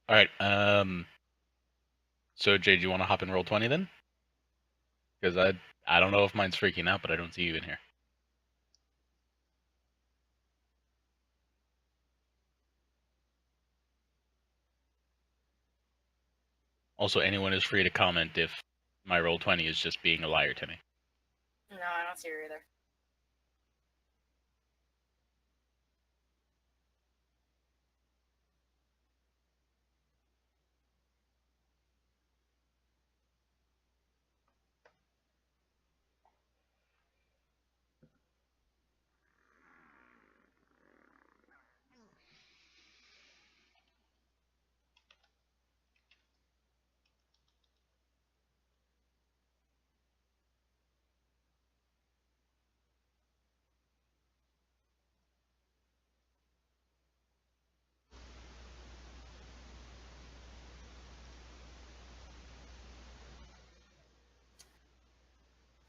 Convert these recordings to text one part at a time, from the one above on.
All right. So Jay, do you want to hop in roll 20 then? Because I don't know if mine's freaking out, but I don't see you in here. Also, anyone is free to comment if my roll 20 is just being a liar to me. No, I don't see her either.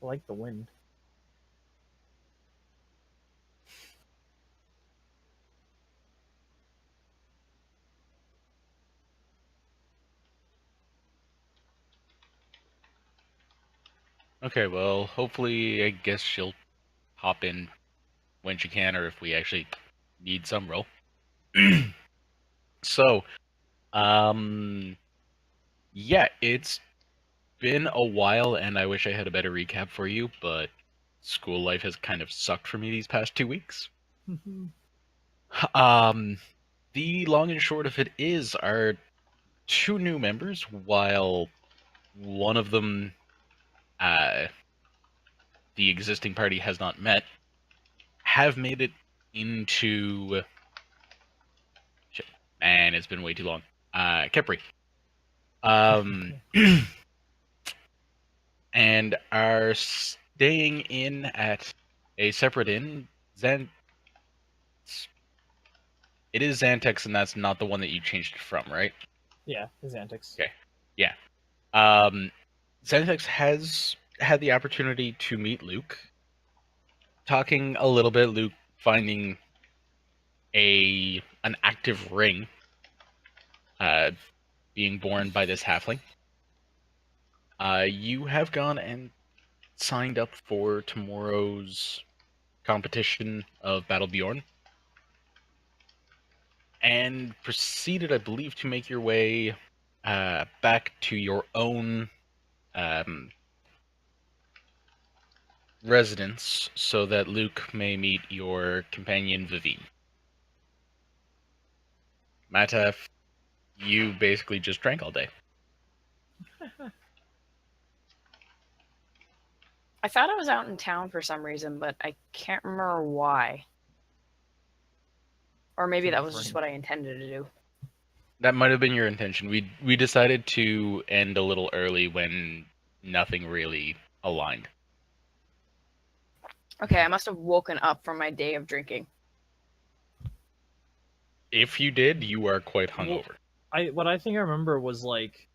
I like the wind. Okay, well, hopefully, I guess she'll hop in when she can, or if we actually need some roll. So, yeah, it's been a while, and I wish I had a better recap for you, but school life has kind of sucked for me these past 2 weeks. Um, the long and short of it is, our two new members, while one of them, uh, the existing party has not met, have made it into. Shit, man, it's been way too long. Kepri. And are staying in at a separate inn. It is Xantex, and that's not the one that you changed it from, right? Yeah, his antics. Okay. Yeah. Um, Xantex has had the opportunity to meet Luke. Talking a little bit, Luke finding an active ring uh, being borne by this halfling. You have gone and signed up for tomorrow's competition of Battle Byorn, and proceeded, I believe, to make your way back to your own um, residence so that Luke may meet your companion Vivine. Mataf, you basically just drank all day. I thought I was out in town for some reason, but I can't remember why. Or maybe that was just what I intended to do. That might have been your intention. We decided to end a little early when nothing really aligned. Okay, I must have woken up from my day of drinking. If you did, you are quite hungover. What I think I remember was like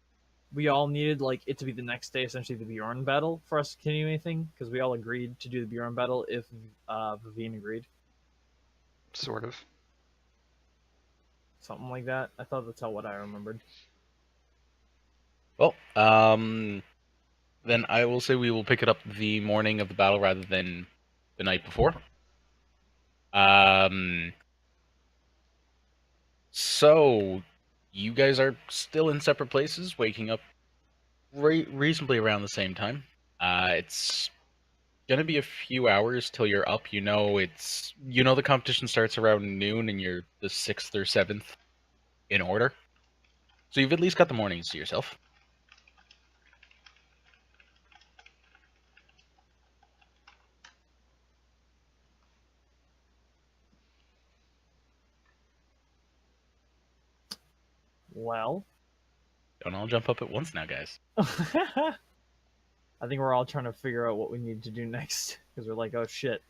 we all needed like it to be the next day, essentially the Bjorn battle, for us to continue anything, because we all agreed to do the Bjorn battle if Vivine agreed. Sort of. Something like that. I thought that's how what I remembered. Well, then I will say we will pick it up the morning of the battle rather than the night before. So you guys are still in separate places, waking up reasonably around the same time. It's gonna be a few hours till you're up. The competition starts around noon, and you're the 6th or 7th in order. So you've at least got the mornings to yourself. Well, Don't all jump up at once now, guys. I think we're all trying to figure out what we need to do next because we're like, oh shit.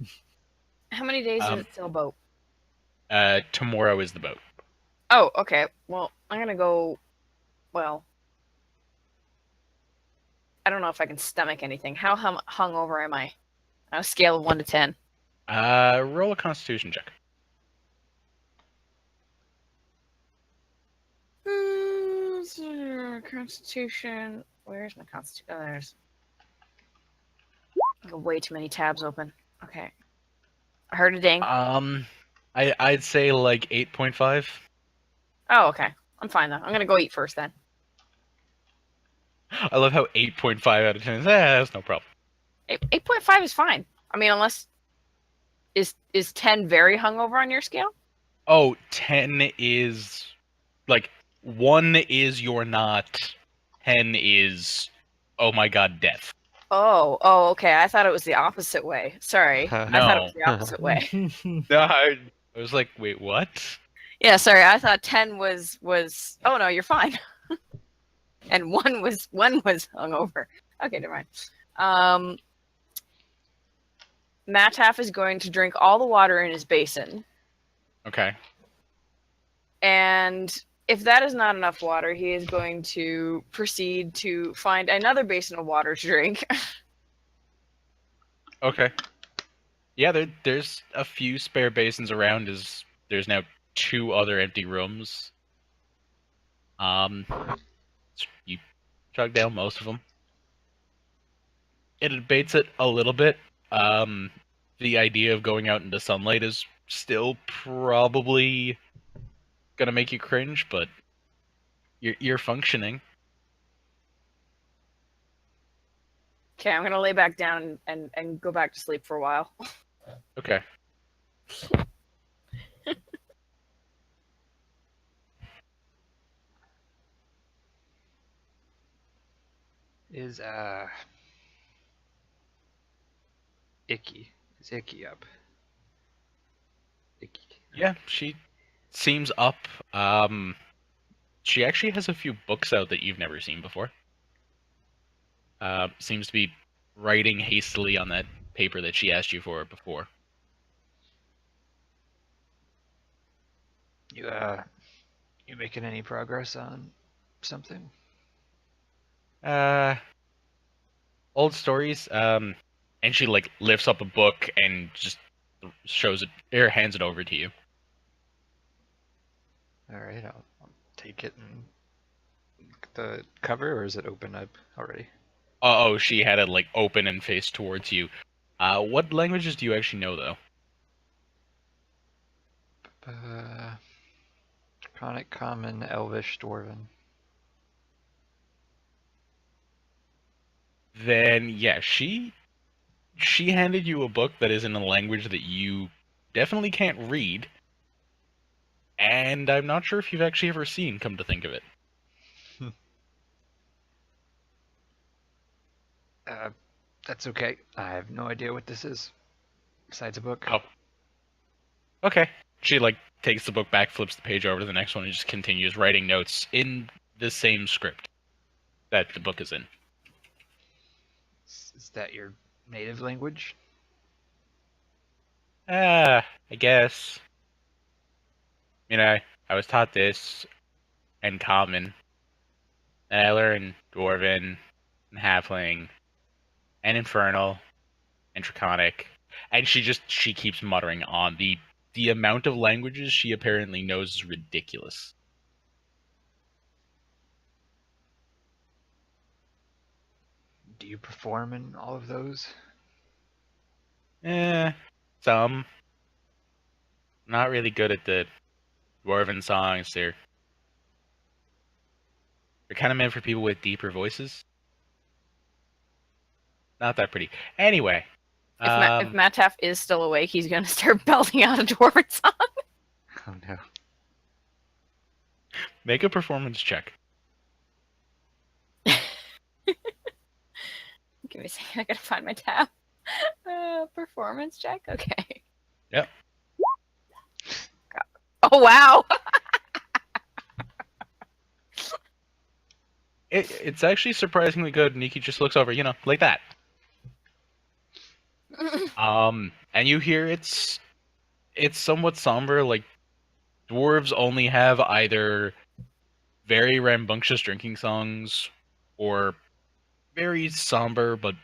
How many days is it till boat? Tomorrow is the boat. Oh, okay. Well, I'm gonna go. Well, I don't know if I can stomach anything. How hungover am I? On a scale of 1 to 10. Roll a Constitution check. Constitution. Where's my constitution? Oh, there's way too many tabs open. Okay. I heard a ding. I'd say like 8.5. Oh, okay. I'm fine though. I'm gonna go eat first then. I love how 8.5 out of 10 is, that's no problem. 8.5 is fine. I mean, unless is 10 very hungover on your scale? Oh, 10 is like 1 is you're not, 10 is oh my god, death. Oh, okay. I thought it was the opposite way. Sorry. I thought it was the No. opposite way. No, I was like, wait, what? Yeah, sorry. I thought 10 was oh no, you're fine. And 1 was hungover. Okay, never mind. Mataf is going to drink all the water in his basin. Okay. And if that is not enough water, he is going to proceed to find another basin of water to drink. Okay. Yeah, there's a few spare basins around. There's now 2 other empty rooms. You chug down most of them. It abates it a little bit. The idea of going out into sunlight is still probably gonna make you cringe, but you're functioning. Okay, I'm gonna lay back down and go back to sleep for a while. Okay. Is Icky. Is Icky up? Icky. Yeah, she seems up. She actually has a few books out that you've never seen before. Seems to be writing hastily on that paper that she asked you for before. You making any progress on something? Old stories. And she like lifts up a book and just shows it, or hands it over to you. All right, I'll take it and the cover, or is it open up already? Oh, she had it like open and faced towards you. What languages do you actually know, though? Draconic, Common, Elvish, Dwarven. Then yeah, she handed you a book that is in a language that you definitely can't read, and I'm not sure if you've actually ever seen. Come to think of it. That's okay. I have no idea what this is. Besides a book. Oh. Okay. She like takes the book back, flips the page over to the next one, and just continues writing notes in the same script that the book is in. Is that your native language? I guess. You know, I was taught this and Common, and I learned Dwarven and Halfling and Infernal and Draconic, and she keeps muttering on. The amount of languages she apparently knows is ridiculous. Do you perform in all of those? Some. Not really good at the Dwarven songs. They're kind of meant for people with deeper voices. Not that pretty. Anyway. If Mataf is still awake, he's gonna start belting out a dwarven song. Oh no. Make a performance check. Give me a second, I gotta find my tab. Performance check? Okay. Yep. Oh, wow! It's actually surprisingly good. Nikki just looks over, like that. And you hear it's somewhat somber. Like, dwarves only have either very rambunctious drinking songs or very somber but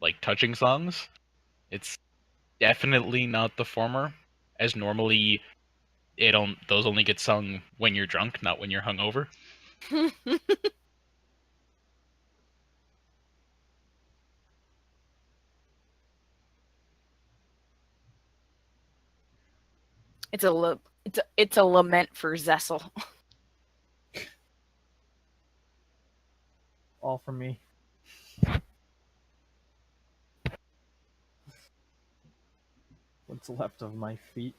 like touching songs. It's definitely not the former, as normally those only get sung when you're drunk, not when you're hungover. It's a lament for Zessel. All for me. What's left of my feet?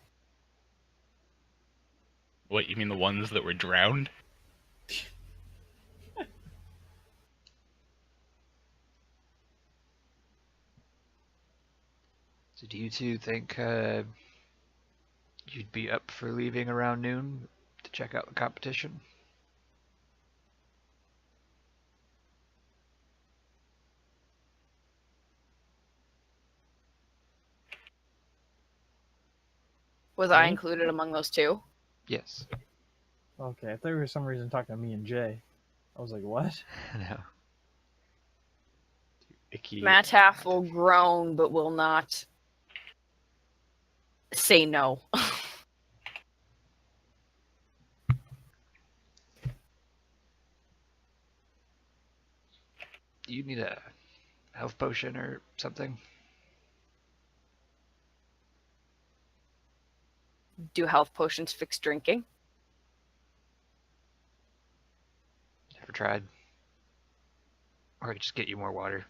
What, you mean the ones that were drowned? So do you two think you'd be up for leaving around noon to check out the competition? Was I Me? included among those two? Yes. Okay, I thought you were for some reason talking to me and Jay. I was like, what? No. Icky. Mataf will groan, but will not say no. Do you need a health potion or something? Do health potions fix drinking? Never tried. Or I could just get you more water.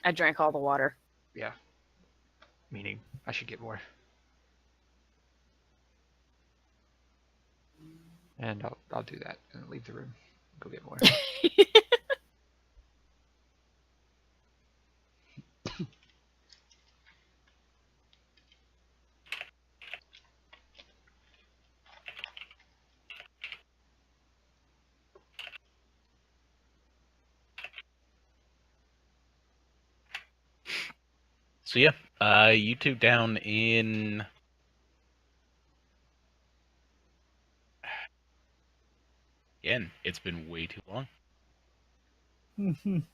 I drank all the water. Yeah. Meaning, I should get more. And I'll do that and leave the room. Go get more. So yeah, you two down in... Again, it's been way too long. I'm In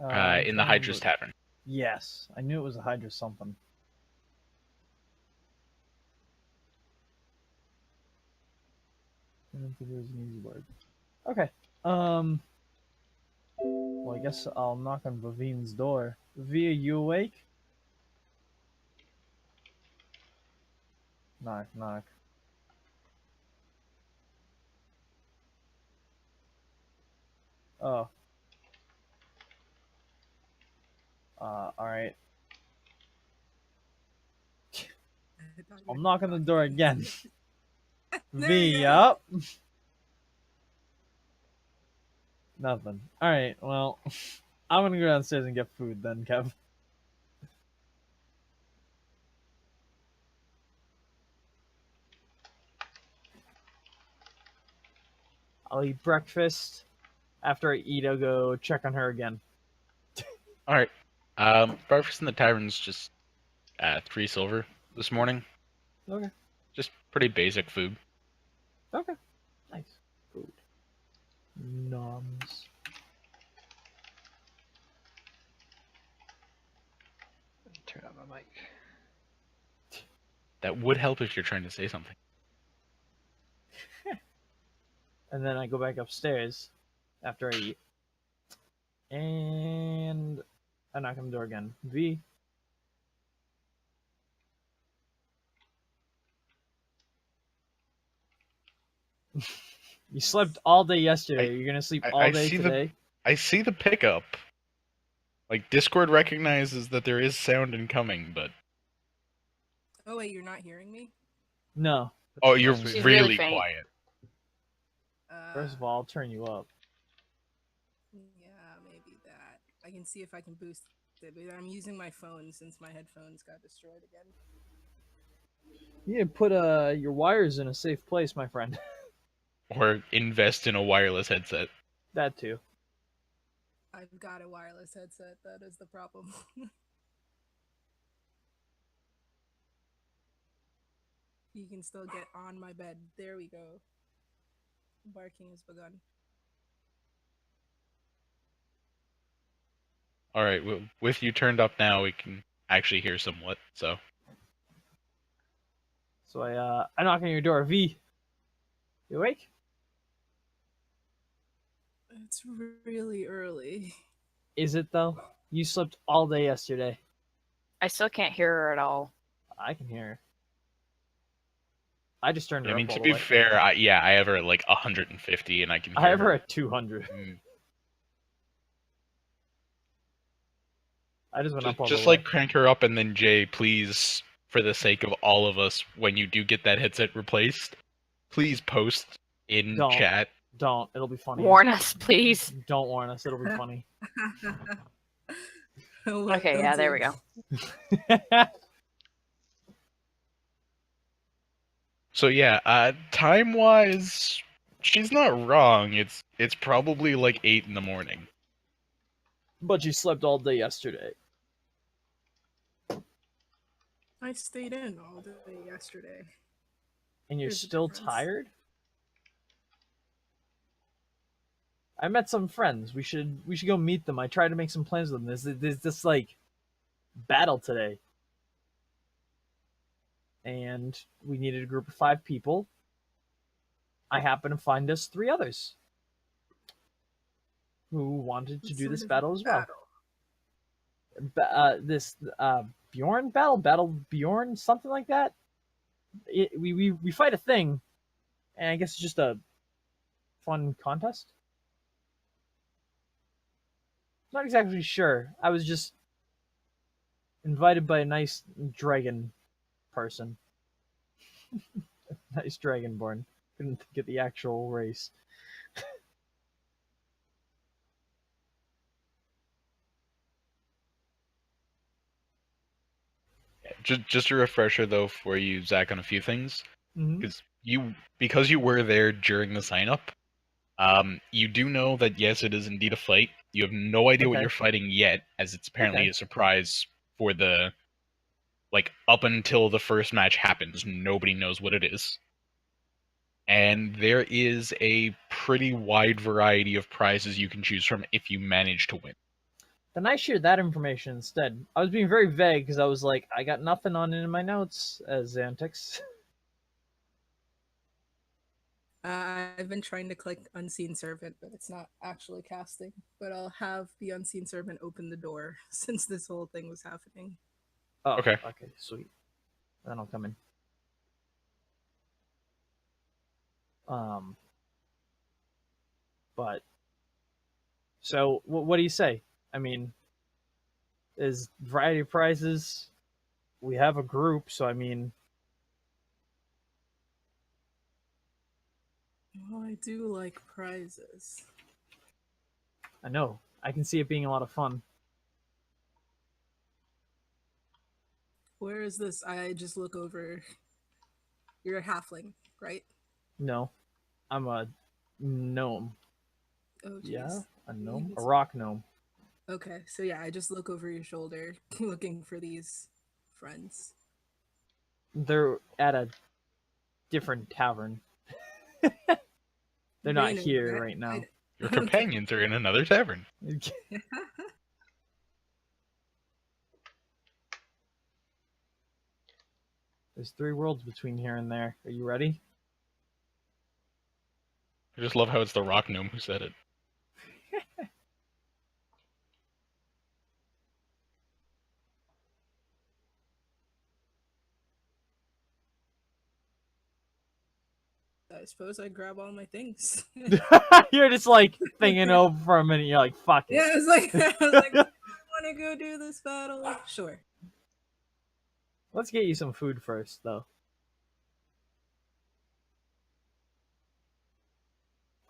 the trying to Hydra's look. Tavern. Yes, I knew it was a Hydra something. I don't think it was an easy word. Okay. Well, I guess I'll knock on Vavin's door. Vavi, are you awake? Knock, knock. Oh. Alright. I'll knock on the door again. V, up. Nothing. Alright, well, I'm gonna go downstairs and get food then, Kev. I'll eat breakfast. After I eat, I'll go check on her again. All right. Breakfast in the tavern's just 3 silver this morning. Okay. Just pretty basic food. Okay. Nice. Food. Noms. Turn on my mic. That would help if you're trying to say something. And then I go back upstairs after I eat. And I knock on the door again. V. You slept all day yesterday. You're gonna sleep all day today? I see the pickup. Like, Discord recognizes that there is sound incoming, but... Oh wait, you're not hearing me? No. Oh, you're She's really, really faint. quiet. First of all, I'll turn you up. Yeah, maybe that. I can see if I can boost it, but I'm using my phone since my headphones got destroyed again. You need to put your wires in a safe place, my friend. Or invest in a wireless headset. That too. I've got a wireless headset, that is the problem. You can still get on my bed. There we go. Barking has begun. Alright, with you turned up now, we can actually hear somewhat, so... So I knock on your door. V. You awake? It's really early. Is it though? You slept all day yesterday. I still can't hear her at all. I can hear her. I just turned her I mean, up all to the be way. fair, I have her at like 150, and I can I hear have her her. at 200. Mm. I just went up all Just the way. like crank her up, and then Jay, please, for the sake of all of us, when you do get that headset replaced, please post in Don't. chat. Don't. It'll be funny. Warn us, please. Don't warn us. It'll be funny. Okay, yeah, there we go. So yeah, time-wise, she's not wrong. It's probably like 8 in the morning. But you slept all day yesterday. I stayed in all day yesterday. And you're There's a still difference. tired? I met some friends. We should go meet them. I tried to make some plans with them. There's this like battle today. And we needed a group of 5 people. I happened to find us 3 others who wanted to What do sort this of battle as well. battle? This Byorn battle Byorn, something like that. We fight a thing, and I guess it's just a fun contest. Not exactly sure. I was just invited by a nice dragon person. Nice dragonborn. Couldn't get the actual race. Just a refresher though for you, Zach, on a few things, Mm-hmm. because you were there during the sign up. You do know that yes, it is indeed a fight. You have no idea what Okay. you're fighting yet, as it's apparently Okay. a surprise for the up until the first match happens. Nobody knows what it is, and there is a pretty wide variety of prizes you can choose from if you manage to win. Then I shared that information instead. I was being very vague because I was like, I got nothing on it in my notes as Xantix. I've been trying to click Unseen Servant, but it's not actually casting. But I'll have the Unseen Servant open the door since this whole thing was happening. Oh, Okay. Okay, sweet. Then I'll come in. But so what do you say? I mean, there's variety of prizes. We have a group, so I mean, Well, I do like prizes. I know I can see it being a lot of fun. Where is this? I just look over. You're a halfling, right? No, I'm a gnome. Oh, jeez. Yeah, a gnome, a Yes. rock gnome. Okay, so yeah, I just look over your shoulder, looking for these friends. They're at a different tavern. They're not Raina, here right now. Your Okay. companions are in another tavern. There's 3 worlds between here and there. Are you ready? I just love how it's the rock gnome who said it. I suppose I grab all my things. You're just like thinking over for a minute. You're like, fuck it. Yeah, I was like, I want to go do this battle. Sure. Let's get you some food first, though.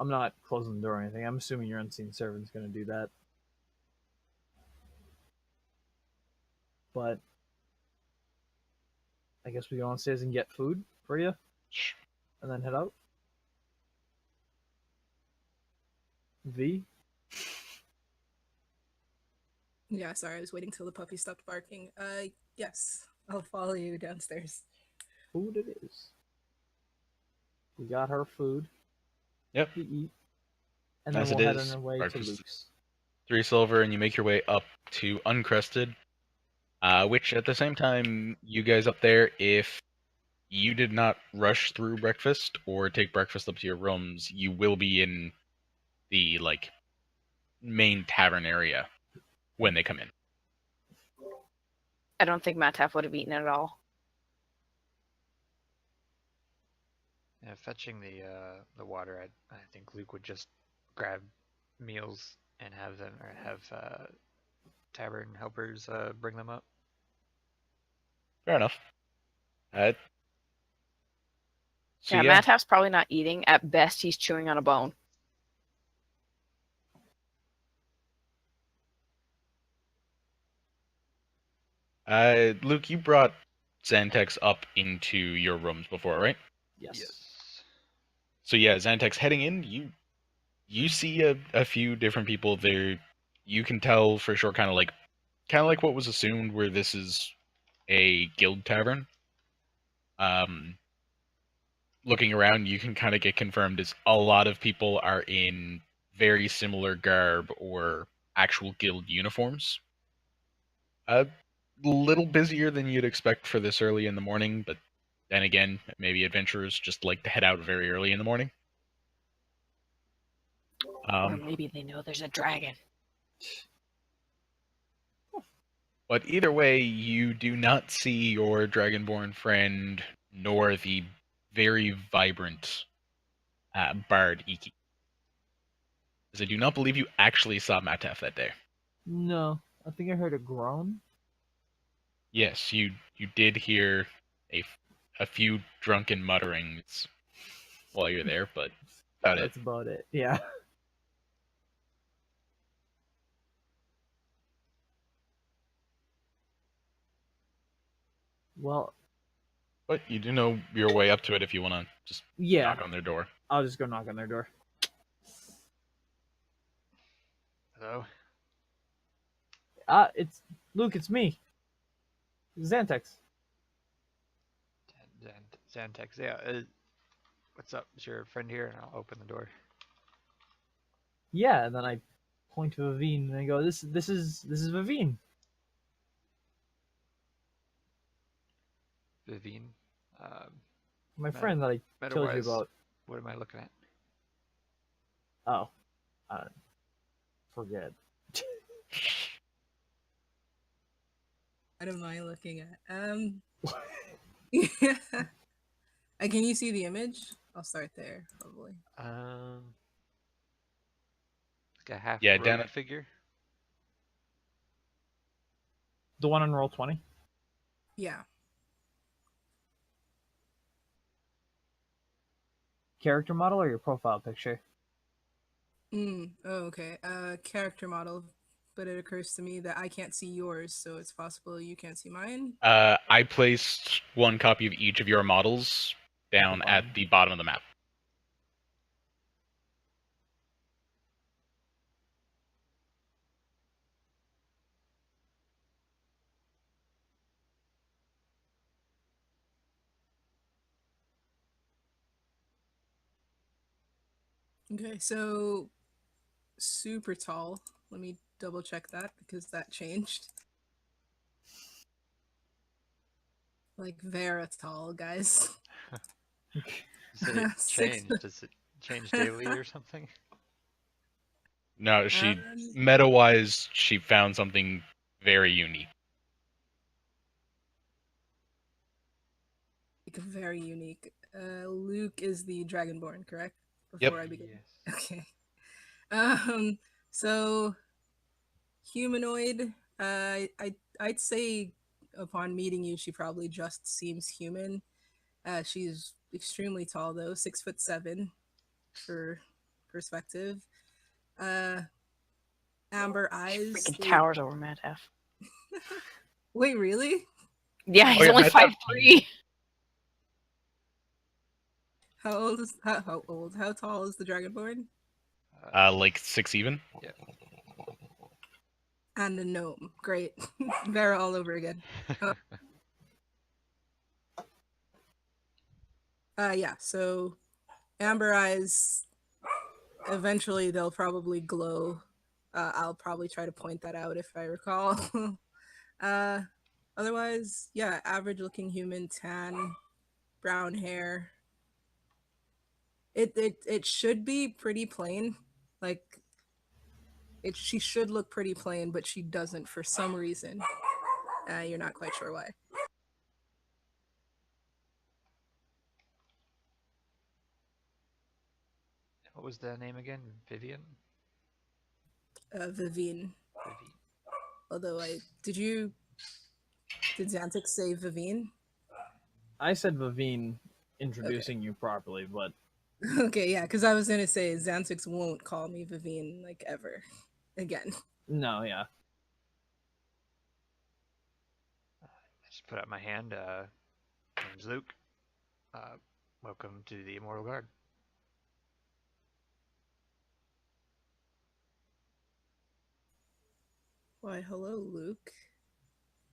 I'm not closing the door or anything. I'm assuming your unseen servant's going to do that. But I guess we go downstairs and get food for you, and then head out. V? Yeah, sorry, I was waiting till the puppy stopped barking. Yes, I'll follow you downstairs. Food it is. We got her food. Yep. To eat. And then As we'll it head is, on our way to breakfast. Luke's. 3 silver, and you make your way up to Uncrested. Which, at the same time, you guys up there, if you did not rush through breakfast or take breakfast up to your rooms, you will be in the main tavern area. when they come in. I don't think Mataf would have eaten it at all. Yeah, fetching the water, I think Luke would just grab meals and have them, or have tavern helpers bring them up. Fair enough. So Yeah, yeah, Mataf's probably not eating. At best, he's chewing on a bone. Luke, you brought Xantex up into your rooms before, right? Yes. So yeah, Xantex heading in, you see a few different people there. You can tell for sure, kind of like what was assumed, where this is a guild tavern. Looking around, you can kind of get confirmed as a lot of people are in very similar garb or actual guild uniforms. A little busier than you'd expect for this early in the morning, but then again, maybe adventurers just like to head out very early in the morning. Or maybe they know there's a dragon. But either way, you do not see your dragonborn friend, nor the very vibrant bard Iki. As I do not believe you actually saw Mataf that day. No, I think I heard a groan. Yes, you did hear a few drunken mutterings while you're there, but about it. That's about it. Yeah. Well, But you do know your way up to it if you want to just yeah. knock on their door. I'll just go knock on their door. Hello? It's Luke. It's me, Xantex. Xantex, yeah. What's up? Is your friend here? And I'll open the door. Yeah, and then I point to Vivine and I go, "This is Vivine." Vivine. My Meta- friend that I told you Meta-wise, about. what am I looking at? Oh, forget. What am I looking at? Yeah. Can you see the image? I'll start there, probably. Like a half Yeah, robed down at- figure. The one on roll 20. Yeah. Character model or your profile picture? Oh, okay. Character model. But it occurs to me that I can't see yours, so it's possible you can't see mine. I placed one copy of each of your models down at the bottom of the map. Okay, so super tall. Let me double check that because that changed. Like Vera tall, guys. Does it Six- change? Does it change daily or something? No, she Um, meta-wise, she found something very unique. like very unique. Luke is the Dragonborn, correct? Yep. Before I begin. Yes. Okay. So humanoid. I'd say upon meeting you, she probably just seems human. She's extremely tall though, 6'7" for perspective. Amber eyes. Freaking they- towers over Mataf. Wait, really? Yeah, he's yeah, only Mataf- 5'3". How old? How tall is the Dragonborn? Like 6 even. Yeah. And a gnome. Great. Vera all over again. Yeah, so amber eyes, eventually they'll probably glow. I'll probably try to point that out if I recall. Otherwise, yeah, average looking human, tan, brown hair. It should be pretty plain. Like she should look pretty plain, but she doesn't for some reason. You're not quite sure why. What was the name again? Vivian? Vivine. Vivian. Although did Xantix say Vivine? I said Vivine introducing you properly, but Okay, yeah, because I was gonna say Xantix won't call me Vivine like ever again. no, yeah. I just put out my hand. Name's Luke. Welcome to the Immortal Guard. Why, hello, Luke.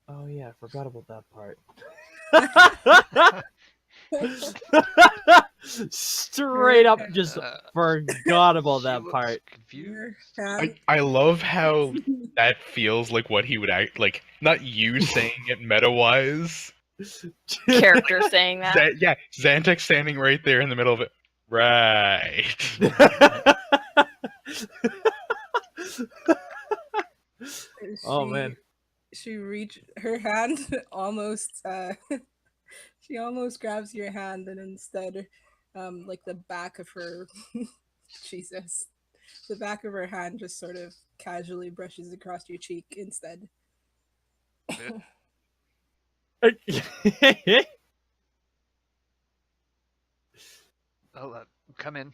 Oh yeah, I forgot about that part. Straight up, just forgot about that She part. looks confused. I love how that feels like what he would act like. Not you saying it meta wise. Character saying that. Yeah, Xantix standing right there in the middle of it. Right. Oh man. She reached her hand almost. She almost grabs your hand, and instead, like the back of her, Jesus, the back of her hand just sort of casually brushes across your cheek instead. Well, come in.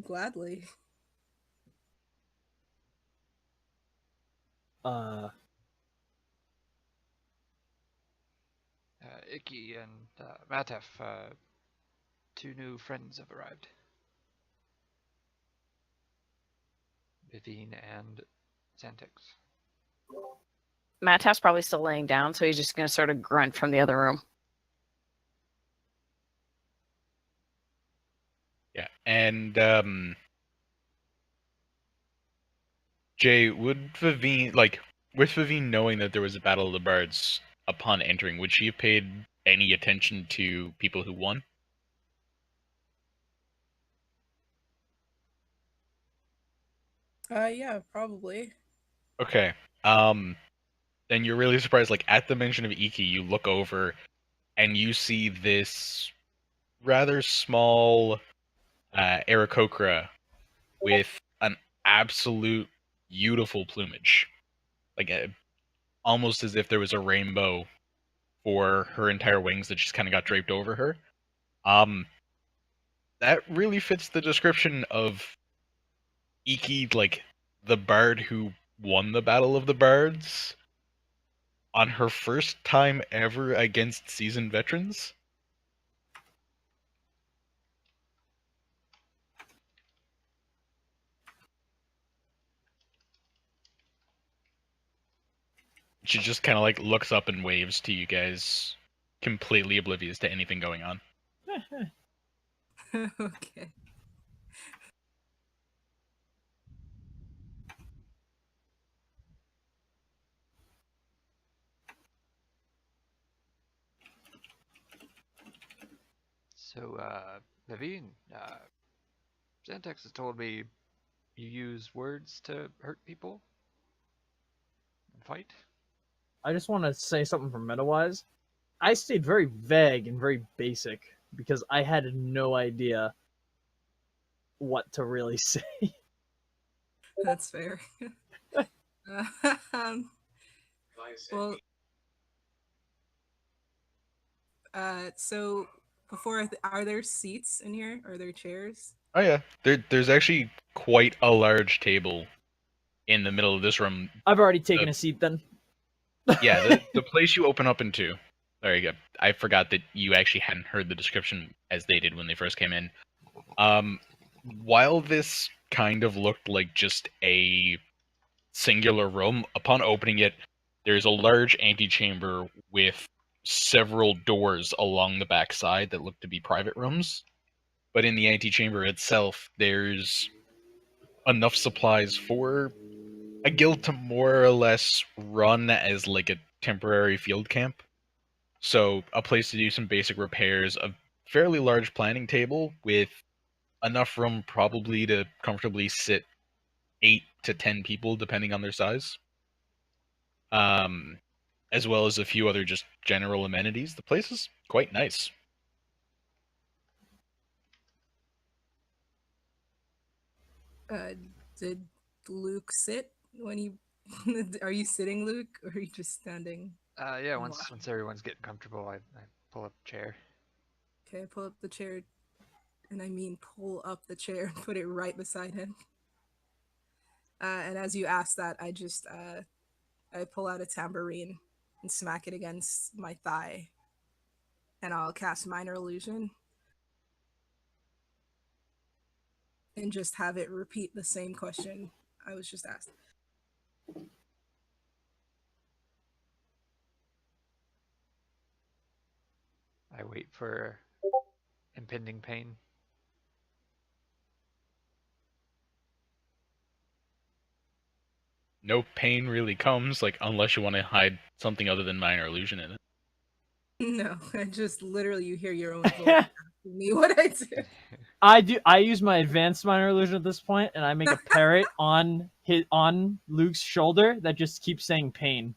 Gladly. Icky and Matef, two new friends have arrived. Vivian and Xantix. Mataf's probably still laying down, so he's just going to sort of grunt from the other room. Yeah, and Jay, would Vivine with Vivine knowing that there was a Battle of the Bards upon entering, would she have paid any attention to people who won? Yeah, probably. Okay. Then you're really surprised. Like at the mention of Iki, you look over and you see this rather small Aarakocra with an absolute beautiful plumage, like almost as if there was a rainbow for her entire wings that just kind of got draped over her. That really fits the description of Iki, like the bard who won the Battle of the Bards on her first time ever against seasoned veterans. She just kind of like looks up and waves to you guys, completely oblivious to anything going on. Okay. So, Vivian, Xantix has told me you use words to hurt people and fight. I just want to say something from meta-wise. I stayed very vague and very basic because I had no idea what to really say. That's fair. Well, so before, are there seats in here? Are there chairs? Oh yeah, there's actually quite a large table in the middle of this room. I've already taken a seat then. Yeah, the place you open up into. There you go. I forgot that you actually hadn't heard the description as they did when they first came in. While this kind of looked like just a singular room, upon opening it, there's a large antechamber with several doors along the back side that look to be private rooms. But in the antechamber itself, there's enough supplies for a guild to more or less run as like a temporary field camp. So a place to do some basic repairs, a fairly large planning table with enough room probably to comfortably sit 8 to 10 people, depending on their size. As well as a few other just general amenities. The place is quite nice. Did Luke sit when he? Are you sitting, Luke, or are you just standing? Yeah. and Once watching? everyone's getting comfortable, I pull up a chair. Okay, pull up the chair, and I mean pull up the chair and put it right beside him. And as you ask that, I pull out a tambourine and smack it against my thigh, and I'll cast minor illusion and just have it repeat the same question I was just asked. I wait for impending pain. No pain really comes, like, unless you want to hide something other than minor illusion in it. No, I just literally you hear your own voice asking me what I did. I use my advanced minor illusion at this point, and I make a parrot on Luke's shoulder that just keeps saying pain.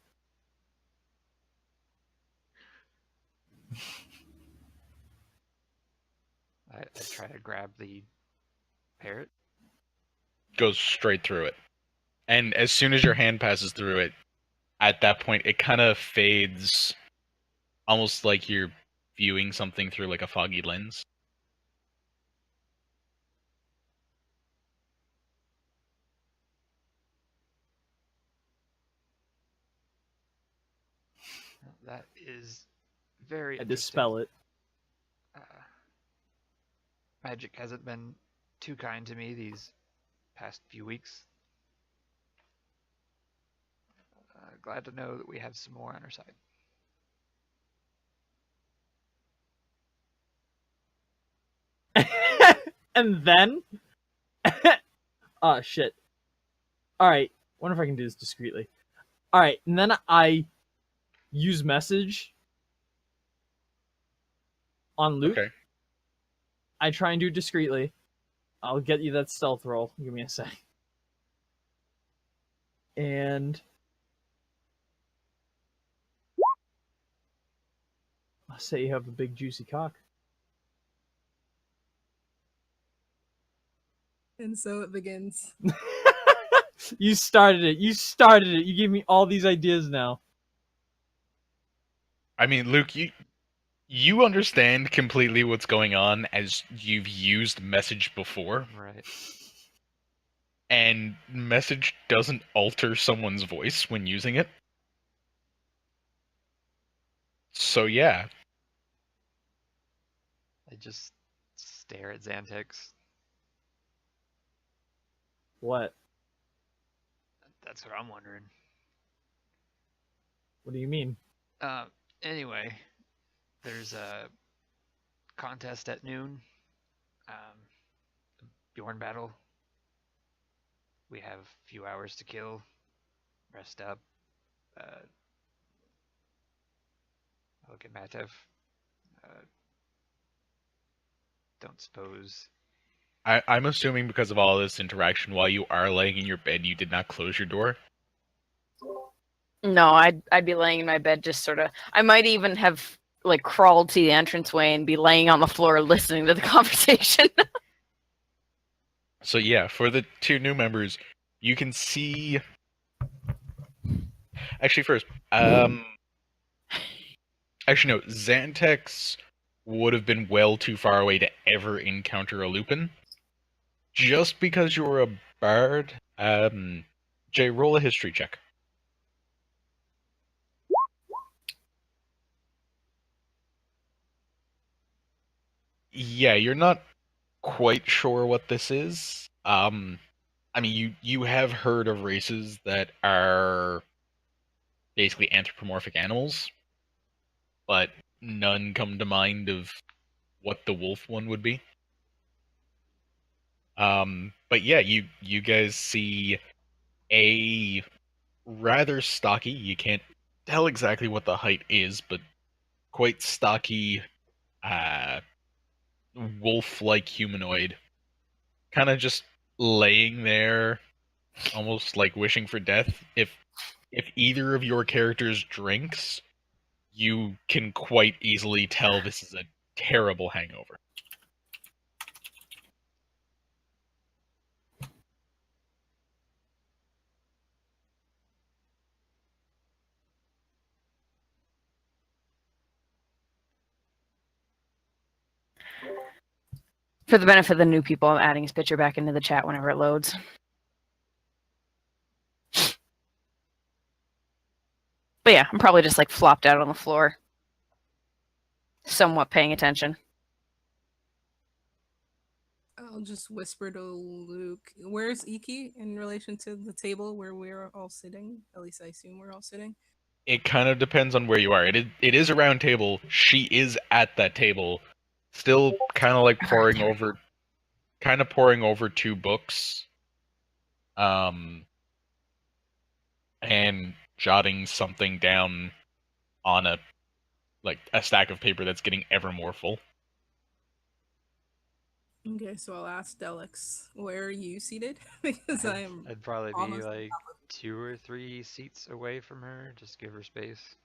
I try to grab the parrot. Goes straight through it. And as soon as your hand passes through it, at that point, it kind of fades, almost like you're viewing something through like a foggy lens. That is very I interesting. dispel it. Magic hasn't been too kind to me these past few weeks. Glad to know that we have some more on our side. And then, oh shit. All right, wonder if I can do this discreetly. All right, and then I use message on Luke. Okay. I try and do it discreetly. I'll get you that stealth roll. Give me a sec. And I'll say you have a big juicy cock. And so it begins. You started it. You started it. You gave me all these ideas now. I mean, Luke, you understand completely what's going on as you've used message before, Right. and message doesn't alter someone's voice when using it. So yeah, I just stare at Xantix. What? That's what I'm wondering. What do you mean? Anyway, there's a contest at noon. Byorn battle. We have a few hours to kill. Rest up. Look at Matev. Don't suppose. I'm assuming because of all this interaction while you are laying in your bed, you did not close your door. No, I'd be laying in my bed, just sort of. I might even have like crawled to the entranceway and be laying on the floor listening to the conversation. So yeah, for the two new members, you can see. Actually, first, actually no, Xantex would have been well too far away to ever encounter a Lupin. Just because you're a bard, Jay, roll a history check. Yeah, you're not quite sure what this is. I mean, you have heard of races that are basically anthropomorphic animals, but none come to mind of what the wolf one would be. But yeah, you guys see a rather stocky, you can't tell exactly what the height is, but quite stocky, wolf-like humanoid kind of just laying there, almost like wishing for death. If either of your characters drinks, you can quite easily tell this is a terrible hangover. For the benefit of the new people, I'm adding his picture back into the chat whenever it loads. But yeah, I'm probably just like flopped out on the floor, somewhat paying attention. I'll just whisper to Luke. Where's Iki in relation to the table where we're all sitting? At least I assume we're all sitting. It kind of depends on where you are. It is a round table. She is at that table, still kind of like pouring over two books, and jotting something down on a stack of paper that's getting ever more full. Okay, so I'll ask Delix, where are you seated? Because I'm I'd probably be almost on like top of 2 or 3 seats away from her. Just give her space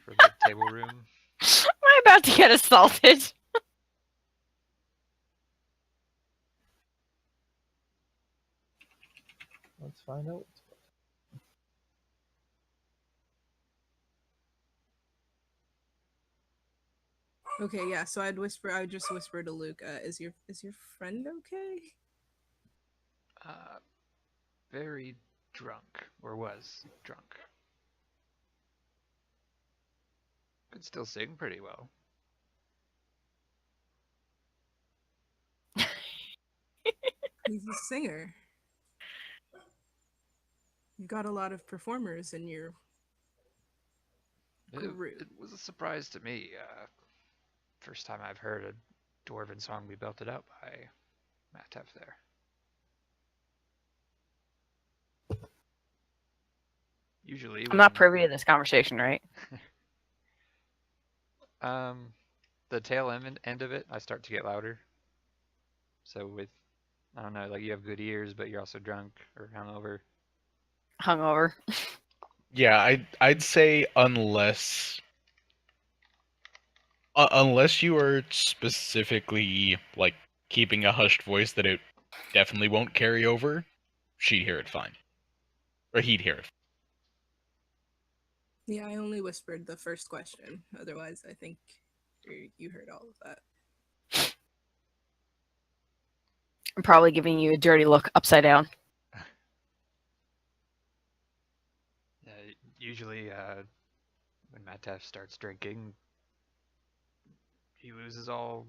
for the table room. Am I about to get assaulted? Let's find out. Okay, yeah. So I would just whisper to Luke. Is your friend okay? Very drunk, or was drunk. Could still sing pretty well. He's a singer. You've got a lot of performers in your group. It was a surprise to me. First time I've heard a dwarven song be belted out by Matt Teff there. Usually, I'm not privy to this conversation, right? The tail end of it, I start to get louder. So with, I don't know, like you have good ears, but you're also drunk or hungover. Hungover. Yeah, I'd say unless you are specifically like keeping a hushed voice that it definitely won't carry over, she'd hear it fine, or he'd hear it. Yeah, I only whispered the first question. Otherwise, I think you heard all of that. I'm probably giving you a dirty look upside down. Usually, when Matt Teff starts drinking, he loses all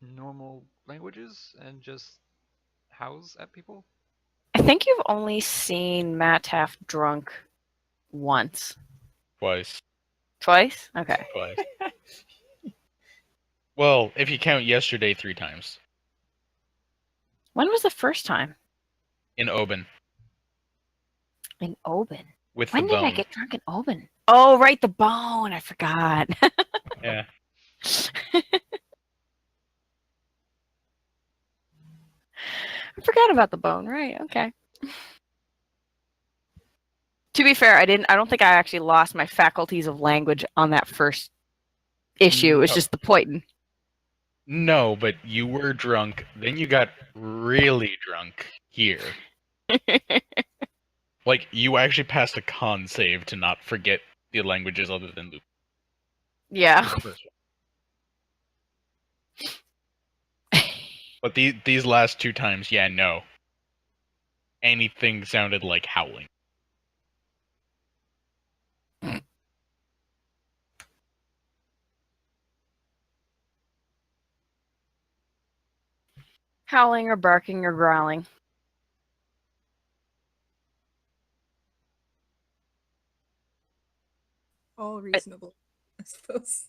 normal languages and just howls at people. I think you've only seen Matt Taft drunk once. Twice. Twice? Okay. Twice. Well, if you count yesterday 3 times. When was the first time? In Oban. In Oban. With When the did bone. I get drunk in Oban? Oh, right, the bone. I forgot. Yeah. I forgot about the bone. Right. Okay. To be fair, I don't think I actually lost my faculties of language on that first issue. It was No. just the pointing. No, but you were drunk. Then you got really drunk here. Like, you actually passed a con save to not forget the languages other than Luke. Yeah. The first one. But these last 2 times, yeah, no. Anything sounded like howling. Howling or barking or growling. All reasonable, I suppose.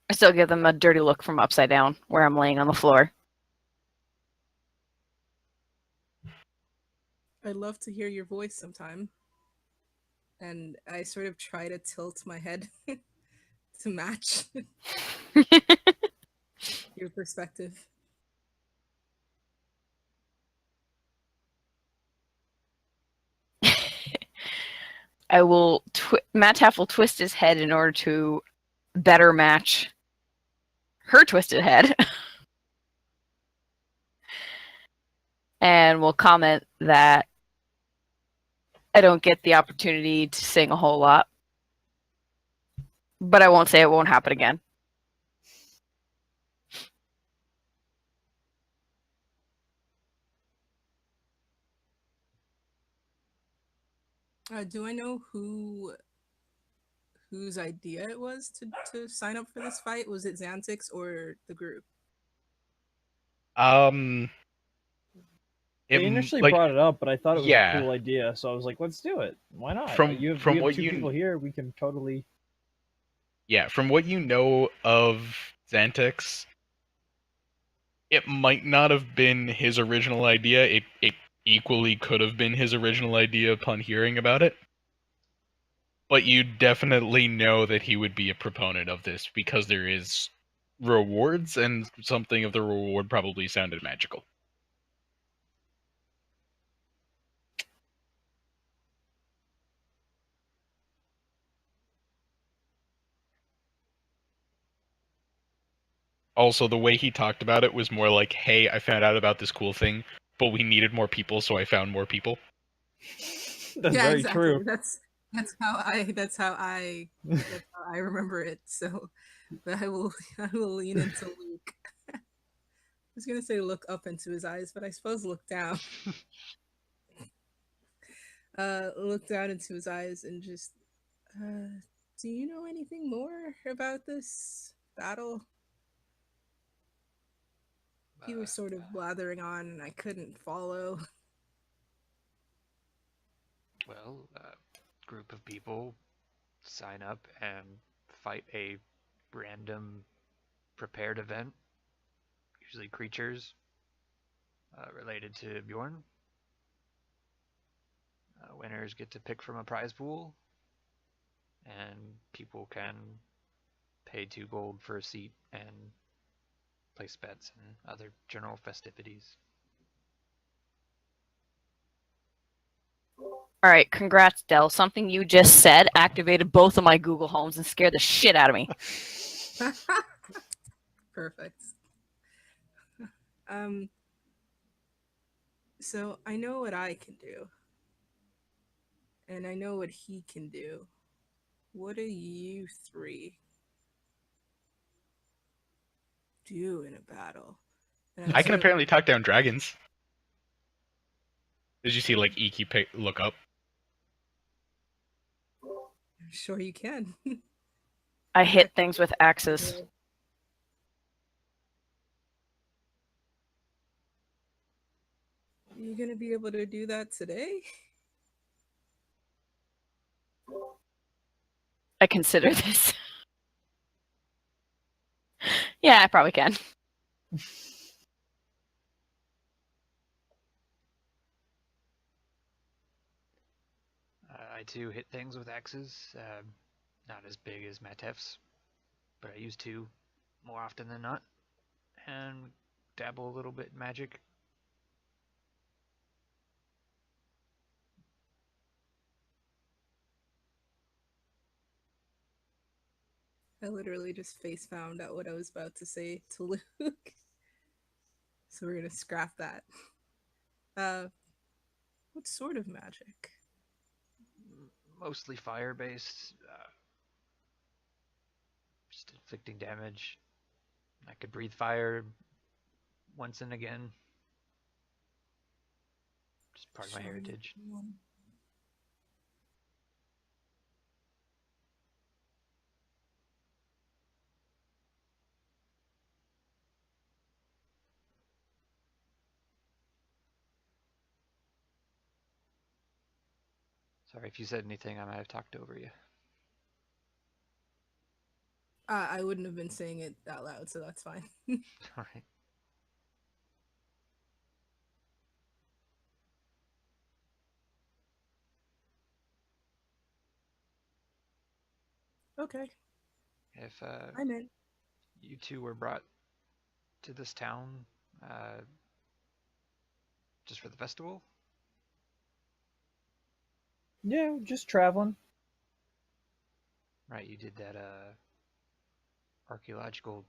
I still give them a dirty look from upside down where I'm laying on the floor. I'd love to hear your voice sometime. And I sort of try to tilt my head to match your perspective. I will. Mataf will twist his head in order to better match her twisted head, and will comment that I don't get the opportunity to sing a whole lot, but I won't say it won't happen again. Do I know whose idea it was to sign up for this fight? Was it Xantix or the group? They initially like, brought it up, but I thought it was a yeah, cool idea, so I was like, let's do it. Why not? From we have what two people here. We can totally. yeah, from what you know of Xantix, it might not have been his original idea. It equally could have been his original idea upon hearing about it. But you definitely know that he would be a proponent of this because there is rewards, and something of the reward probably sounded magical. Also, the way he talked about it was more like, hey, I found out about this cool thing, but we needed more people, so I found more people. That's Yeah, very exactly. true. That's how I remember it. So, but I will lean into Luke. I was gonna say look up into his eyes, but I suppose look down. Look down into his eyes and just, do you know anything more about this battle? He was sort of blathering on, and I couldn't follow. Well, a group of people sign up and fight a random prepared event, usually creatures related to Bjorn. Winners get to pick from a prize pool, and people can pay 2 gold for a seat and place bets and other general festivities. All right, congrats, Dell. Something you just said activated both of my Google Homes and scared the shit out of me. Perfect. Um, so I know what I can do, and I know what he can do. What do you three do in a battle? And I can apparently talk down dragons. Did you see, like, Iki look up? I'm sure you can. I hit things with axes. You gonna be able to do that today? I consider this. Yeah, I probably can. I too hit things with axes, not as big as Matef's, but I use 2 more often than not, and dabble a little bit in magic. I literally just face found out what I was about to say to Luke. So we're gonna scrap that. What sort of magic? Mostly fire based, just inflicting damage. I could breathe fire once and again. Just part of my heritage. Sorry if you said anything, I might have talked over you. I wouldn't have been saying it out loud, so that's fine. All right. Okay. If I meant. you two were brought to this town just for the festival, Yeah, just traveling. right? You did that archaeological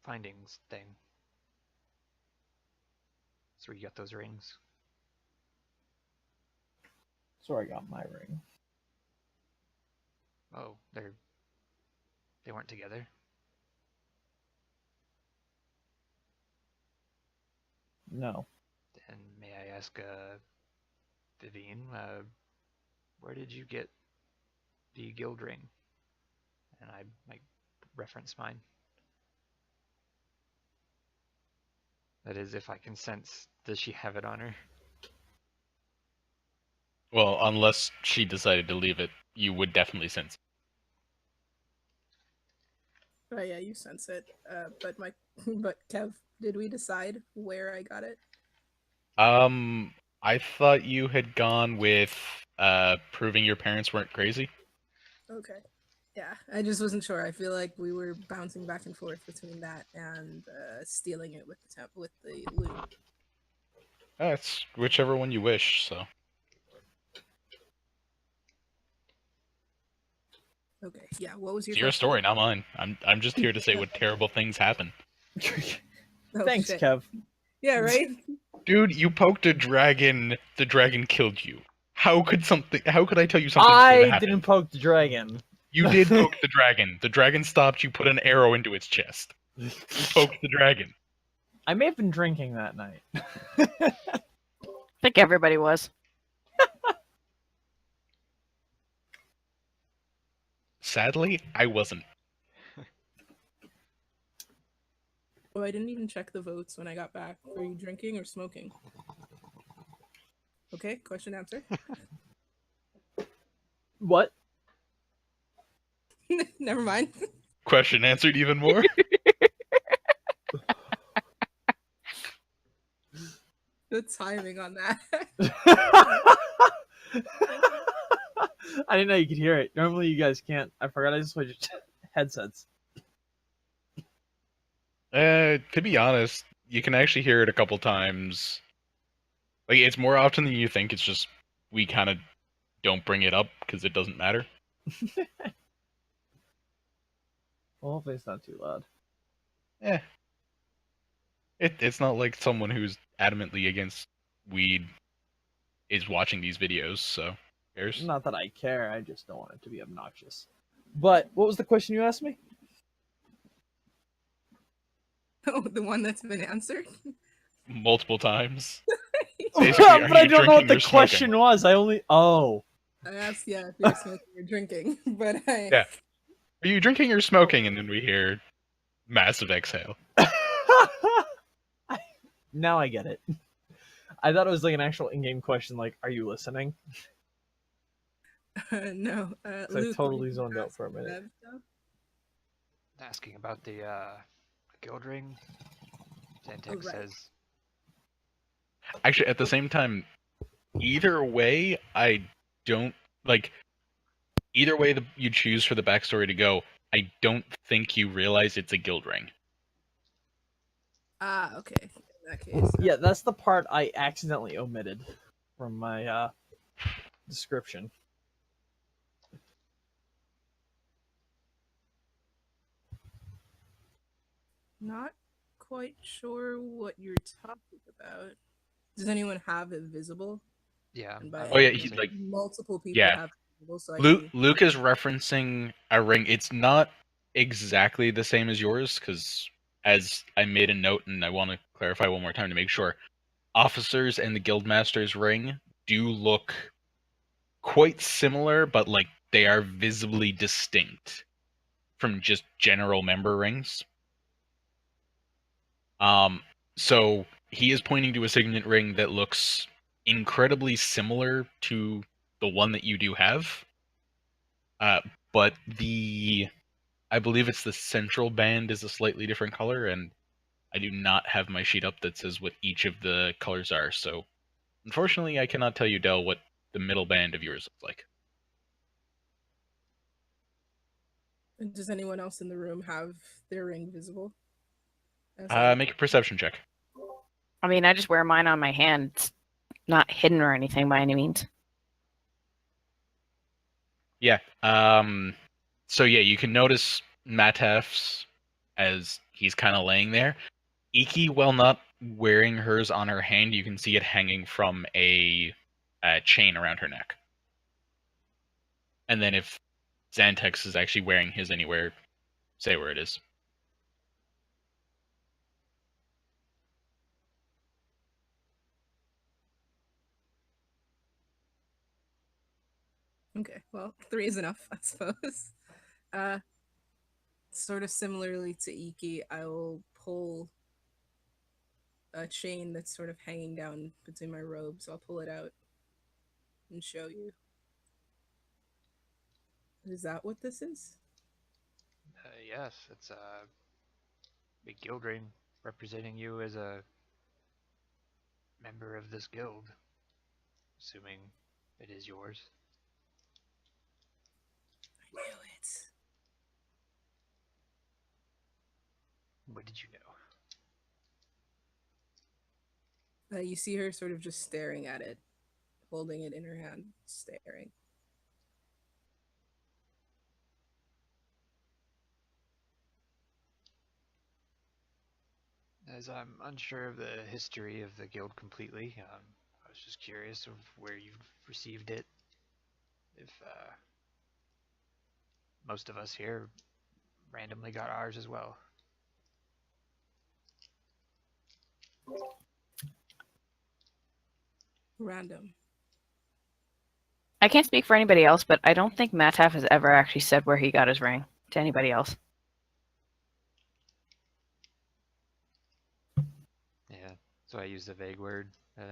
findings thing. That's where you got those rings. So I got my ring. Oh, they weren't together. No. Then may I ask, Vivian, where did you get the guild ring? And I might reference mine. That is, if I can sense, does she have it on her? Well, unless she decided to leave it, you would definitely sense. Oh yeah, you sense it. But my, but Kev, did we decide where I got it? I thought you had gone with proving your parents weren't crazy. Okay. Yeah, I just wasn't sure. I feel like we were bouncing back and forth between that and stealing it with the with the loot. It's whichever one you wish. So Okay. Yeah. What was your it's your question? story, not mine. I'm just here to say what terrible things happen. Oh, Thanks, shit. Kev. Yeah. Right. Dude, you poked a dragon. The dragon killed you. How could I tell you something good I happened? didn't poke the dragon. You did poke the dragon. The dragon stopped. You put an arrow into its chest. You poked the dragon. I may have been drinking that night. I think everybody was. Sadly, I wasn't. Oh, I didn't even check the votes when I got back. Were you drinking or smoking? Okay. Question answer. What? Never mind. Question answered even more. The timing on that. I didn't know you could hear it. Normally you guys can't. I forgot I just switched headsets. To be honest, you can actually hear it a couple times. Like, it's more often than you think. It's just we kind of don't bring it up because it doesn't matter. Well, hopefully it's not too loud. Eh. It's not like someone who's adamantly against weed is watching these videos, so who cares? Not that I care, I just don't want it to be obnoxious. But what was the question you asked me? Oh, the one that's been answered. Multiple times. but Basically, are I you don't know what drinking the or smoking? question was. I only I asked, yeah, if you're smoking or drinking, but I. Yeah. Are you drinking or smoking? And then we hear massive exhale. Now I get it. I thought it was like an actual in-game question, like, "Are you listening?" No, I Luke, totally you zoned out ask for a minute. Bev stuff? Asking about the guild ring. Zantek right. says, Actually, at the same time, either way, I don't like. Either way you choose for the backstory to go, I don't think you realize it's a guild ring. Ah, okay. In that case, Yeah, that's the part I accidentally omitted from my description. not quite sure what you're talking about. Does anyone have it visible? "Yeah, And by Oh yeah, using like multiple people yeah. have it visible, so I Luke can. Luke is referencing a ring. It's not exactly the same as yours because as I made a note and I want to clarify one more time to make sure, officers and the guildmaster's ring do look quite similar, but like they are visibly distinct from just general member rings. So he is pointing to a signet ring that looks incredibly similar to the one that you do have. But I believe it's the central band is a slightly different color, and I do not have my sheet up that says what each of the colors are. So unfortunately, I cannot tell you, Del, what the middle band of yours looks like. And does anyone else in the room have their ring visible? As I Make a perception check. I mean, I just wear mine on my hand. It's not hidden or anything by any means. Yeah. So yeah, you can notice Matef's as he's kind of laying there. Iki, while not wearing hers on her hand, you can see it hanging from a chain around her neck. And then if Xantex is actually wearing his anywhere, say where it is. Okay, well, 3 is enough, I suppose. Sort of similarly to Iki, I will pull a chain that's sort of hanging down between my robes. I'll pull it out and show you. Is that what this is? Yes, it's a big guild ring representing you as a member of this guild, assuming it is yours. I knew it. What did you know? You see her sort of just staring at it, holding it in her hand, staring. As I'm unsure of the history of the guild completely, I was just curious of where you've received it. If most of us here randomly got ours as well. Random. I can't speak for anybody else, but I don't think Mataf has ever actually said where he got his ring to anybody else. Yeah, so I used a vague word. I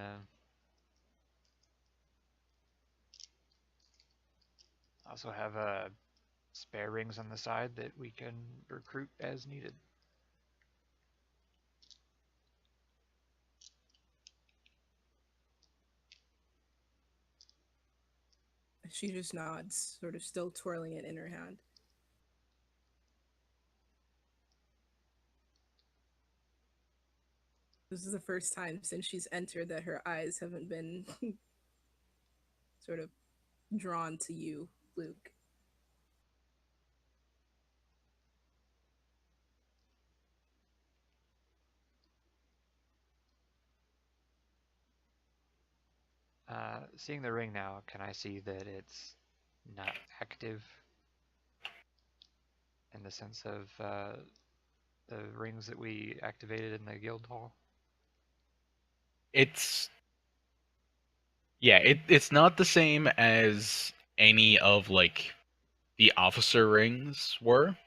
also have spare rings on the side that we can recruit as needed. She just nods, sort of still twirling it in her hand. This is the first time since she's entered that her eyes haven't been sort of drawn to you, Luke. Seeing the ring now, can I see that it's not active in the sense of the rings that we activated in the guild hall? It's it's not the same as any of like the officer rings were,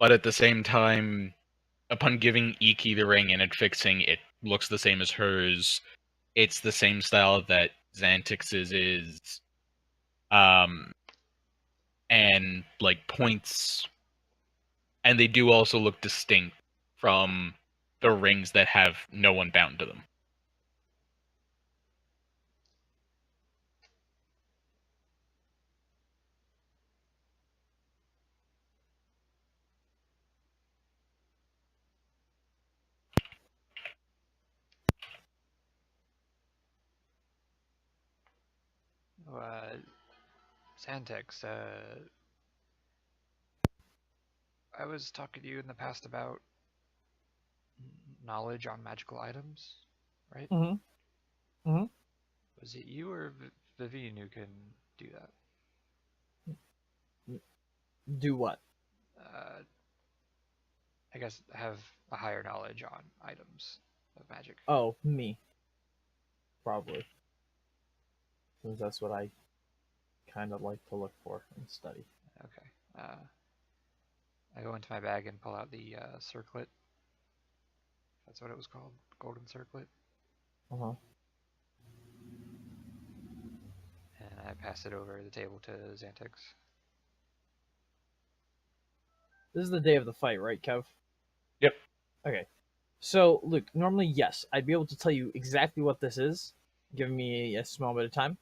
but at the same time, upon giving Iki the ring and it fixing, it looks the same as hers. It's the same style that Xantix's is, and like points, and they do also look distinct from the rings that have no one bound to them. Uh, Santex, I was talking to you in the past about knowledge on magical items, right? Mm-hmm. Mm-hmm. Was it you or Vivian who can do that? Do what? I guess have a higher knowledge on items of magic. Oh, me. Probably. Since that's what I kind of like to look for and study. Okay. I go into my bag and pull out the circlet. That's what it was called, golden circlet. Uh-huh. And I pass it over the table to Xantix. This is the day of the fight, right, Kev? Yep. Okay. So, Luke, normally, yes, I'd be able to tell you exactly what this is, giving me a small bit of time.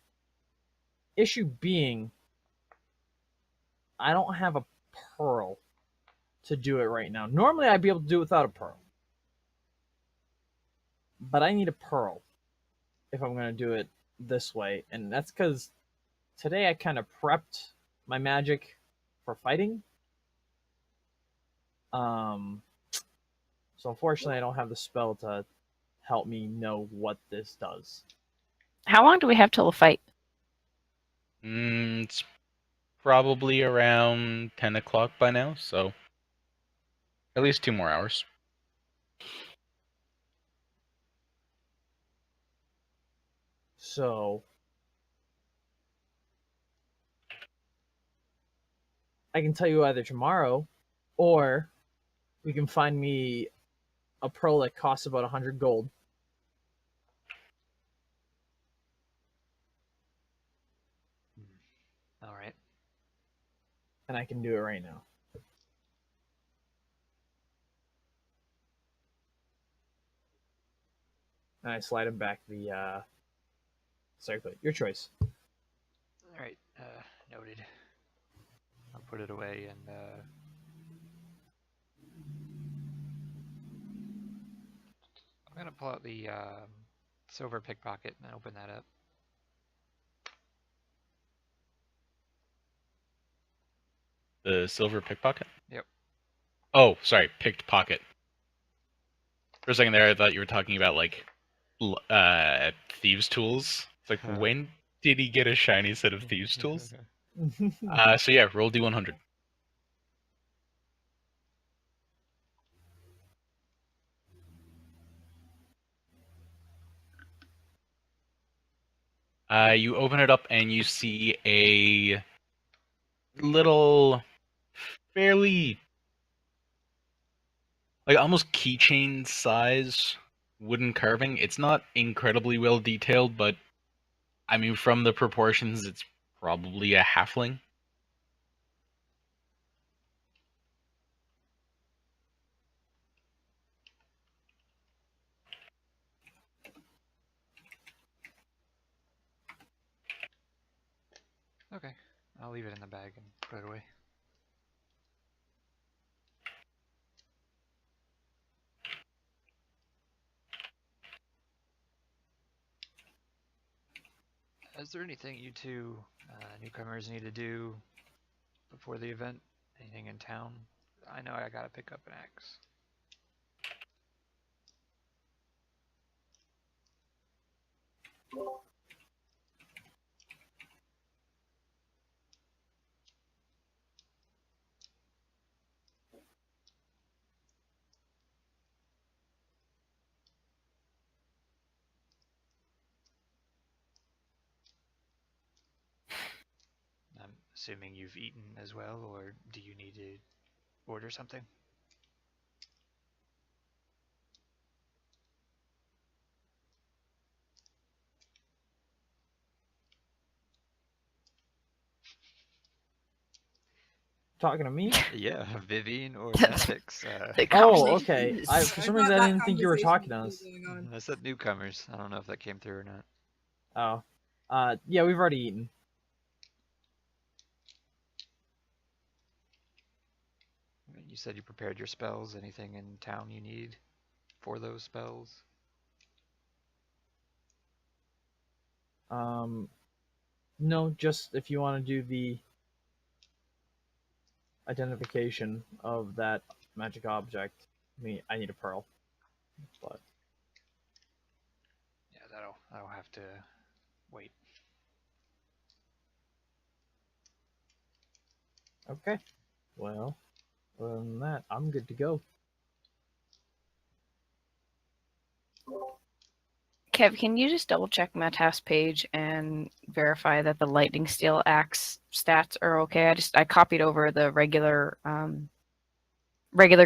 Issue being, I don't have a pearl to do it right now. Normally, I'd be able to do it without a pearl. But I need a pearl if I'm going to do it this way. And that's because today I kind of prepped my magic for fighting. So unfortunately, I don't have the spell to help me know what this does. How long do we have till the fight? It's probably around 10 o'clock by now, so at least 2 more hours. So I can tell you either tomorrow, or we can find me a pearl that costs about 100 gold. All right. And I can do it right now. And I slide him back the circlet. Your choice. All right. Noted. I'll put it away and I'm gonna pull out the silver pickpocket and open that up. The silver pickpocket? Yep. Oh, sorry, picked pocket. For a second there, I thought you were talking about, like, thieves' tools. It's like, when did he get a shiny set of thieves' tools? So yeah, roll D100. You open it up and you see a little, fairly, like almost keychain size wooden carving. It's not incredibly well detailed, but I mean, from the proportions, it's probably a halfling. Okay. I'll leave it in the bag and put it away. Is there anything you two newcomers need to do before the event? Anything in town? I know I gotta pick up an axe. I'm assuming you've eaten as well, or do you need to order something? Talking to me? Yeah, Vivian or Natix. The Oh, conversation okay. is- For some I reason, thought I that didn't think you were conversation talking to was us. still going on. I said newcomers. I don't know if that came through or not. Oh. Yeah, we've already eaten. You said you prepared your spells. Anything in town you need for those spells? No, just if you want to do the identification of that magic object. I need a pearl. But Yeah, that'll have to wait. okay. Well, other than that, I'm good to go. Kev, can you just double check my task page and verify that the lightning steel axe stats are okay? I copied over the regular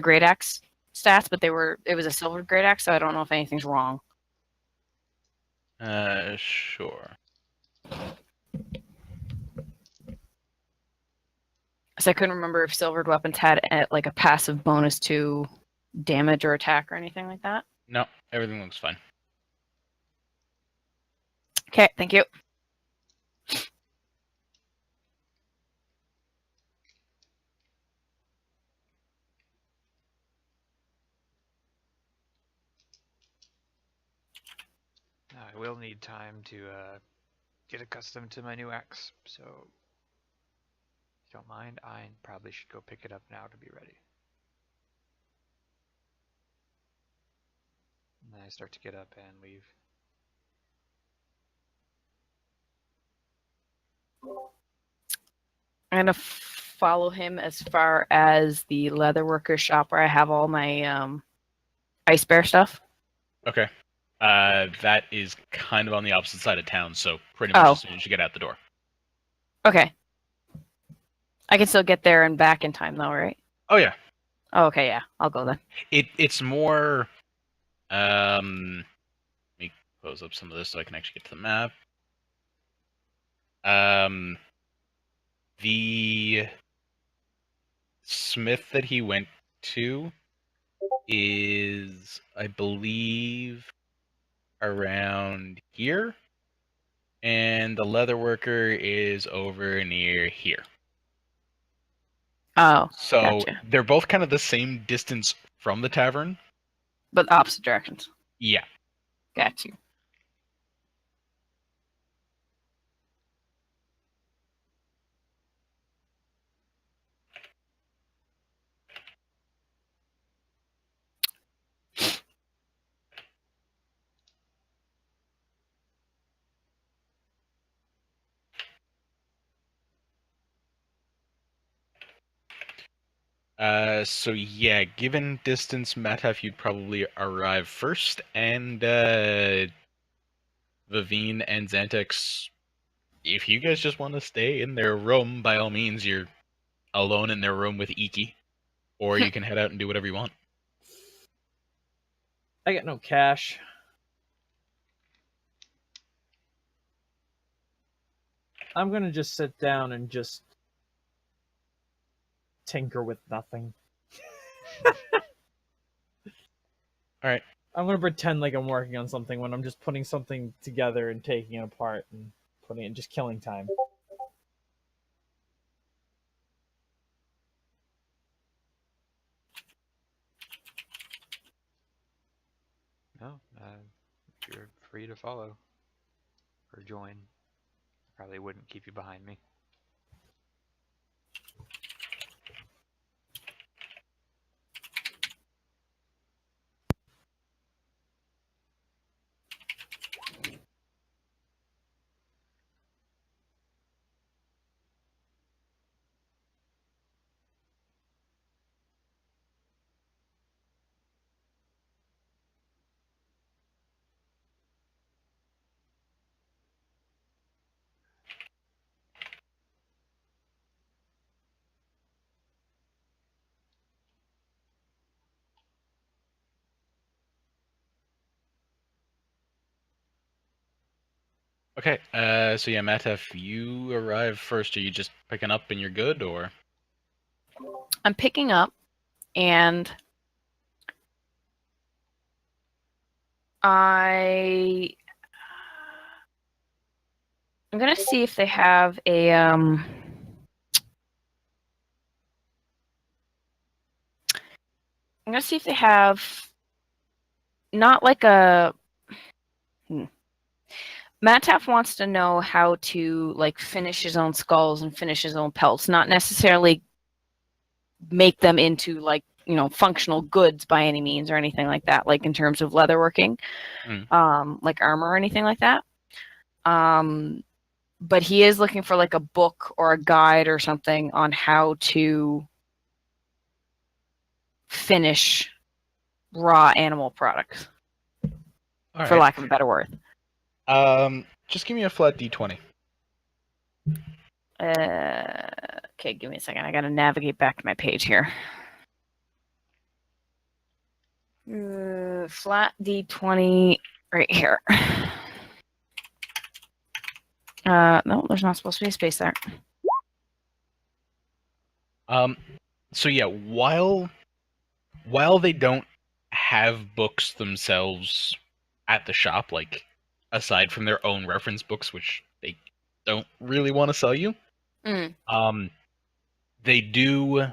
great axe stats, but it was a silver great axe, so I don't know if anything's wrong. Sure. So I couldn't remember if silvered weapons had like a passive bonus to damage or attack or anything like that. No, everything looks fine. Okay, thank you. I will need time to get accustomed to my new axe, so if you don't mind, I probably should go pick it up now to be ready. And then I start to get up and leave. I'm gonna follow him as far as the leatherworker shop where I have all my ice bear stuff. Okay. That is kind of on the opposite side of town, so pretty much Oh. as soon as you get out the door. Okay. I can still get there and back in time, though, right? Oh yeah. Oh, okay, yeah. I'll go then. It's more. Let me close up some of this so I can actually get to the map. The smith that he went to is, I believe, around here, and the leatherworker is over near here. Oh, So gotcha. they're both kind of the same distance from the tavern. But opposite directions. Yeah. Got you. So yeah, given distance, Mataf, you'd probably arrive first, and Vivine and Xantex, if you guys just want to stay in their room, by all means, you're alone in their room with Iki, or you can head out and do whatever you want. I got no cash. I'm gonna just sit down and just tinker with nothing. Alright. I'm gonna pretend like I'm working on something when I'm just putting something together and taking it apart and putting it, just killing time. No, you're free to follow or join. Probably wouldn't keep you behind me. Okay, so yeah, Mataf, you arrive first. Are you just picking up and you're good, or? I'm picking up, and I'm gonna see if they have a I'm gonna see if they have not like a Matt Taff wants to know how to like finish his own skulls and finish his own pelts, not necessarily make them into like, you know, functional goods by any means or anything like that, like in terms of leatherworking, like armor or anything like that. But he is looking for like a book or a guide or something on how to finish raw animal products, for lack of a better word. Just give me a flat d20. Okay, give me a second. I gotta navigate back to my page here. Flat D20 right here. No, there's not supposed to be a space there. So yeah, while they don't have books themselves at the shop, like aside from their own reference books, which they don't really want to sell you, they do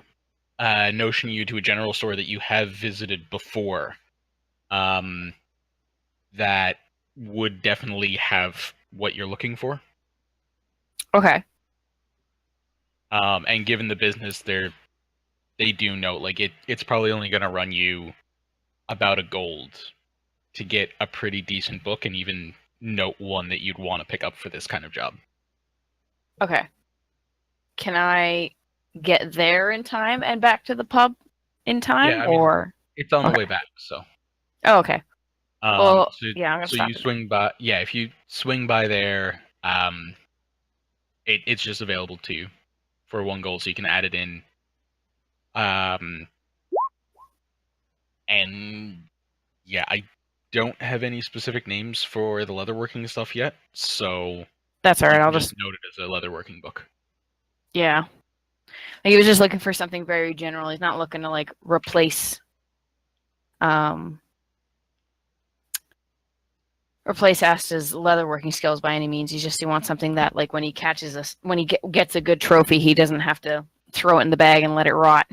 notion you to a general store that you have visited before. That would definitely have what you're looking for. Okay. And given the business, they do note like it's probably only going to run you about a gold to get a pretty decent book, and even note one that you'd want to pick up for this kind of job. Okay. Can I get there in time and back to the pub in time, Yeah, I mean, or? it's on the Okay. way back, so. Oh, okay. Well, So, yeah, I'm gonna so stop you in. swing by. Yeah, if you swing by there, it's just available to you for one gold, so you can add it in. And yeah, I don't have any specific names for the leatherworking stuff yet, so That's all you right. I'll can just just note it as a leatherworking book. yeah. Like, he was just looking for something very general. He's not looking to like replace Asta's leatherworking skills by any means. He wants something that, like, when he catches us, when he gets a good trophy, he doesn't have to throw it in the bag and let it rot.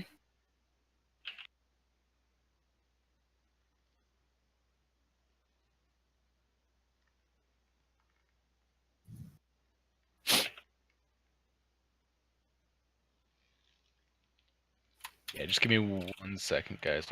Yeah, just give me 1 second, guys.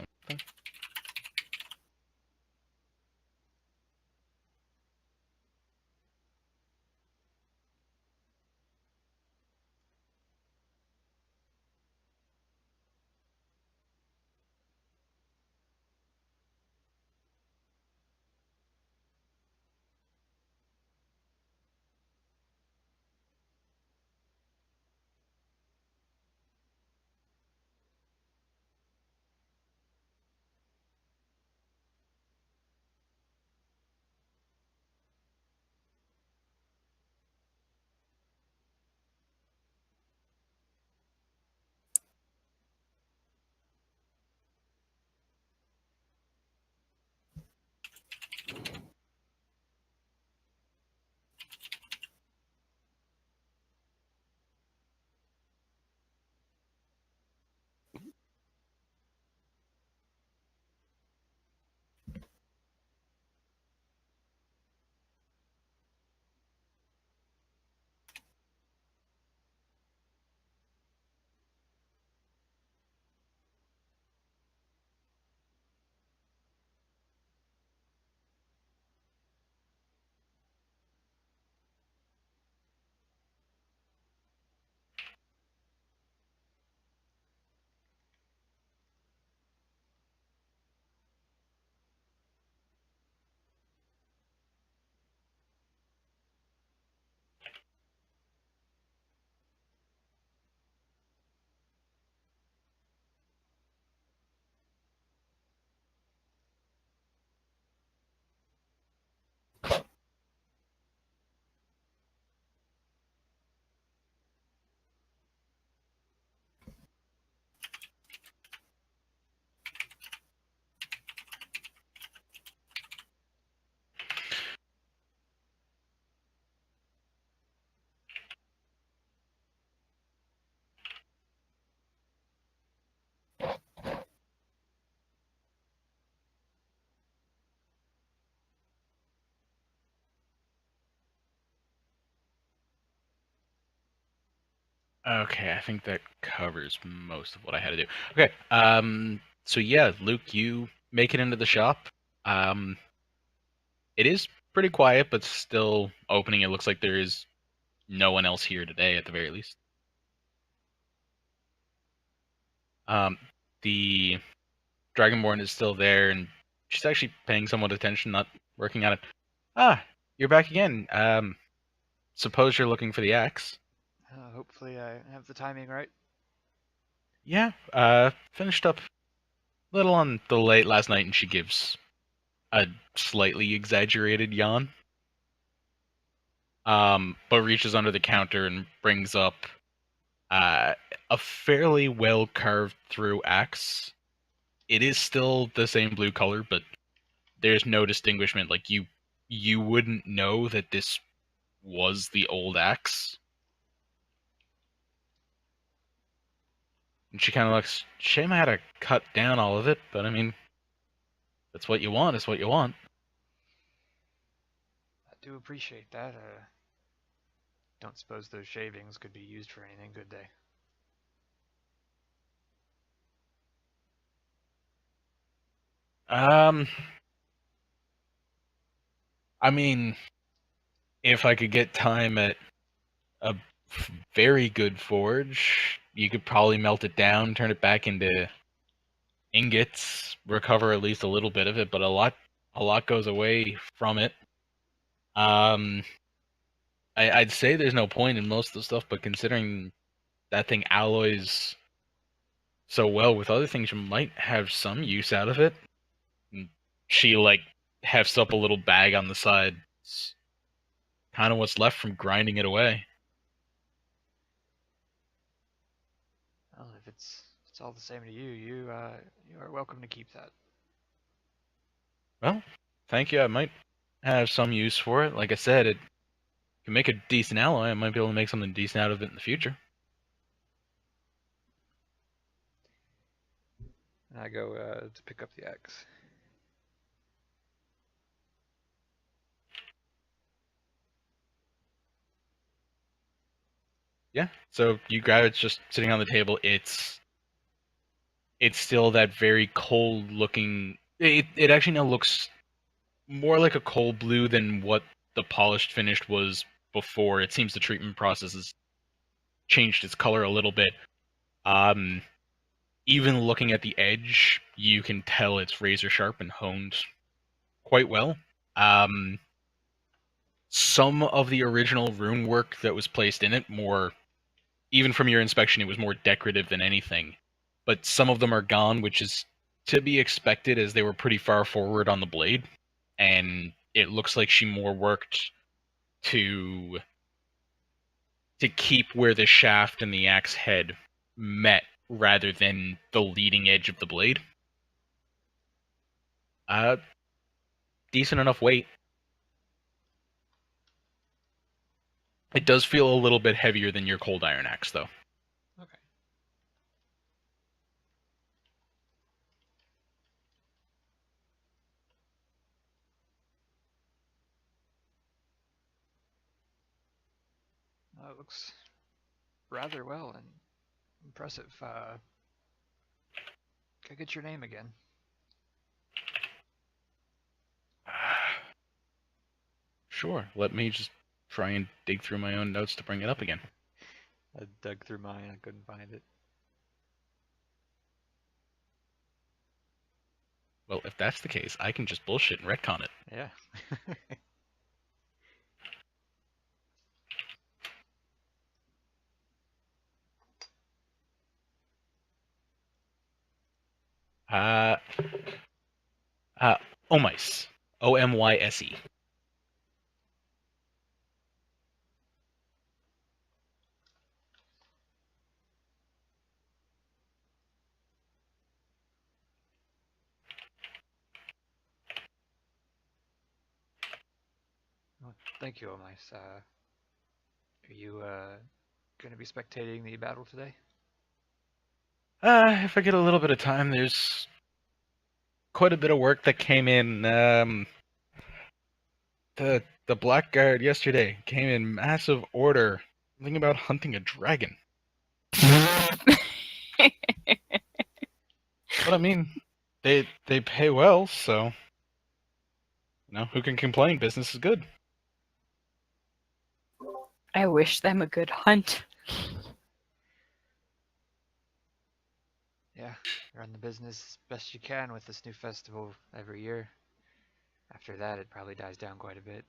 Okay, I think that covers most of what I had to do. Okay, so yeah, Luke, you make it into the shop. It is pretty quiet, but still opening. It looks like there is no one else here today, at the very least. The Dragonborn is still there, and she's actually paying somewhat attention, not working on it. Ah, you're back again. Suppose you're looking for the axe. Hopefully I have the timing right. Yeah, finished up a little on the late last night, and she gives a slightly exaggerated yawn. But reaches under the counter and brings up a fairly well carved through axe. It is still the same blue color, but there's no distinguishment. Like you wouldn't know that this was the old axe. And she kind of looks. Shame I had to cut down all of it, but I mean, that's what you want. Is what you want. do appreciate that. Don't suppose those shavings could be used for anything, could they? Um, I mean, if I could get time at a very good forge, you could probably melt it down, turn it back into ingots, recover at least a little bit of it, but a lot goes away from it. I'd say there's no point in most of the stuff, but considering that thing alloys so well with other things, you might have some use out of it. And she like hefts up a little bag on the side. It's kind of what's left from grinding it away. Well, if it's all the same to you, you are welcome to keep that. Well, thank you. I might have some use for it. Like I said, it can make a decent alloy. I might be able to make something decent out of it in the future. And I go to pick up the axe. Yeah. So you grab it, it's just sitting on the table. It's still that very cold looking. It actually now looks more like a cold blue than what the polished finished was before. It seems the treatment process has changed its color a little bit. Um, Even looking at the edge, you can tell it's razor sharp and honed quite well. Um, some of the original rune work that was placed in it, more even from your inspection, it was more decorative than anything. But some of them are gone, which is to be expected as they were pretty far forward on the blade. And it looks like she more worked to keep where the shaft and the axe head met rather than the leading edge of the blade. Uh, Decent enough weight. It does feel a little bit heavier than your cold iron axe, though. Okay. It looks rather well and impressive. Can I get your name again? Sure, let me just try and dig through my own notes to bring it up again. I dug through mine. I couldn't find it. Well, if that's the case, I can just bullshit and retcon it. Yeah. Uh, Omyse. Omyse. Well, thank you, Omais. Are you going to be spectating the battle today? If I get a little bit of time, there's quite a bit of work that came in. The Blackguard yesterday came in massive order. Something about hunting a dragon. But I mean, they pay well, so who can complain? Business is good. I wish them a good hunt. Yeah, run the business as best you can with this new festival every year. After that, it probably dies down quite a bit.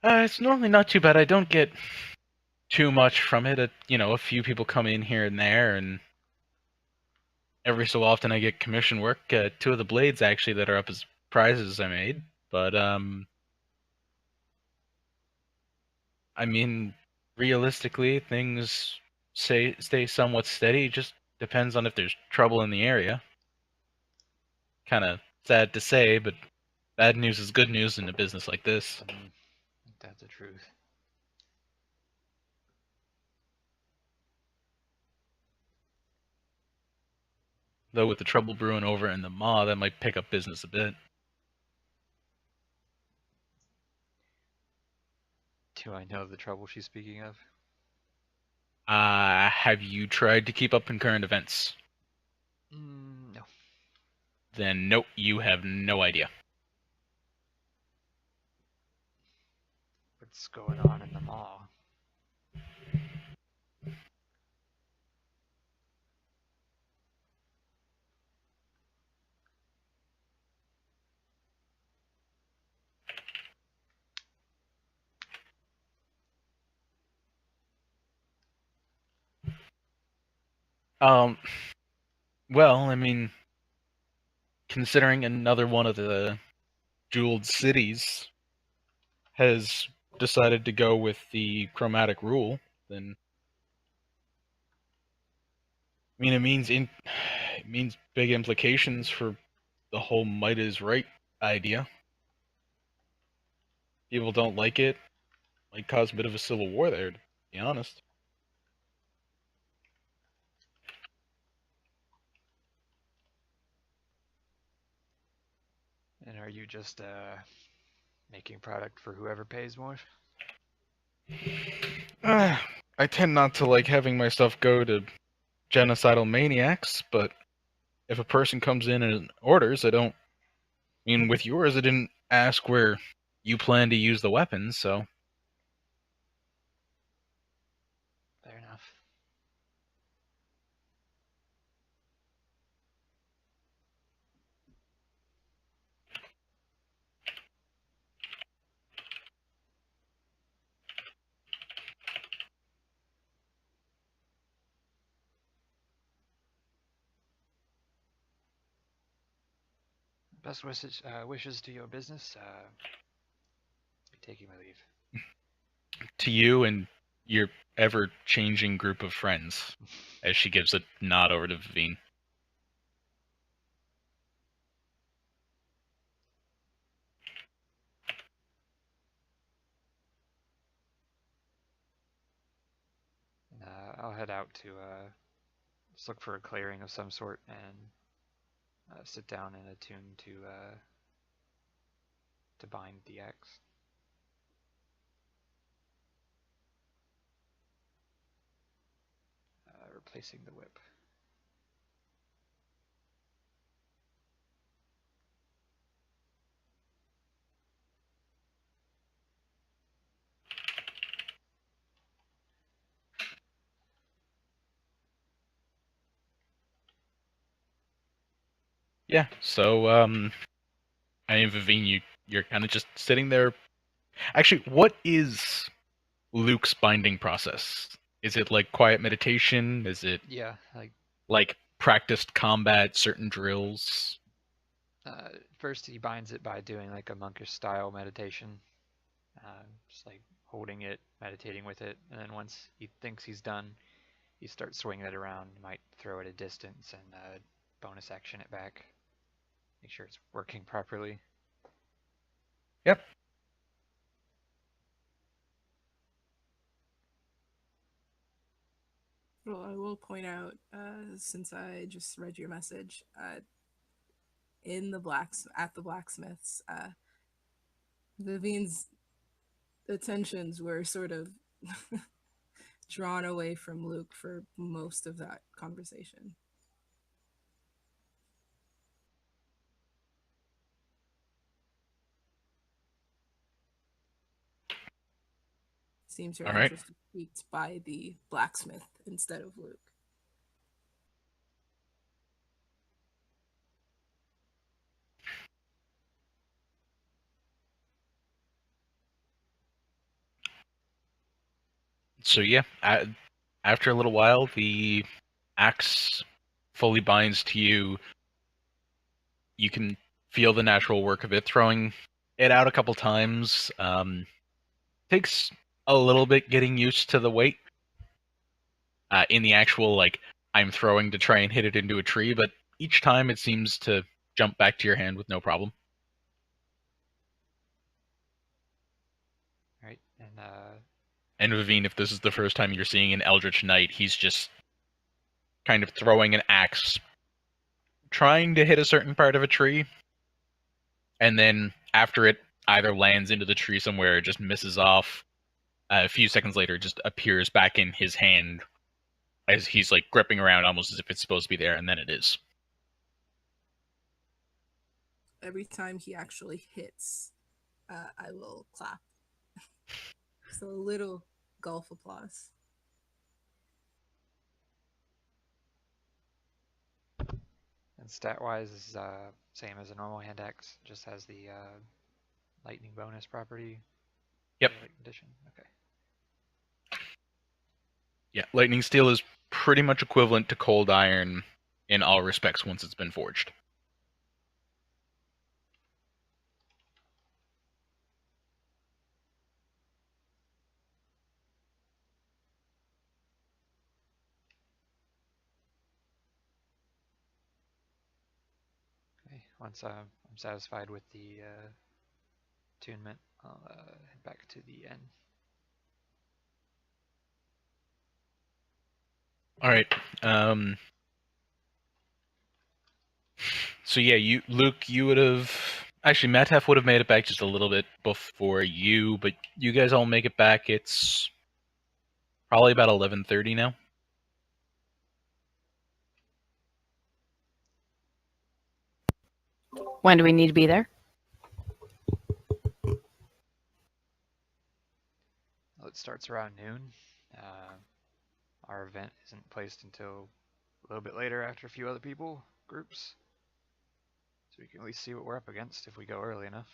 It's normally not too bad. I don't get too much from it. A few people come in here and there, and every so often I get commission work. Two of the blades actually that are up as prizes I made. But I mean, realistically, things stay somewhat steady. It just depends on if there's trouble in the area. Kind of sad to say, but bad news is good news in a business like this. That's the truth. Though with the trouble brewing over in the Maw, that might pick up business a bit. Do I know the trouble she's speaking of? Have you tried to keep up in current events? No. Then nope, you have no idea. What's going on in the mall? Um, well, I mean, considering another one of the jeweled cities has decided to go with the chromatic rule, then I mean it means big implications for the whole might is right idea. People don't like it, might cause a bit of a civil war there, to be honest. And are you just making product for whoever pays more? I tend not to like having my stuff go to genocidal maniacs, but if a person comes in and orders, I don't. I mean, with yours, I didn't ask where you plan to use the weapons, so. Fair enough. Best wishes to your business. Be taking my leave. To you and your ever-changing group of friends, as she gives a nod over to Vivine. And, I'll head out to just look for a clearing of some sort and sit down and attune to bind the axe. Replacing the whip. Yeah, so, I mean, Vivine, you're kind of just sitting there. Actually, what is Luke's binding process? Is it like quiet meditation? Is it Yeah, like practiced combat, certain drills? first he binds it by doing like a monkish style meditation, just like holding it, meditating with it, and then once he thinks he's done, he starts swinging it around. He might throw it a distance and bonus action it back. Make sure it's working properly. Yep. Well, I will point out, since I just read your message, in the at the blacksmiths, Vivian's attentions were sort of drawn away from Luke for most of that conversation. Seems her All right. interest was piqued by the blacksmith instead of Luke. So yeah, after a little while, the axe fully binds to you. You can feel the natural work of it, throwing it out a couple times. Takes a little bit getting used to the weight. In the actual, like, I'm throwing to try and hit it into a tree, but each time it seems to jump back to your hand with no problem. Right, And Vivine, if this is the first time you're seeing an Eldritch Knight, he's just kind of throwing an axe, trying to hit a certain part of a tree, and then after it either lands into the tree somewhere or just misses off, A few seconds later, it just appears back in his hand as he's like gripping around, almost as if it's supposed to be there, and then it is. Every time he actually hits, I will clap. So a little golf applause. And stat-wise is same as a normal hand axe, just has the lightning bonus property. Yep. Melee condition. Okay. Yeah, lightning steel is pretty much equivalent to cold iron in all respects once it's been forged. Okay. Once I'm satisfied with the attunement, I'll head back to the inn. All right. So yeah, Luke, you would have actually Mataf would have made it back just a little bit before you, but you guys all make it back. It's probably about 11:30 now. When do we need to be there? Well, it starts around noon. Our event isn't placed until a little bit later after a few other groups. So we can at least see what we're up against if we go early enough.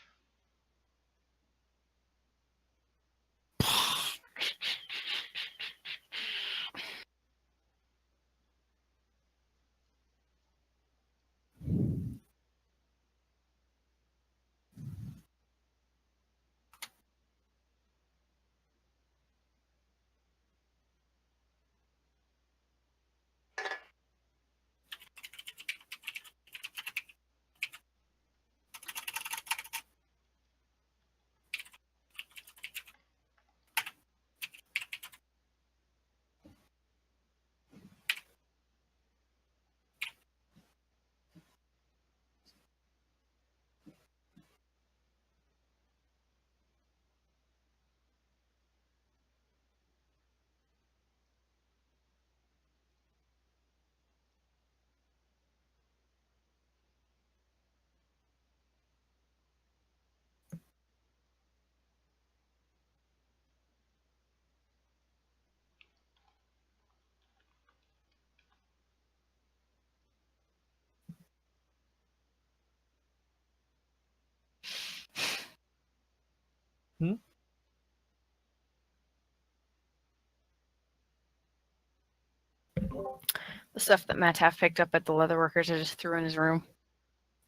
The stuff that Mataf picked up at the Leatherworkers, I just threw in his room.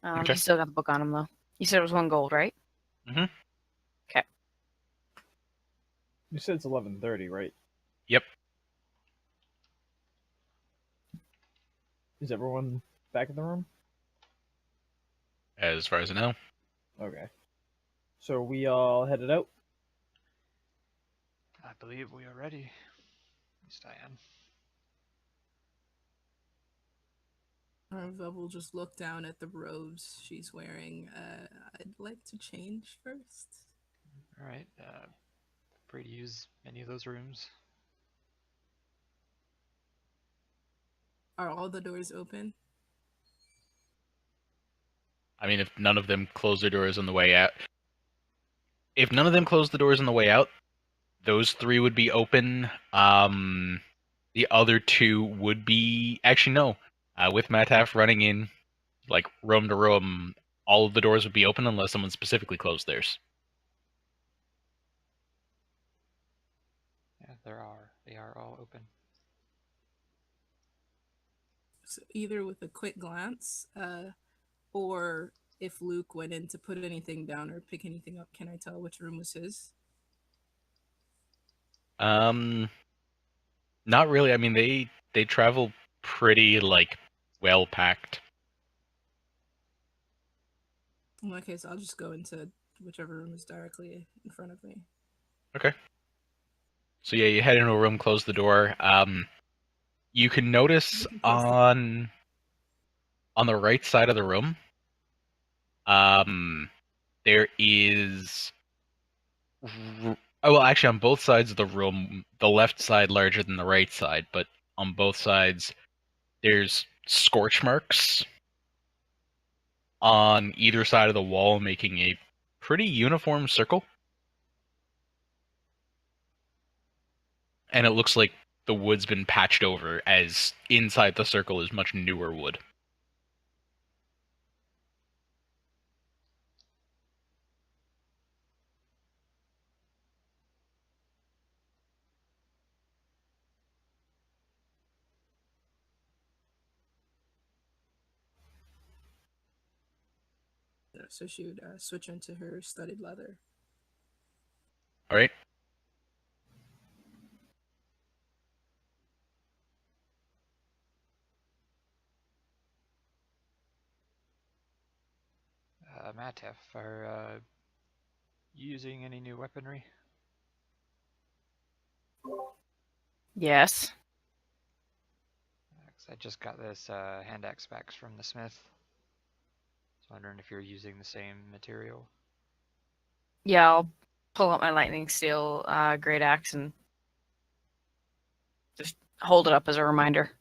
Okay. He's still got the book on him, though. You said it was 1 gold, right? Mm-hmm. Okay. You said it's 11:30, right? Yep. Is everyone back in the room? As far as I know. Okay. So we all headed out? I believe we are ready. At least I am. Arva will just look down at the robes she's wearing. I'd like to change first. All right. Free to use any of those rooms. Are all the doors open? I mean, if none of them close their doors on the way out, if none of them close the doors on the way out, those 3 would be open. The other 2 would be actually no. With Mataf running in, like room to room, all of the doors would be open unless someone specifically closed theirs. Yeah, they are all open. So either with a quick glance, or if Luke went in to put anything down or pick anything up, can I tell which room was his? Not really. I mean, they travel pretty like well packed. In that case, I'll just go into whichever room is directly in front of me. Okay. So yeah, you head into a room, close the door. You can notice on the right side of the room, there is Oh, well, actually, on both sides of the room, the left side larger than the right side, but on both sides, there's scorch marks on either side of the wall, making a pretty uniform circle. And it looks like the wood's been patched over, as inside the circle is much newer wood. So she would switch into her studded leather. All right. Matef, are you using any new weaponry? Yes. 'Cause I just got this hand axe back from the smith. I was wondering if you're using the same material. Yeah, I'll pull out my lightning steel great axe and just hold it up as a reminder.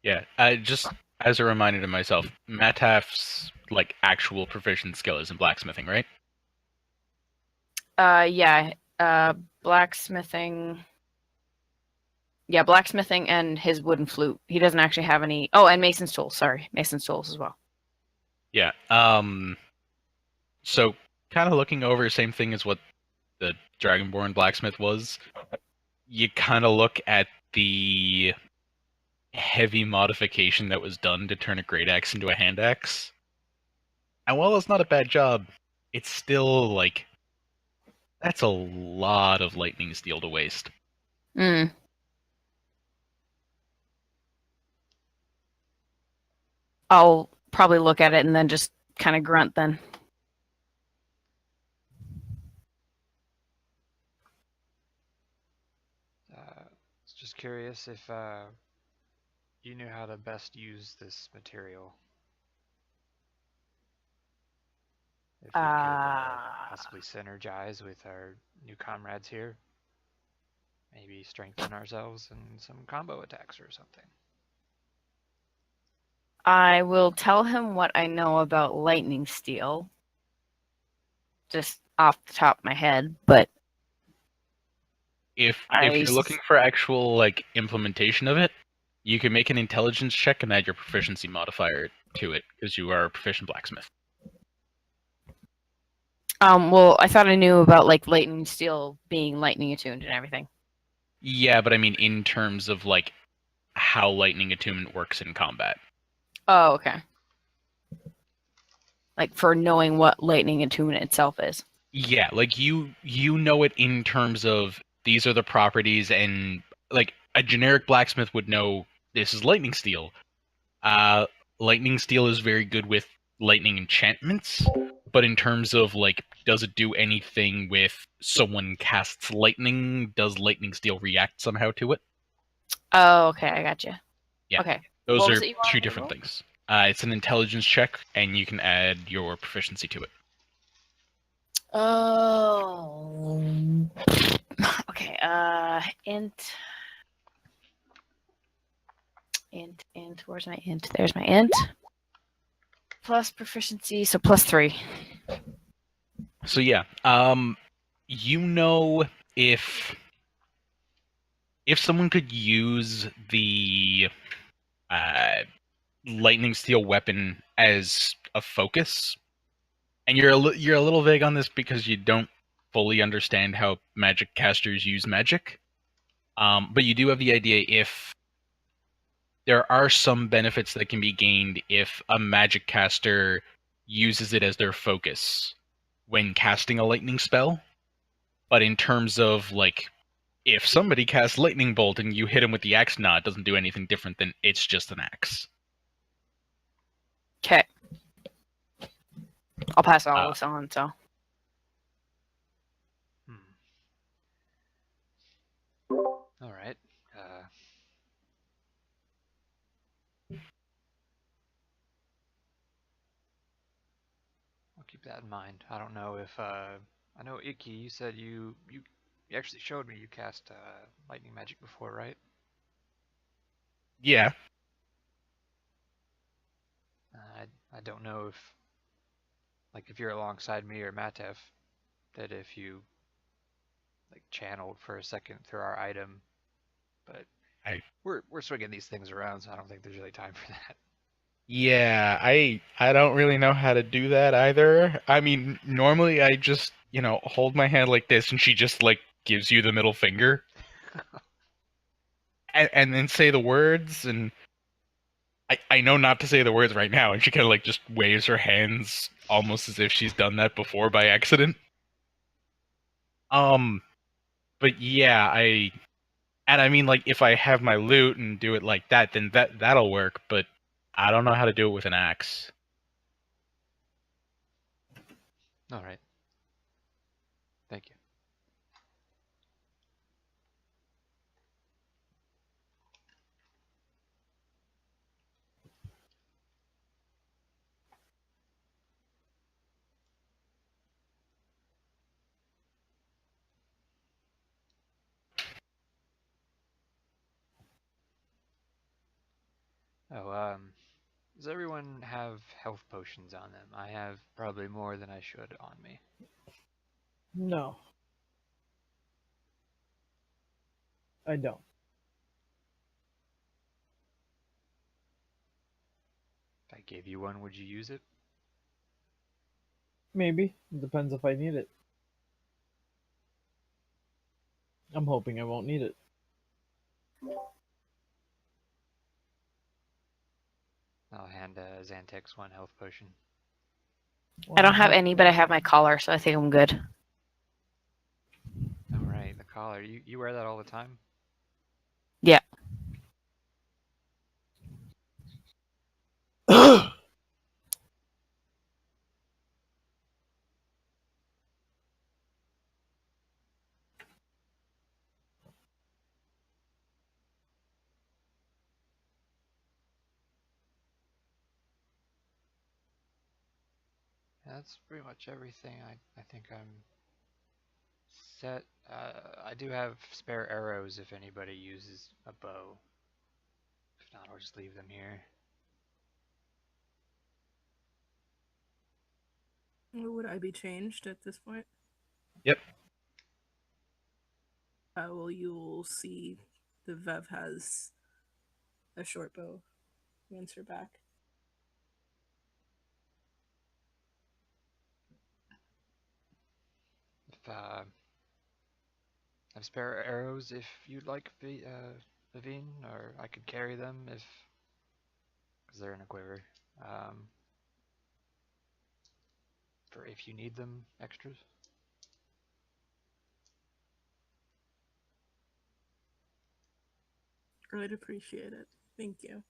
Yeah, just as a reminder to myself, Mataf's like actual proficient skill is in blacksmithing, right? Yeah, blacksmithing. Yeah, blacksmithing and his wooden flute. He doesn't actually have any. Oh, and Mason's tools. Sorry, Mason's tools as well. Yeah. So kind of looking over, same thing as what the Dragonborn blacksmith was. You kind of look at the heavy modification that was done to turn a great axe into a hand axe. And while it's not a bad job, it's still like that's a lot of lightning steel to waste. Mm. I'll probably look at it and then just kind of grunt then. Was just curious if you knew how to best use this material. If we could possibly synergize with our new comrades here. Maybe strengthen ourselves in some combo attacks or something. I will tell him what I know about lightning steel. Just off the top of my head, but If I you're looking for actual like implementation of it, you can make an intelligence check and add your proficiency modifier to it because you are a proficient blacksmith. well, I thought I knew about like lightning steel being lightning attuned and everything. Yeah, but I mean in terms of like how lightning attunement works in combat. Oh, okay. Like for knowing what lightning attunement itself is. Yeah, like you know it in terms of these are the properties, and like a generic blacksmith would know this is lightning steel. Uh, lightning steel is very good with lightning enchantments, but in terms of like, does it do anything with someone casts lightning? Does lightning steel react somehow to it? Oh, okay, I gotcha. Yeah. Okay. Those What was are it you wanted two me to different roll? things. It's an intelligence check, and you can add your proficiency to it. Oh. Okay. Int. Where's my int? There's my int. Plus proficiency, so +3. So yeah, you know if someone could use the lightning steel weapon as a focus, and you're a little vague on this because you don't fully understand how magic casters use magic. But you do have the idea if there are some benefits that can be gained if a magic caster uses it as their focus when casting a lightning spell. But in terms of like, if somebody casts lightning bolt and you hit him with the axe, it doesn't do anything different than it's just an axe. Okay. I'll pass all this on, so. All right. I'll keep that in mind. I don't know if I know Icky. You said you actually showed me you cast lightning magic before, right? Yeah. I don't know if like if you're alongside me or Matef, that if you like channeled for a second through our item, but I we're swinging these things around, so I don't think there's really time for that. Yeah, I don't really know how to do that either. I mean, normally I just, hold my hand like this and she just like gives you the middle finger and then say the words and I know not to say the words right now and she kind of like just waves her hands almost as if she's done that before by accident. Um, but yeah, and I mean like if I have my loot and do it like that, then that'll work, but I don't know how to do it with an axe. All right. Thank you. Oh, does everyone have health potions on them? I have probably more than I should on me. No, I don't. If I gave you one, would you use it? Maybe. It depends if I need it. I'm hoping I won't need it. I'll hand Xantex one health potion. I don't have Well, any, but I have my collar, so I think I'm good. All right, the collar. You wear that all the time? Yeah. That's pretty much everything. I think I'm set. I do have spare arrows if anybody uses a bow. If not, I'll just leave them here. Would I be changed at this point? Yep. Well, you'll see the Vev has a short bow against her back. If I have spare arrows, if you'd like, Vivine, or I could carry them if, because they're in a quiver. For if you need them, extras. I'd appreciate it. Thank you.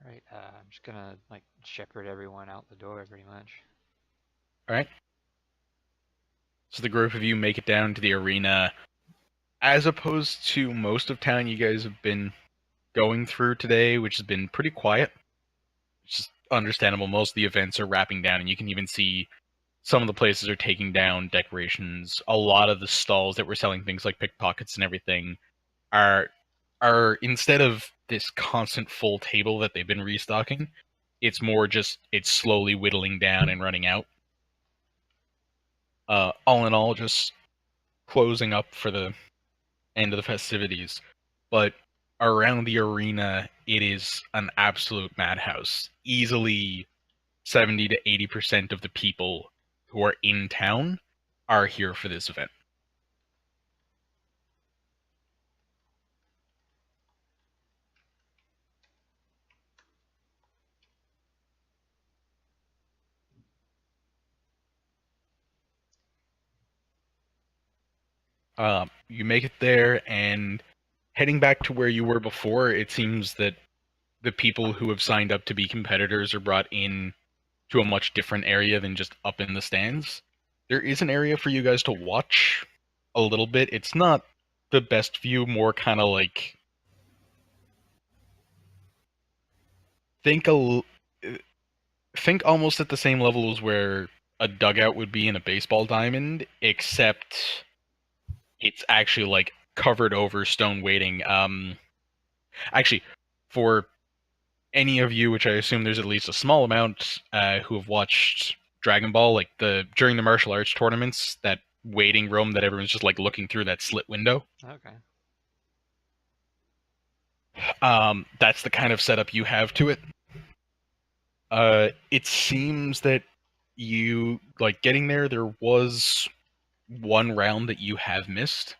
Right. I'm just gonna like shepherd everyone out the door, pretty much. All right. So the group of you make it down to the arena. As opposed to most of town you guys have been going through today, which has been pretty quiet. It's just understandable. Most of the events are wrapping down, and you can even see some of the places are taking down decorations. A lot of the stalls that were selling things like pickpockets and everything are instead of this constant full table that they've been restocking, it's more just it's slowly whittling down and running out. All in all, just closing up for the end of the festivities. But around the arena, it is an absolute madhouse. Easily 70 to 80% of the people who are in town are here for this event. You make it there, and heading back to where you were before, it seems that the people who have signed up to be competitors are brought in to a much different area than just up in the stands. There is an area for you guys to watch a little bit. It's not the best view, more kind of like think think almost at the same level as where a dugout would be in a baseball diamond, except it's actually like covered over stone weighting. Actually, for any of you, which I assume there's at least a small amount, who have watched Dragon Ball, like during the martial arts tournaments, that waiting room that everyone's just like looking through that slit window. Okay. That's the kind of setup you have to it. It seems that you like getting there. There was one round that you have missed,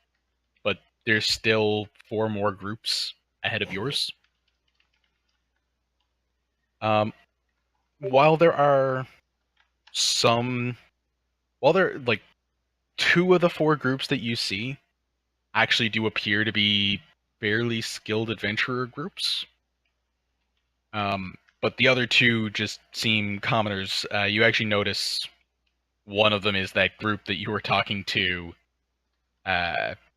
but there's still 4 more groups ahead of yours. While there are some, while there like 2 of the 4 groups that you see actually do appear to be fairly skilled adventurer groups. But the other 2 just seem commoners. You actually notice one of them is that group that you were talking to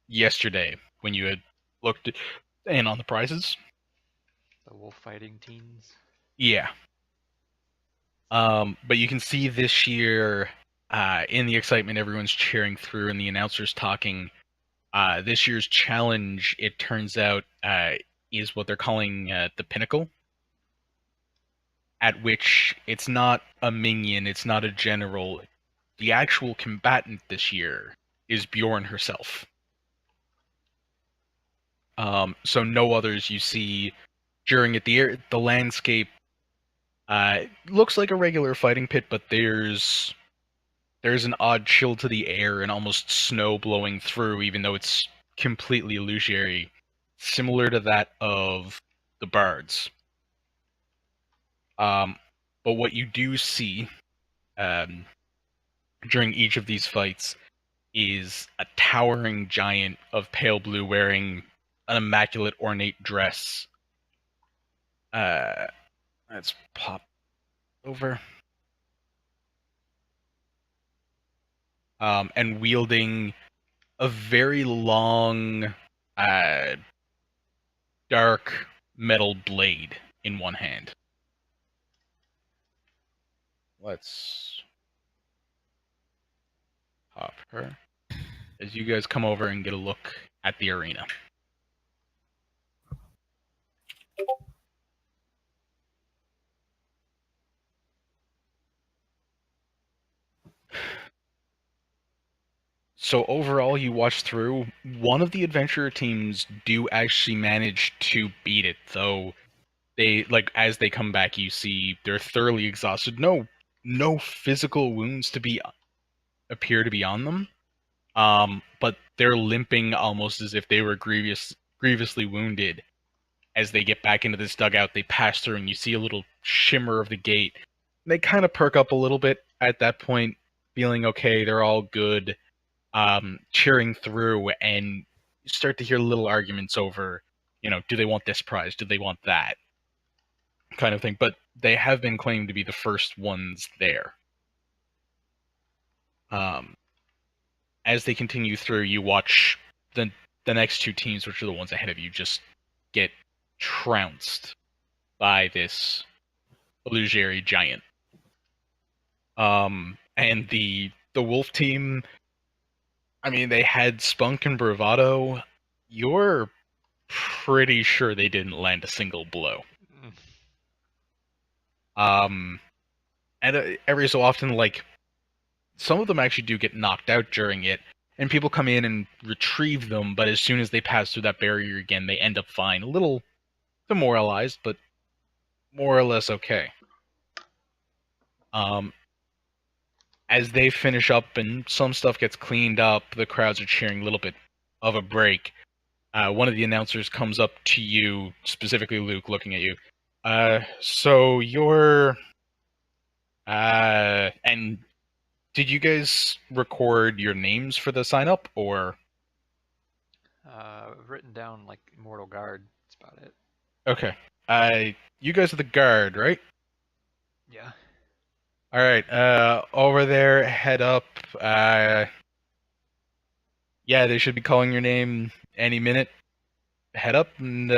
yesterday when you had looked in on the prizes. The wolf fighting teens. Yeah. But you can see this year, in the excitement, everyone's cheering through and the announcers talking. This year's challenge, it turns out, is what they're calling the Pinnacle, at which it's not a minion, it's not a general. The actual combatant this year is Byorn herself. So no others you see during it. The landscape looks like a regular fighting pit, but there's an odd chill to the air and almost snow blowing through, even though it's completely illusory, similar to that of the bards. But what you do see during each of these fights is a towering giant of pale blue wearing an immaculate ornate dress. Let's pop over. And wielding a very long, dark metal blade in one hand. Let's pop her as you guys come over and get a look at the arena. So overall, you watch through, one of the adventurer teams do actually manage to beat it, though they, like, as they come back, you see they're thoroughly exhausted. No physical wounds appear to be on them. But they're limping almost as if they were grievously wounded. As they get back into this dugout, they pass through and you see a little shimmer of the gate. They kind of perk up a little bit at that point, feeling okay, they're all good. Cheering through, and you start to hear little arguments over, do they want this prize? Do they want that? Kind of thing. But they have been claimed to be the first ones there. As they continue through, you watch the next 2 teams, which are the ones ahead of you, just get trounced by this illusory giant. And the wolf team, I mean, they had spunk and bravado. You're pretty sure they didn't land a single blow. And every so often, like, some of them actually do get knocked out during it, and people come in and retrieve them, but as soon as they pass through that barrier again, they end up fine. A little demoralized, but more or less okay. As they finish up and some stuff gets cleaned up, the crowds are cheering a little bit of a break. One of the announcers comes up to you, specifically Luke, looking at you. So you're... and did you guys record your names for the sign-up, or...? Written down like Immortal Guard. That's about it. Okay. You guys are the guard, right? Yeah. All right, over there, head up. Yeah, they should be calling your name any minute. Head up, and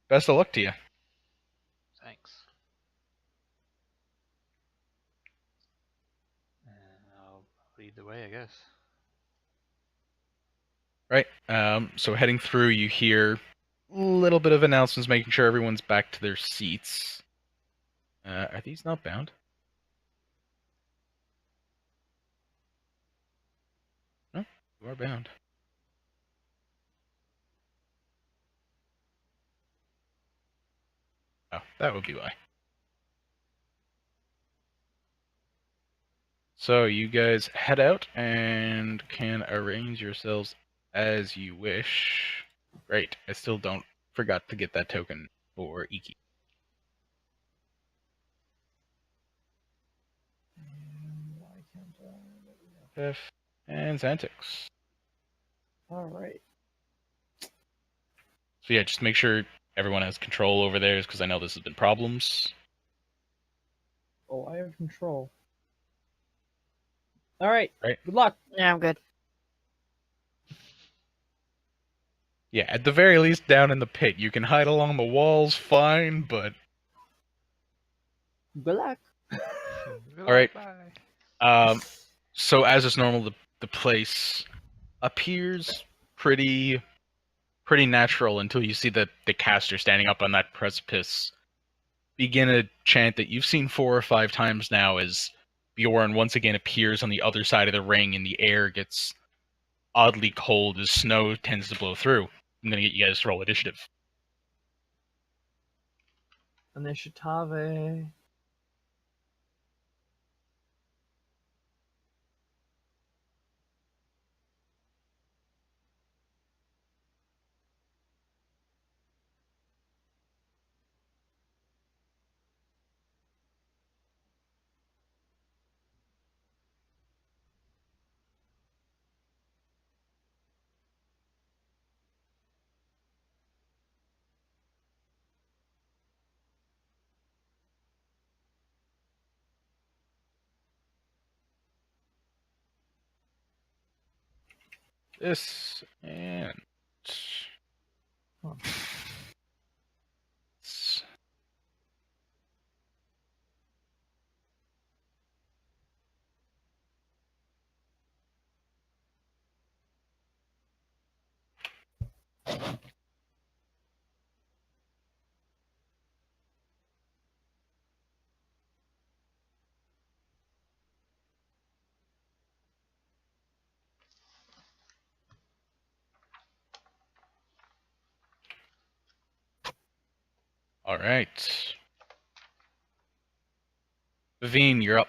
best of luck to you. Thanks. I'll lead the way, I guess. Right. So heading through, you hear a little bit of announcements, making sure everyone's back to their seats. Are these not bound? No, you are bound. Oh, that would be why. So you guys head out and can arrange yourselves as you wish. Great. I still don't forgot to get that token for Iki. Why can't I? F and Xantix. All right. So yeah, just make sure everyone has control over theirs, because I know this has been problems. Oh, I have control. All right. Right. Good luck. Yeah, I'm good. Yeah, at the very least, down in the pit. You can hide along the walls, fine, but Good luck. All right. Bye. So as is normal, the place appears pretty natural until you see the caster standing up on that precipice begin a chant that you've seen 4 or 5 times now, as Byorn once again appears on the other side of the ring and the air gets oddly cold as snow tends to blow through. I'm gonna get you guys to roll initiative. Initiative. This and Huh. all right. Vivine, you're up.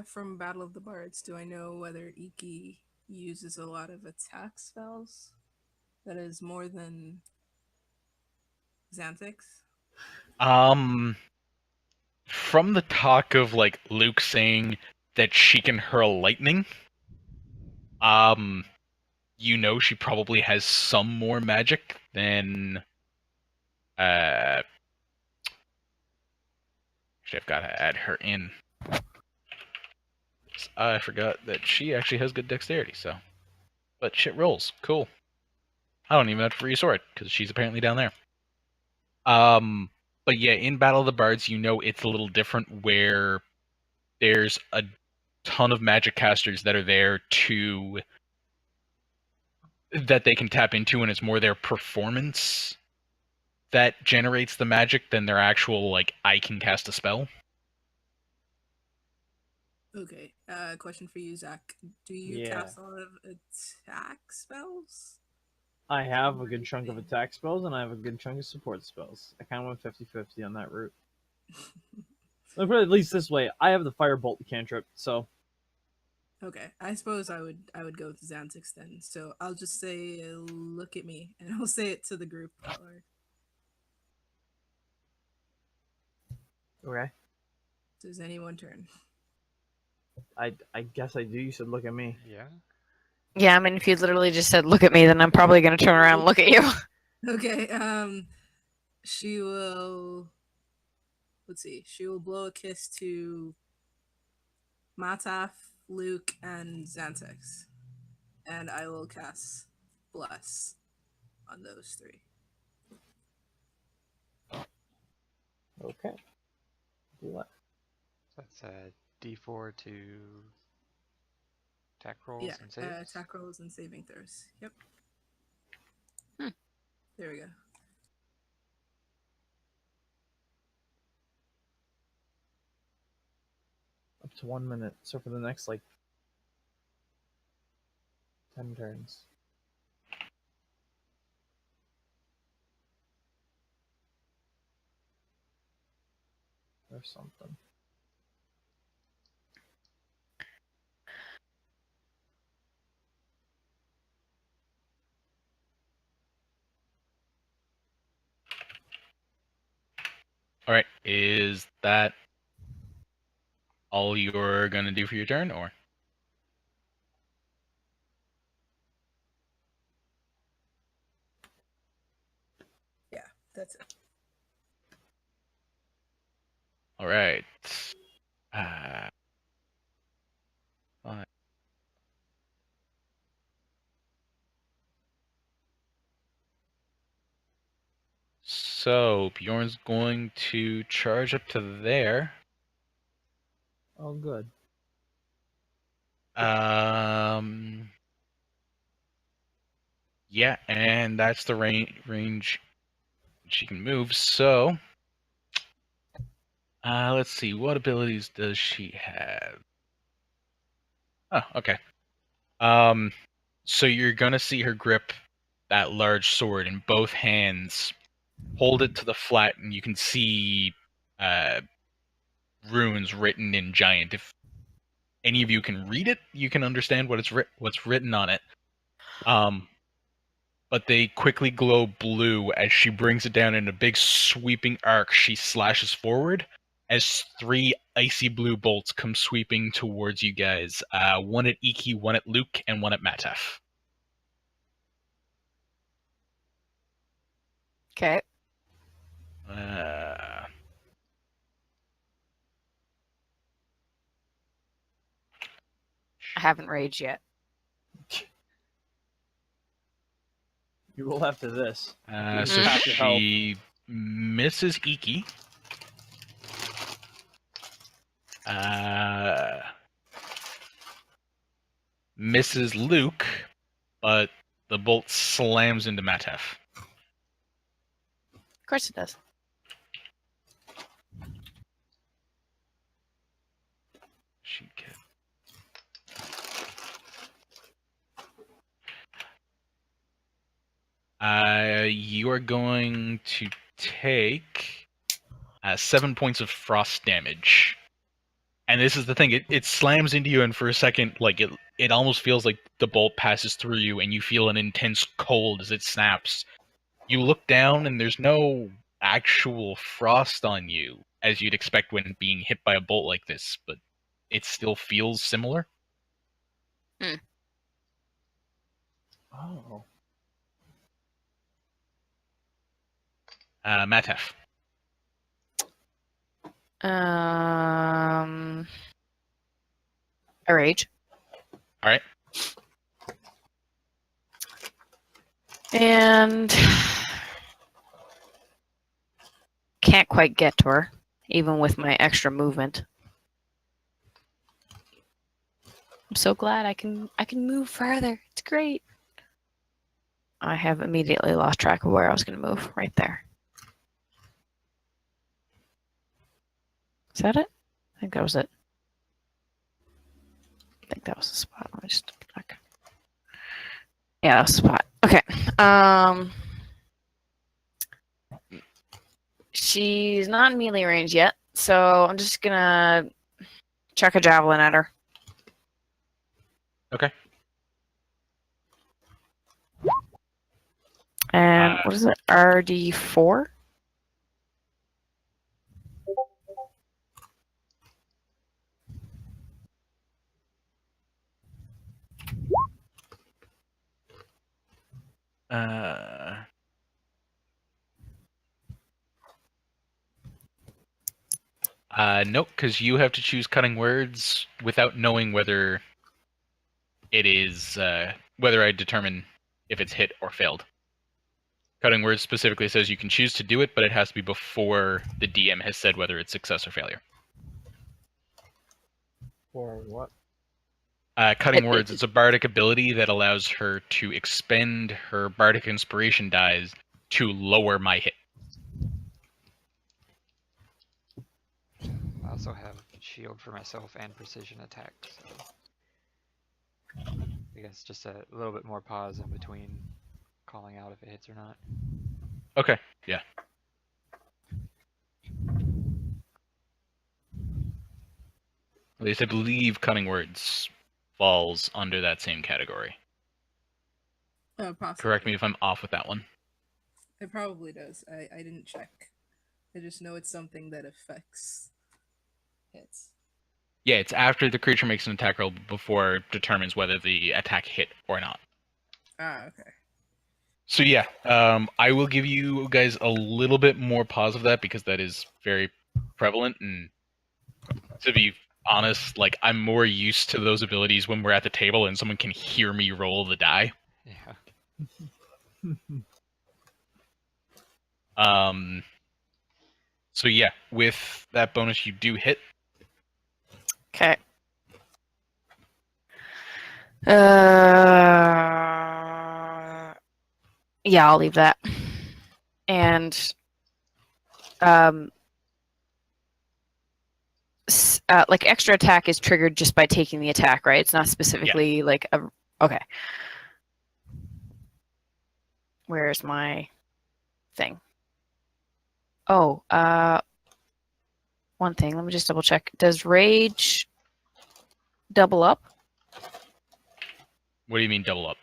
From Battle of the Bards, do I know whether Iki uses a lot of attack spells? That is more than Xantix? From the talk of like Luke saying that she can hurl lightning, you know she probably has some more magic than actually I've got to add her in. I forgot that she actually has good dexterity, so. But shit rolls. Cool. I don't even have to restore it, because she's apparently down there. But yeah, in Battle of the Bards, you know it's a little different, where there's a ton of magic casters that are there that they can tap into, and it's more their performance that generates the magic than their actual, like, I can cast a spell. Okay. Question for you, Zach. Do you Yeah. cast a lot of attack spells? I have a good chunk of attack spells and I have a good chunk of support spells. I kind of went 50-50 on that route. Let me put it at least this way. I have the Firebolt cantrip, so Okay, I suppose I would go with Xantix then. So I'll just say, "Look at me," and I'll say it to the group. okay. Does anyone turn? I guess I do. You should look at me. Yeah. Yeah, I mean, if you literally just said, look at me, then I'm probably going to turn around and look at you. Okay. she will. Let's see. She will blow a kiss to Mataf, Luke, and Xantix, and I will cast Bless on those three. Okay. Do that. So that's a D4 to attack rolls Yeah, and saves. attack rolls and saving throws. Yep. Hmm. There we go. Up to 1 minute. So for the next, like, 10 turns. Or something. All right. Is that all you're gonna do for your turn, or? Yeah, that's it. All right. Fine. So Bjorn's going to charge up to there. Oh, good. Yeah, and that's the range she can move. So, let's see, what abilities does she have? Oh, okay. So you're gonna see her grip that large sword in both hands, hold it to the flat, and you can see runes written in giant. If any of you can read it, you can understand what's written on it. But they quickly glow blue as she brings it down in a big sweeping arc. She slashes forward as three icy blue bolts come sweeping towards you guys. One at Iki, one at Luke, and one at Matef. Okay. I haven't raged yet. You will after this. So Half your health. she misses Iki. Misses Luke, but the bolt slams into Matef. Of course it does. She can. You are going to take 7 points of frost damage. And this is the thing, it slams into you, and for a second, like it almost feels like the bolt passes through you, and you feel an intense cold as it snaps. You look down, and there's no actual frost on you, as you'd expect when being hit by a bolt like this, but it still feels similar. Oh. Matef. I rage. All right. And can't quite get to her, even with my extra movement. I'm so glad I can move further. It's great. I have immediately lost track of where I was going to move. Right there. Is that it? I think that was it. I think that was the spot. Let me just check. Yeah, that was the spot. Okay. She's not in melee range yet, so I'm just gonna chuck a javelin at her. Okay. And what is it? RD4? Nope, because you have to choose cutting words without knowing whether it is whether I determine if it's hit or failed. Cutting words specifically says you can choose to do it, but it has to be before the DM has said whether it's success or failure. For what? Cutting words, it's a bardic ability that allows her to expend her bardic inspiration dice to lower my hit. I also have shield for myself and precision attack, so I guess just a little bit more pause in between calling out if it hits or not. Okay, yeah. At least I believe cutting words falls under that same category. Possibly. Correct me if I'm off with that one. It probably does. I didn't check. I just know it's something that affects hits. Yeah, it's after the creature makes an attack roll before it determines whether the attack hit or not. Ah, okay. So yeah, I will give you guys a little bit more pause of that because that is very prevalent. And to be honest, like I'm more used to those abilities when we're at the table and someone can hear me roll the die. Yeah. So yeah, with that bonus, you do hit. Okay. Yeah, I'll leave that. And like extra attack is triggered just by taking the attack, right? It's not specifically like a. Okay. Where's my thing? Oh, one thing. Let me just double check. Does rage double up? What do you mean double up?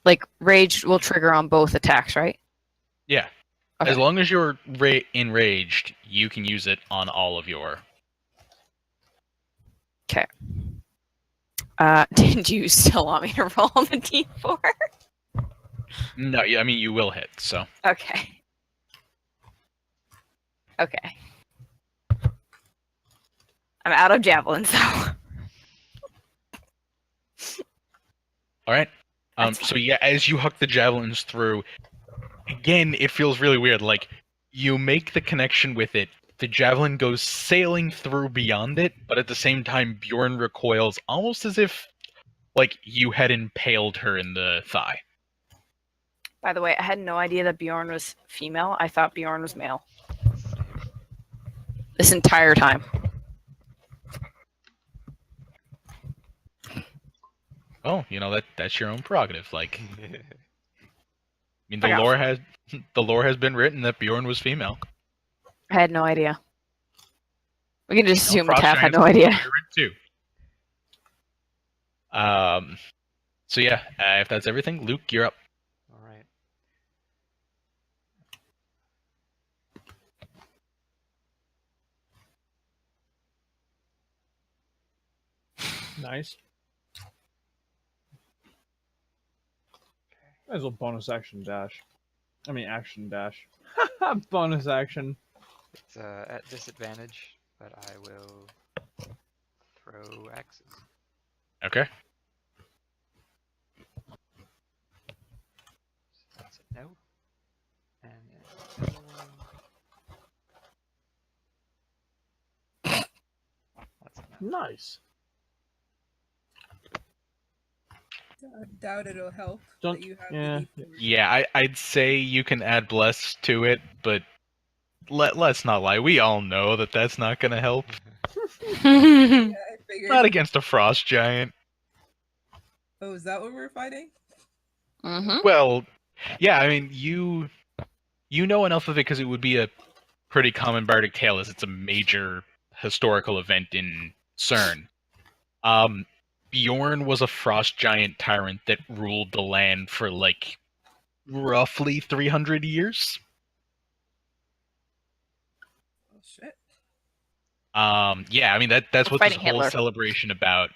Like rage will trigger on both attacks, right? Yeah. Okay. As long as you're enraged, you can use it on all of your. Okay. Did you still want me to roll the d4? No, yeah, I mean you will hit. So. Okay. Okay. I'm out of javelins, though. All right. That's So yeah, as you huck the javelins through, again, it feels really weird. Like you make the connection with it, the javelin goes sailing through beyond it, but at the same time, Byorn recoils almost as if, like, you had impaled her in the thigh. By the way, I had no idea that Bjorn was female. I thought Bjorn was male this entire time. Oh, you know that's your own prerogative. Like, I mean, I got the lore has been written that Bjorn was female. I had no idea. We can just assume Frost Taff had Giants no are idea. too. So yeah, if that's everything, Luke, you're up. All right. Nice. Might as well bonus action dash. I mean action dash. Bonus action. It's at disadvantage, but I will throw axes. Okay. So that's a no. And then another one. That's a no. Nice. Doubt it'll help Don't- that you have yeah. the D4. Yeah, I'd say you can add bless to it, but let's not lie. We all know that that's not going to help. Yeah, I figured. Not against a frost giant. Oh, is that what we're fighting? Mm-hmm. Well, yeah, I mean, you know enough of it because it would be a pretty common bardic tale as it's a major historical event in CERN. Bjorn was a frost giant tyrant that ruled the land for like roughly 300 years. Oh shit. Yeah, I mean that's We're what this fighting whole Hitler. celebration about.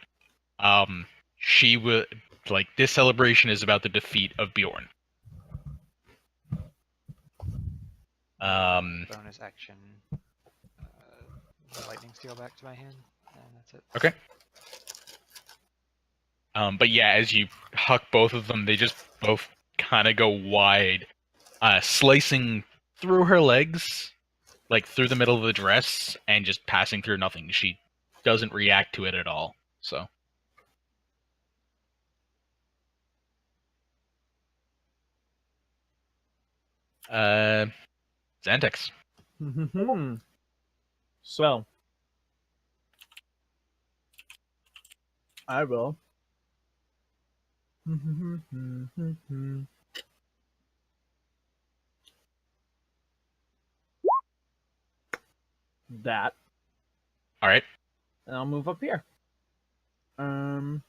She would like this celebration is about the defeat of Bjorn. Bonus action. the lightning steel back to my hand, and that's it. Okay. But yeah, as you huck both of them, they just both kind of go wide, slicing through her legs, like through the middle of the dress, and just passing through nothing. She doesn't react to it at all. So. Xantex. So, I will. That. All right. And I'll move up here. I'm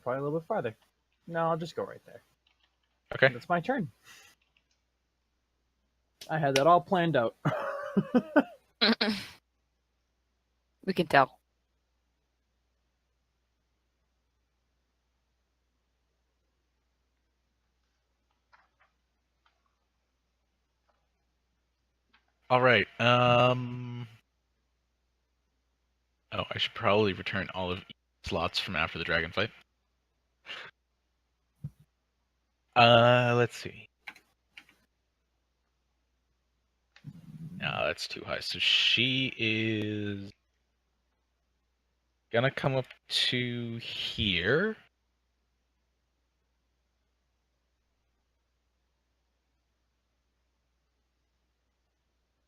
probably a little bit farther. No, I'll just go right there. Okay. That's my turn. I had that all planned out. We can tell. All right. Oh, I should probably return all of slots from after the dragon fight. Let's see. No, that's too high. So she is gonna come up to here.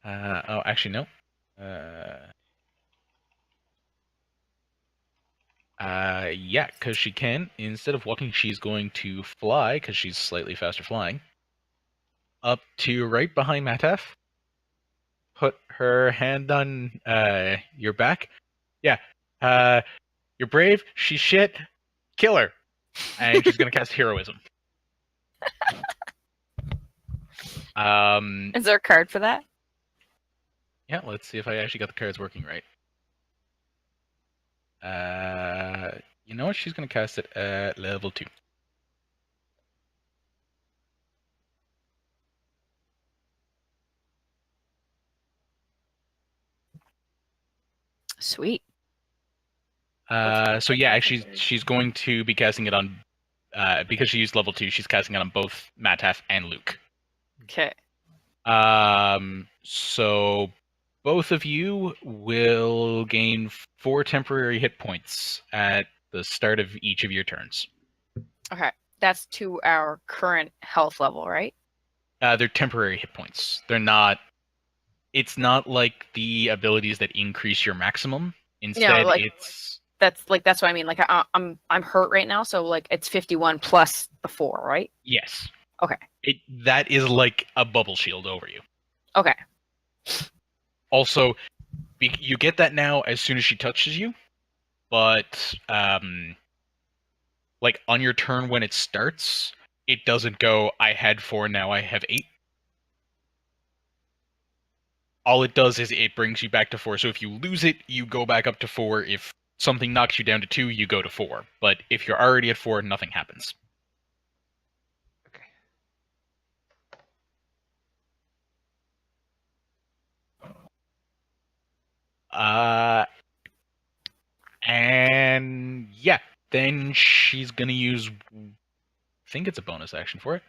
Oh, actually, no. Yeah, because she can. Instead of walking, she's going to fly, because she's slightly faster flying. Up to right behind Mataf. Put her hand on your back. Yeah. You're brave. She's shit. Kill her. And she's gonna cast heroism. Is there a card for that? Yeah, let's see if I actually got the cards working right. You know what? She's gonna cast it at level 2. Sweet. So yeah, actually, she's going to be casting it on, because she used level 2. She's casting it on both Mataf and Luke. Okay. So both of you will gain 4 temporary hit points at the start of each of your turns. Okay. That's to our current health level, right? They're temporary hit points. They're not. It's not like the abilities that increase your maximum. Instead, like- it's That's what I mean. Like I'm hurt right now, so like it's 51 plus the 4, right? yes. Okay. That is like a bubble shield over you. Okay. Also, you get that now as soon as she touches you, but like on your turn when it starts, it doesn't go, I had 4, now I have 8. All it does is it brings you back to 4. So if you lose it, you go back up to 4. If something knocks you down to 2, you go to 4. But if you're already at 4, nothing happens. Okay. And yeah, then she's gonna use, I think it's a bonus action for it.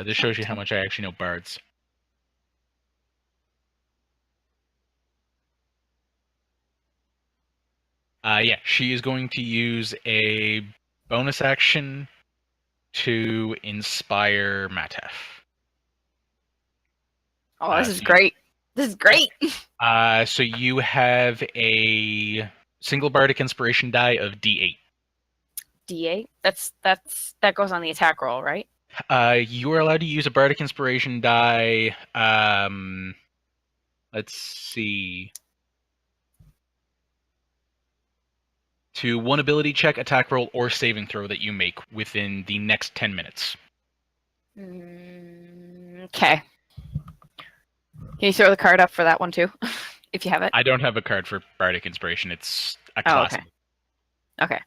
This shows you how much I actually know bards. Yeah, she is going to use a bonus action to inspire Matef. Oh, this so is you- great. This is great. So you have a single bardic inspiration die of D8. D8. That goes on the attack roll, right? You are allowed to use a bardic inspiration die. Let's see. To one ability check, attack roll, or saving throw that you make within the next 10 minutes. Okay. Can you throw the card up for that one too, if you have it? I don't have a card for bardic inspiration. It's a Oh, class. okay. Okay.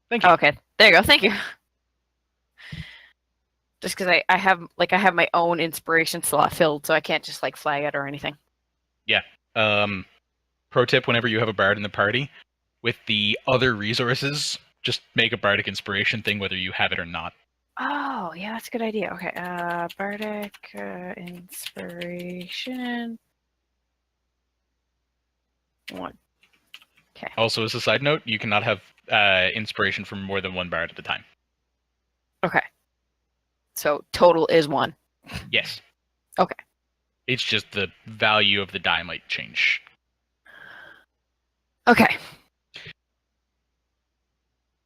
Thank you. Oh, okay. There you go. Thank you. Just because I have my own inspiration slot filled, so I can't just like flag it or anything. Pro tip: whenever you have a bard in the party, with the other resources, just make a bardic inspiration thing, whether you have it or not. Oh, yeah, that's a good idea. Okay, bardic inspiration 1. Okay. Also, as a side note, you cannot have inspiration from more than one bard at a time. Okay. So total is 1. Yes. Okay. It's just the value of the die might change. Okay.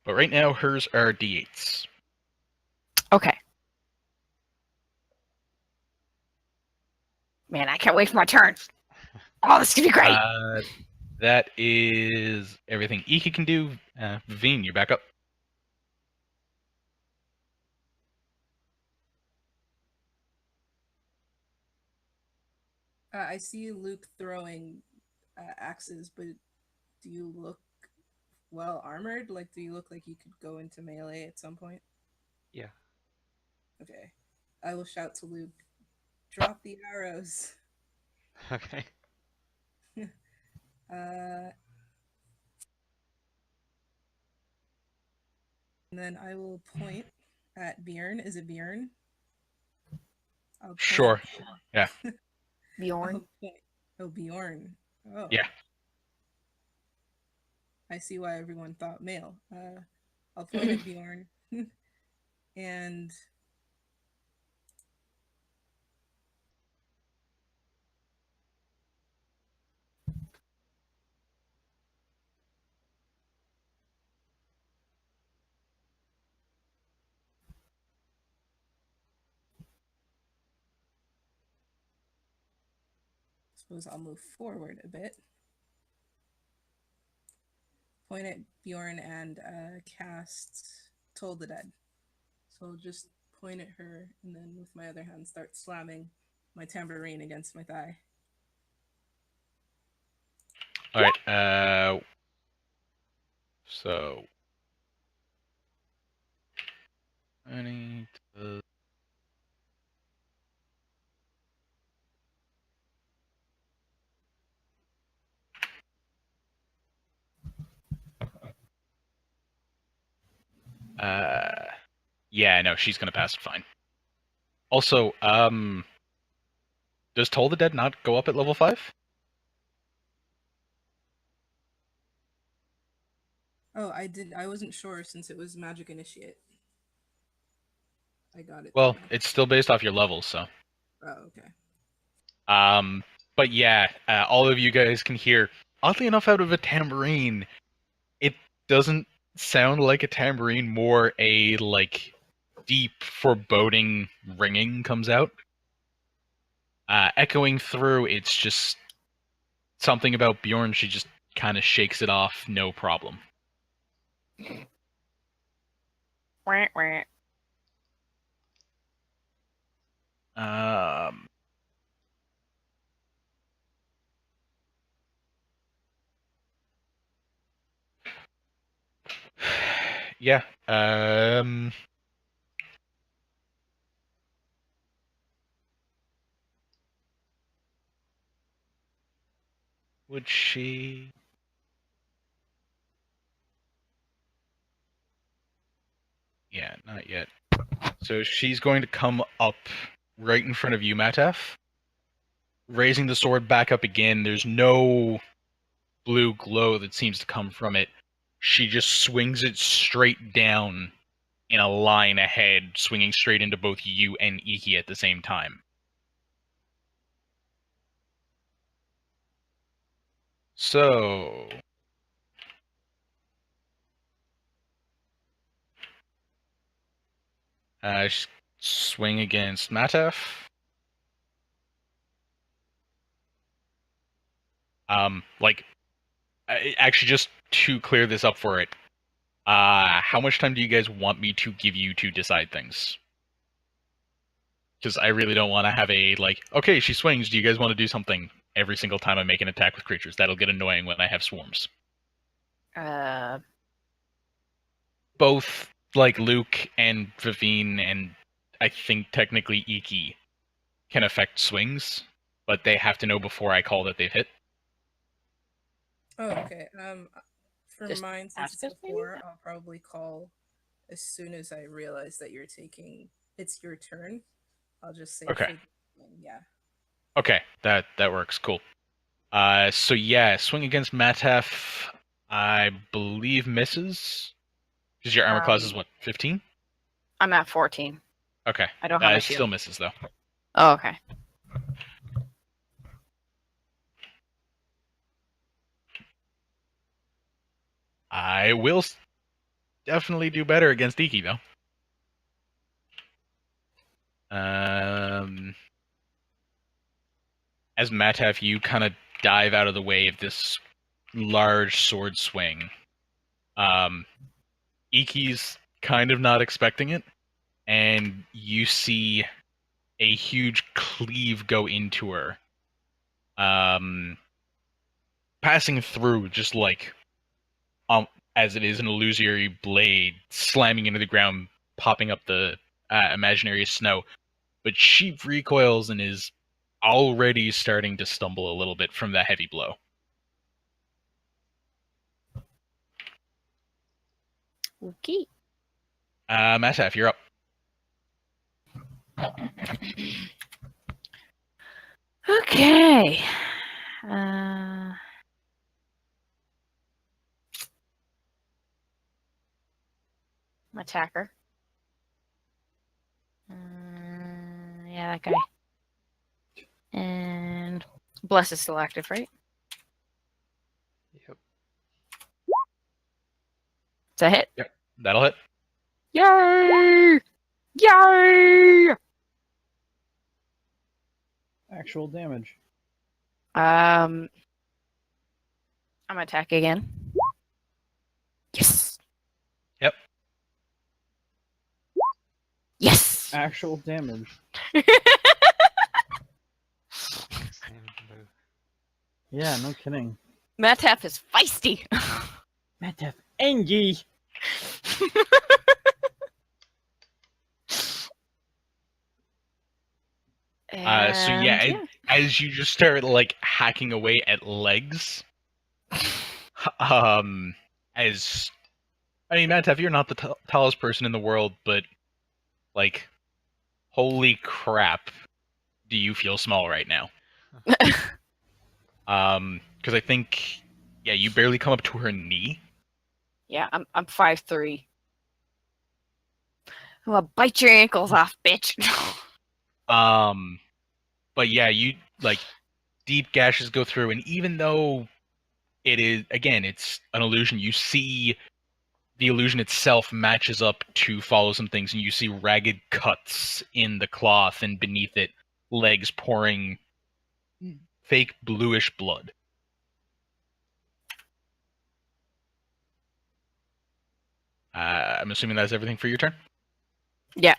But right now, hers are d8s. Okay. Man, I can't wait for my turn. Oh, this is gonna be great. That is everything Ika can do. Veen, you're back up. I see Luke throwing axes, but do you look well armored? Like, do you look like you could go into melee at some point? Yeah. Okay. I will shout to Luke, drop the arrows. Okay. And then I will point at Byorn. Is it Byorn? I'll point Sure. Yeah. Byorn. I'll point- Oh, Byorn. Oh. Yeah. I see why everyone thought male. I'll point at Byorn. And suppose I'll move forward a bit. Point at Byorn and cast Toll the Dead. So I'll just point at her and then with my other hand start slamming my tambourine against my thigh. All right. So I need to... Yeah, no, she's gonna pass it fine. Also, does Toll the Dead not go up at level 5? Oh, I wasn't sure since it was Magic Initiate. I got it. Well, Though. it's still based off your levels, so. Oh, okay. But yeah, all of you guys can hear, oddly enough, out of a tambourine, it doesn't sound like a tambourine, more a, like, deep, foreboding ringing comes out. Echoing through, it's just something about Byorn, she just kind of shakes it off, no problem. Wah, wah. Yeah. Would she? Yeah, not yet. So she's going to come up right in front of you, Mataf. Raising the sword back up again. There's no blue glow that seems to come from it. She just swings it straight down in a line ahead, swinging straight into both you and Iki at the same time. So... swing against Mataf. Actually, just to clear this up for it, how much time do you guys want me to give you to decide things? Because I really don't want to have a, like, okay, she swings, do you guys want to do something every single time I make an attack with creatures? That'll get annoying when I have swarms. Both, like, Luke and Vivine and I think technically Iki can affect swings, but they have to know before I call that they've hit. Oh, okay. For Just mine, since ask it's us maybe? before, I'll probably call as soon as I realize that it's your turn. I'll just say, Okay. yeah. Okay, that works. Cool. So yeah, swing against Matef, I believe misses. Because your armor class is what, 15? I'm at 14. Okay. I don't have my It still shield. misses though. Oh, okay. I will definitely do better against Iki though. As Mataf, you kind of dive out of the way of this large sword swing. Iki's kind of not expecting it, and you see a huge cleave go into her. Passing through just like as it is an illusory blade slamming into the ground, popping up the imaginary snow. But she recoils and is already starting to stumble a little bit from the heavy blow. Okay. Mataf, you're up. Okay. I'm attacker. Yeah, that guy. And Bless is still active, right? Yep. It's a hit. That'll hit. Yay! Yay! Actual damage. I'm attack again. Yes. Yep. Yes. Actual damage. Same move. Yeah, no kidding. Mataf is feisty. Matef Engie. So yeah, as you just start like hacking away at legs, as I mean, Mataf, you're not the tallest person in the world, but like, holy crap, do you feel small right now? Because I think, yeah, you barely come up to her knee. Yeah, I'm 5'3". I'm gonna bite your ankles off, bitch. But yeah, you like deep gashes go through, and even though it is again, it's an illusion, you see the illusion itself matches up to follow some things, and you see ragged cuts in the cloth, and beneath it, legs pouring fake bluish blood. I'm assuming that's everything for your turn? Yeah.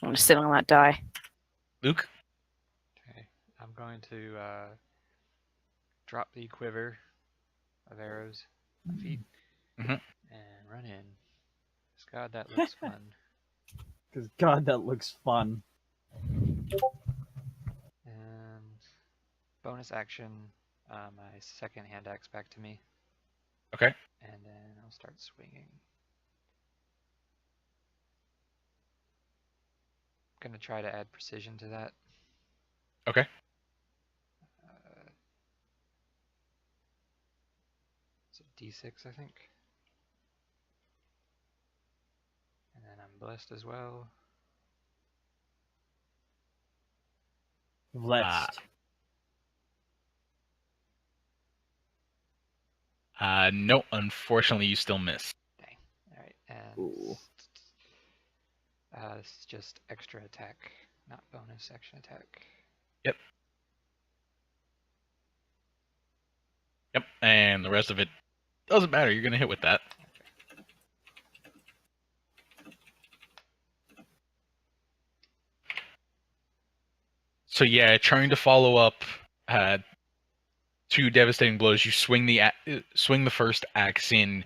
I'm gonna sit on that die. Luke? Okay, I'm going to drop the quiver of arrows at my feet Mhm. and run in. 'Cause God, that looks fun. Because God, that looks fun. And bonus action, my second hand axe back to me. Okay. And then I'll start swinging. I'm gonna try to add precision to that. Okay. So D6, I think. And then I'm blessed as well. Blessed. No, unfortunately, you still miss. Dang. Alright, and Ooh. this is just extra attack, not bonus action attack. Yep. Yep, and the rest of it doesn't matter. You're gonna hit with that. So yeah, trying to follow up two devastating blows. You swing the first axe in,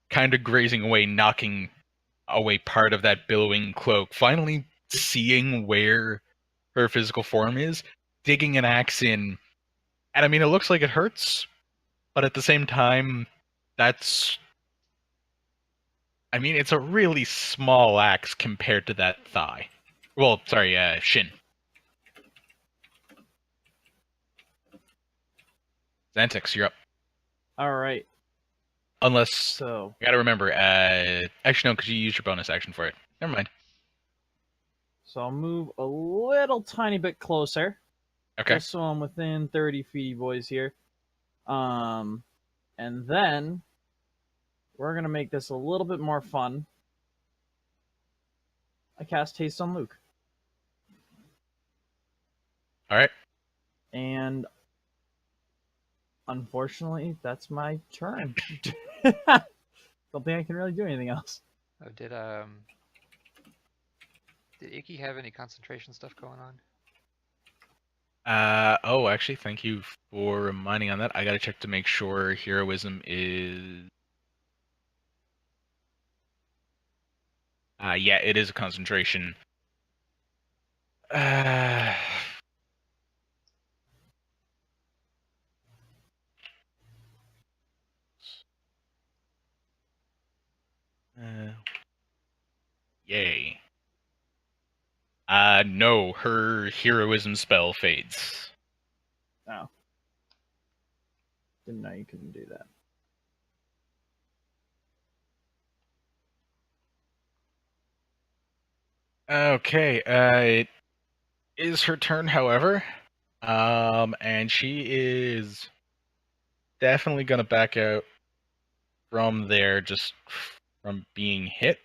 kind of grazing away, knocking away part of that billowing cloak, finally seeing where her physical form is, digging an axe in. And I mean, it looks like it hurts, but at the same time, that's. I mean, it's a really small axe compared to that thigh. Well, sorry, shin. Xantix, you're up. All right. Unless. So You gotta remember, actually, no, because you used your bonus action for it. Never mind. I'll move a little tiny bit closer. Okay. Just so I'm within 30 feet, boys, here. And then we're gonna make this a little bit more fun. I cast Haste on Luke. Alright. And unfortunately, that's my turn. Don't think I can really do anything else. Oh, did Icky have any concentration stuff going on? Oh, actually, thank you for reminding on that. I gotta check to make sure heroism is. Yeah, it is a concentration. Yay. No, her heroism spell fades. Oh. Didn't know you couldn't do that. Okay, it is her turn, however. And she is definitely gonna back out from there just from being hit.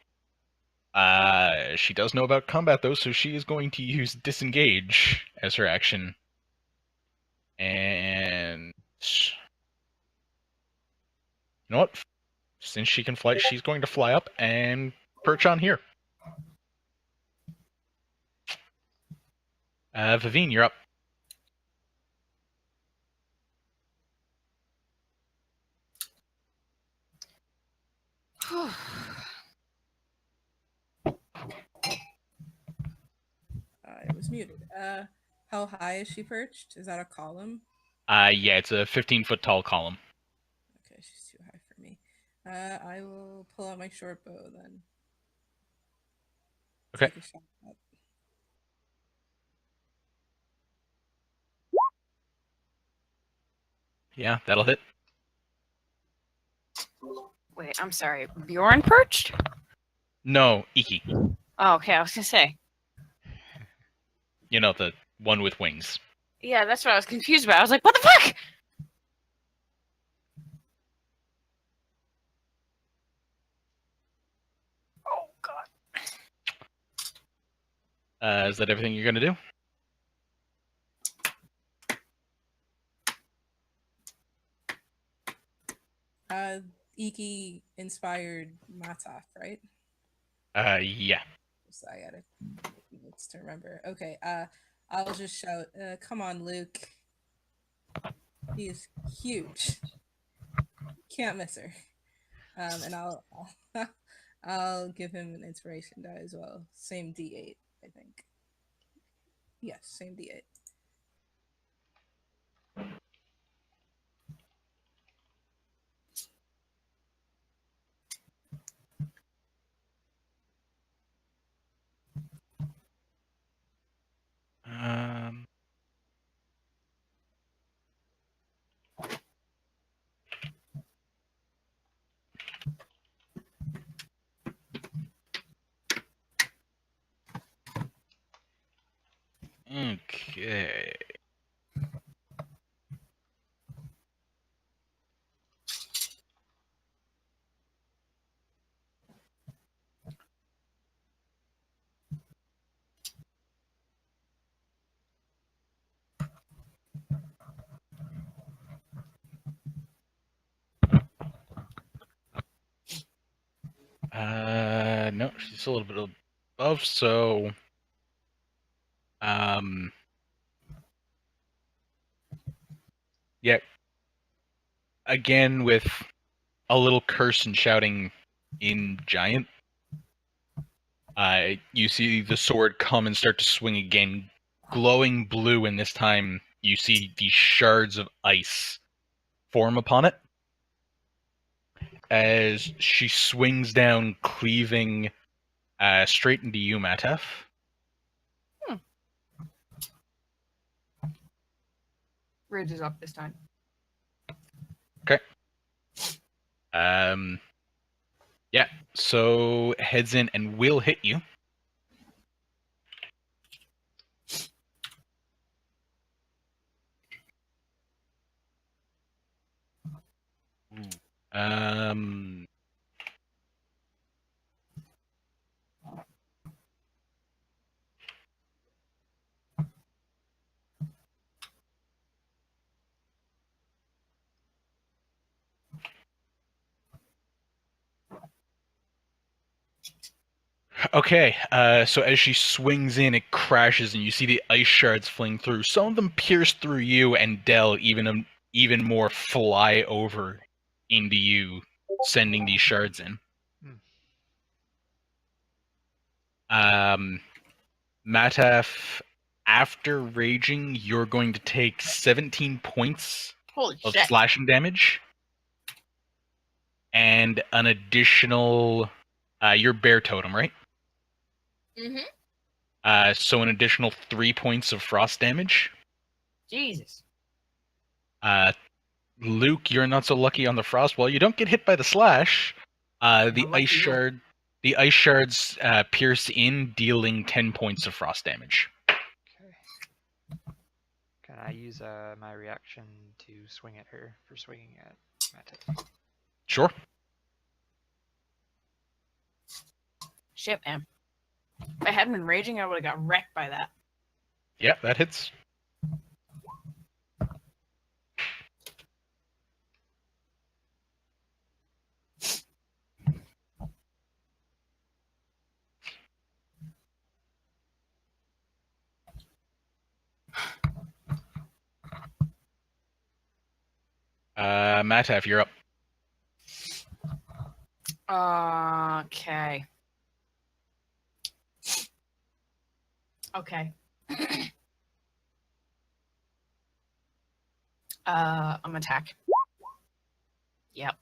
She does know about combat though, so she is going to use disengage as her action. And you know what? Since she can fly, she's going to fly up and perch on here. Vivine, you're up. I was muted. How high is she perched? Is that a column? Yeah, it's a 15-foot tall column. Okay, she's too high for me. I will pull out my short bow then. Okay. Take a shot at. Yeah, that'll hit. Wait, I'm sorry. Bjorn perched? No, Iki. Oh, okay, I was gonna say. You know, the one with wings. Yeah, that's what I was confused about. I was like, what the fuck? Oh god. Is that everything you're gonna do? Iki inspired Mataf, right? Yeah. So I gotta notes to remember. Okay, I'll just shout, come on, Luke. He is huge. Can't miss her. And I'll give him an inspiration die as well. Same D8, I think. Yes, same D8. Um. Okay. No, she's a little bit above, so. Yeah. Again, with a little curse and shouting in giant, You see the sword come and start to swing again, glowing blue, and this time you see these shards of ice form upon it as she swings down, cleaving straight into you, Matef. Ridge is up this time. Yeah, so heads in and will hit you. Um, Okay, so as she swings in, it crashes, and you see the ice shards fling through. Some of them pierce through you, and Dell even more fly over into you, sending these shards in. Mataf, after raging, you're going to take 17 points Holy of shit. slashing damage, and an additional. You're bear totem, right? Mm-hmm. So an additional 3 points of frost damage. Jesus. Luke, you're not so lucky on the frost. Well, you don't get hit by the slash. The ice shards pierce in, dealing 10 points of frost damage. Okay. Can I use my reaction to swing at her for swinging at Matef? Sure. Shit, man. If I hadn't been raging, I would have got wrecked by that. Yeah, that hits. Mataf, you're up. Okay. Okay. I'm gonna attack. Yep.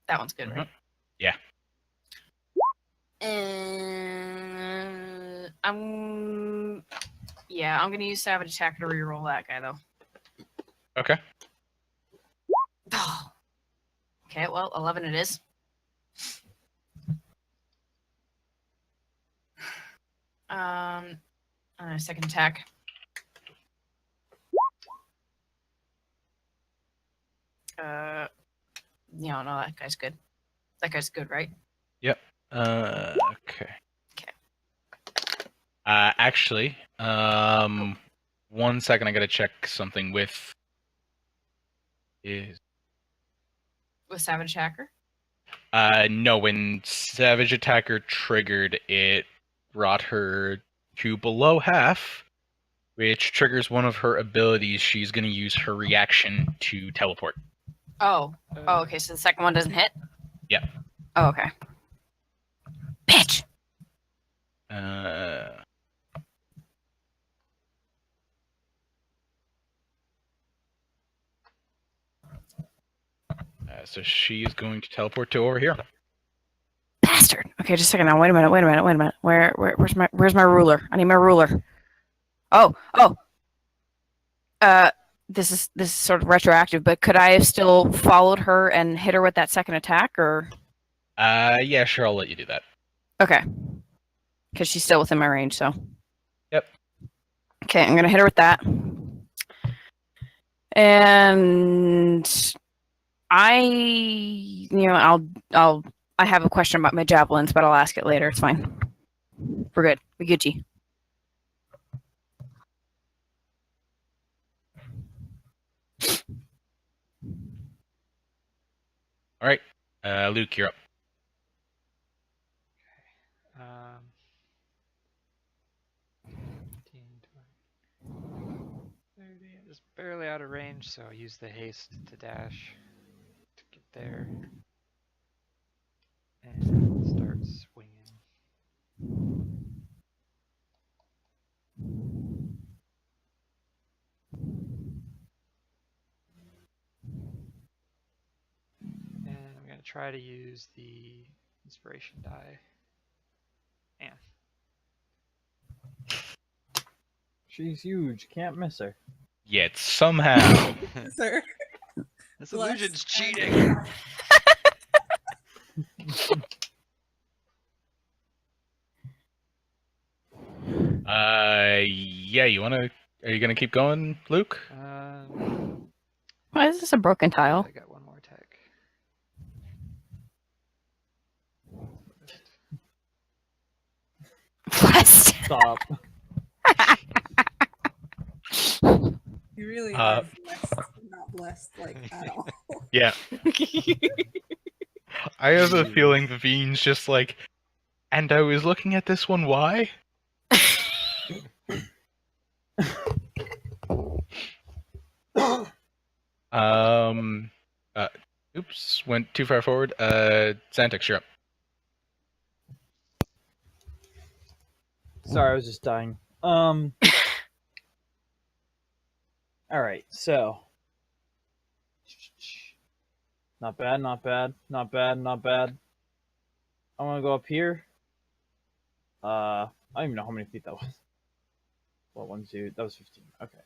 That one's good, right? Yeah. I'm gonna use Savage Attack to reroll that guy though. Okay. Okay, well, 11 it is. Second attack. No, that guy's good. That guy's good, right? Yep. Okay. Actually, 1 second, I gotta check something with With Savage Attacker? No, when Savage Attacker triggered, it brought her to below half, which triggers one of her abilities. She's gonna use her reaction to teleport. Oh, okay, so the second one doesn't hit? Yep. Oh, okay. Bitch! So she's going to teleport to over here. Bastard! Okay, just a second now. Wait a minute. Where's my ruler? I need my ruler. Oh! This is sort of retroactive, but could I have still followed her and hit her with that second attack, or? Yeah, sure, I'll let you do that. Okay. Because she's still within my range, so. Yep. Okay, I'm gonna hit her with that. And I have a question about my javelins, but I'll ask it later. It's fine. We're good. We Gucci. All right, Luke, you're up. Um, 15, 20, 30. I'm just barely out of range, so I'll use the haste to dash to get there and start swinging. try to use the inspiration die. Man, She's huge. Can't miss her. Yet somehow. Sir. this Bless illusion's and- cheating. Yeah, are you gonna keep going, Luke? Why is this a broken tile? I got one more attack. Blessed. Stop. You really Uh, are blessed, not blessed, like, at all. Yeah. I have a feeling Vivine's just like, and I was looking at this one, why? Um, oops, went too far forward. Xantix, you're up. Sorry, I was just dying. Alright, so. Not bad, not bad, not bad, not bad. I want to go up here. I don't even know how many feet that was. Well, 1, 2, that was 15. Okay.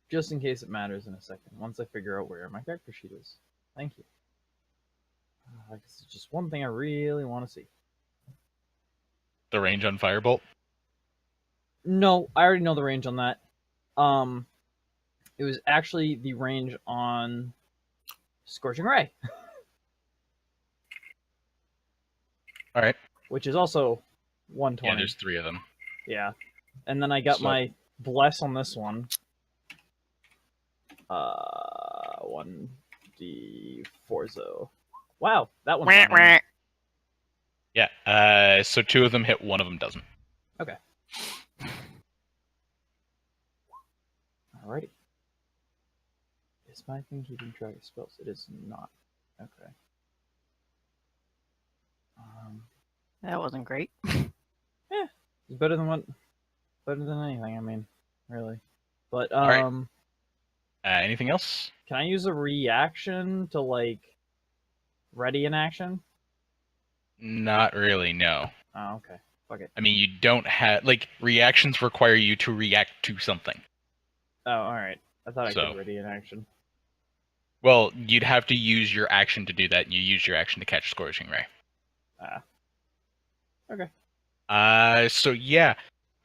Just in case it matters in a second, once I figure out where my character sheet is. Thank you. I guess it's just one thing I really want to see. The range on Firebolt. No, I already know the range on that. It was actually the range on Scorching Ray. All right. Which is also 120. Yeah, there's 3 of them. Yeah. And then I got So- my Bless on this one. 1d4 so. Wow, that one's not mine. Yeah. So 2 of them hit, 1 of them doesn't. Okay. Alrighty. Is my thing keeping track of spells? It is not. Okay. That wasn't great. It's better than anything, I mean, really. But Alright. Anything else? can I use a reaction to like ready an action? Not really, no. Oh, okay. Fuck it. I mean, you don't have reactions require you to react to something. Oh, alright. I thought I So- could ready an action. Well, you'd have to use your action to do that, and you use your action to catch Scorching Ray. Okay. So yeah.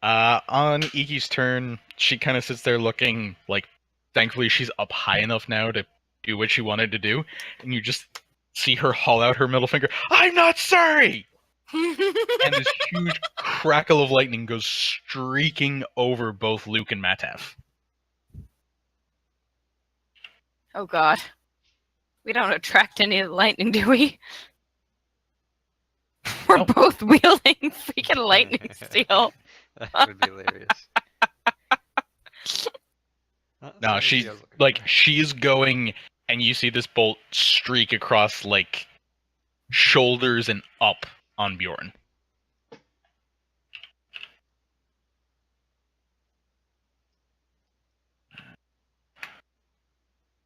On Iki's turn, she kind of sits there looking like, thankfully she's up high enough now to do what she wanted to do, and you just see her haul out her middle finger. I'm not sorry! And this huge crackle of lightning goes streaking over both Luke and Mataf. Oh god. We don't attract any of the lightning, do we? We're Nope. both wielding freaking lightning steel. That would be hilarious. No, she's going, and you see this bolt streak across shoulders and up on Byorn.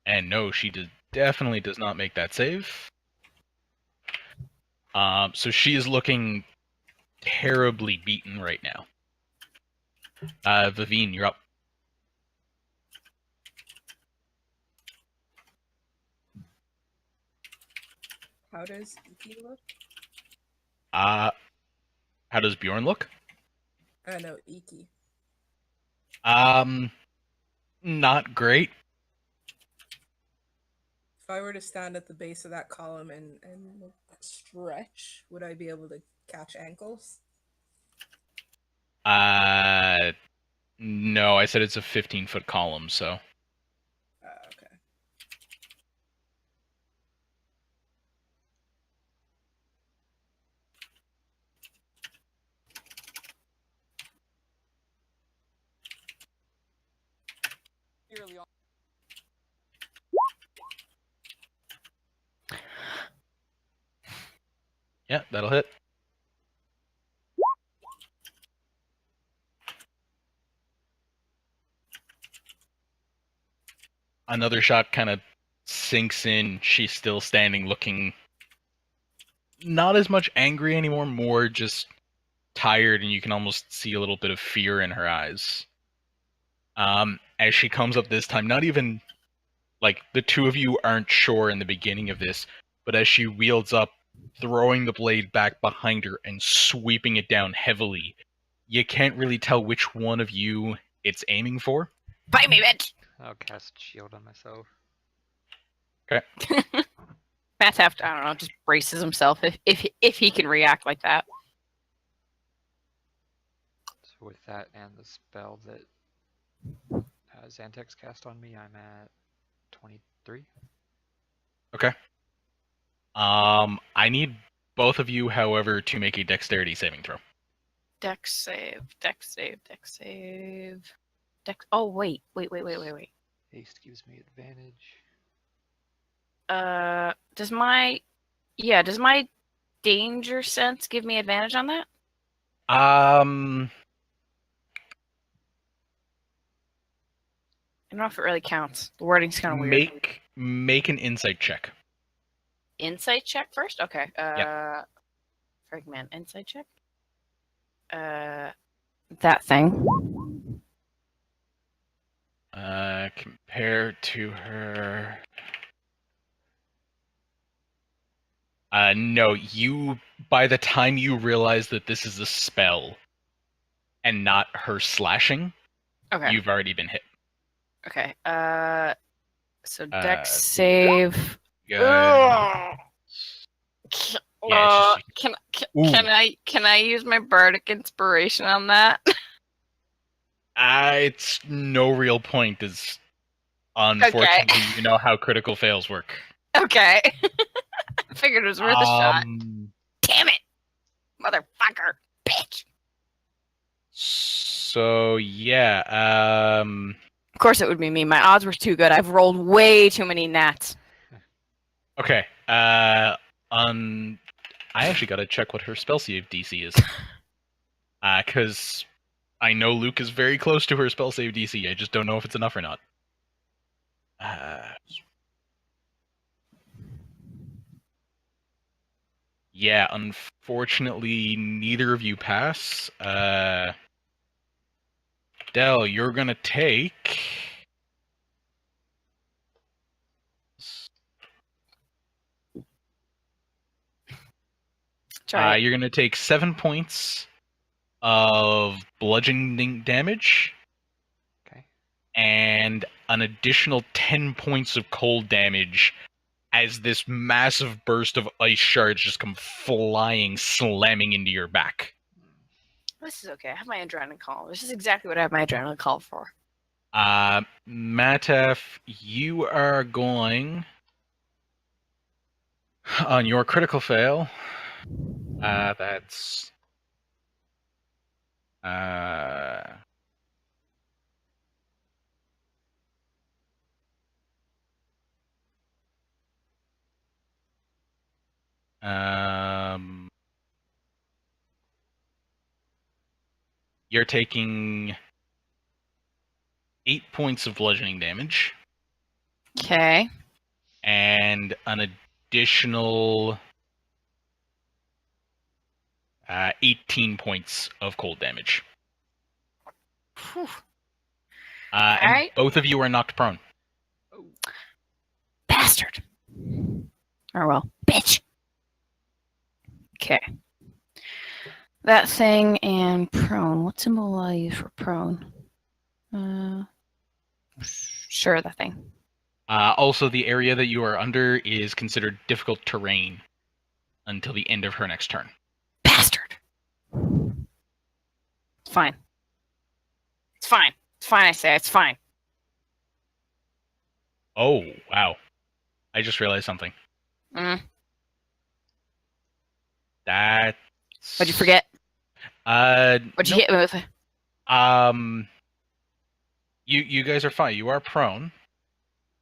And no, she definitely does not make that save. So she is looking terribly beaten right now. Vivine, you're up. How does Iki look? How does Byorn look? No, Iki. Not great. If I were to stand at the base of that column and stretch, would I be able to catch ankles? No, I said it's a 15-foot column, so. Okay. Yeah, that'll hit. Another shot kind of sinks in. She's still standing, looking not as much angry anymore, more just tired, and you can almost see a little bit of fear in her eyes. As she comes up this time, not even like the two of you aren't sure in the beginning of this, but as she wields up, throwing the blade back behind her and sweeping it down heavily, you can't really tell which one of you it's aiming for. Bite me, bitch! I'll cast shield on myself. Matt's have to, I don't know, just braces himself if he can react like that. So with that and the spell that Xantex cast on me, I'm at 23. I need both of you, however, to make a dexterity saving throw. Dex save. Oh, wait. Haste gives me advantage. Does my danger sense give me advantage on that? I don't know if it really counts. The wording's kind of weird. Make an insight check. Insight check first? Okay. Yep. Fragment insight check. That thing. Compared to her. No, by the time you realize that this is a spell and not her slashing, Okay. you've already been hit. Okay. So Dex save. Good. Ugh. Yeah, Can I use my bardic inspiration on that? It's no real point, is unfortunately you know how critical fails work. Okay. I figured it was worth a shot. Damn it! Motherfucker! Bitch! So yeah, Of course it would be me. My odds were too good. I've rolled way too many nats. okay. I actually gotta check what her spell save DC is. Because I know Luke is very close to her spell save DC. I just don't know if it's enough or not. Yeah, unfortunately, neither of you pass. Del, you're gonna take... You're gonna take 7 points of bludgeoning damage. Okay. And an additional 10 points of cold damage as this massive burst of ice shards just come flying, slamming into your back. This is okay. I have my adrenaline call. This is exactly what I have my adrenaline call for. Matef, you are going... On your critical fail, that's... You're taking 8 points of bludgeoning damage. Okay. And an additional 18 points of cold damage. Whew. And Alright. both of you are knocked prone. Bastard. Or well, bitch. Okay. That thing and prone. What symbol will I use for prone? Sure, that thing. Also, the area that you are under is considered difficult terrain until the end of her next turn. Bastard. It's fine. It's fine. It's fine, I say. It's fine. Oh, wow. I just realized something. That's... What'd you forget? What'd you hit me with? You guys are fine. You are prone.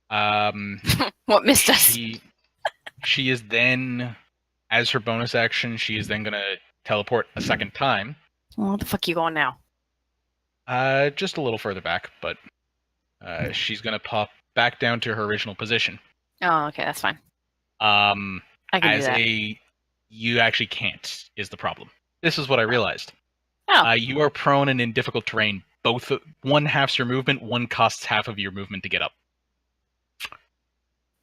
What missed us? She is then, as her bonus action, she is then gonna teleport a second time. Well, what the fuck are you going now? Just a little further back, but she's gonna pop back down to her original position. Oh, okay, that's fine. Um, I can do that. you actually can't, is the problem. This is what I realized. Oh, You are prone and in difficult terrain. One halves your movement, one costs half of your movement to get up.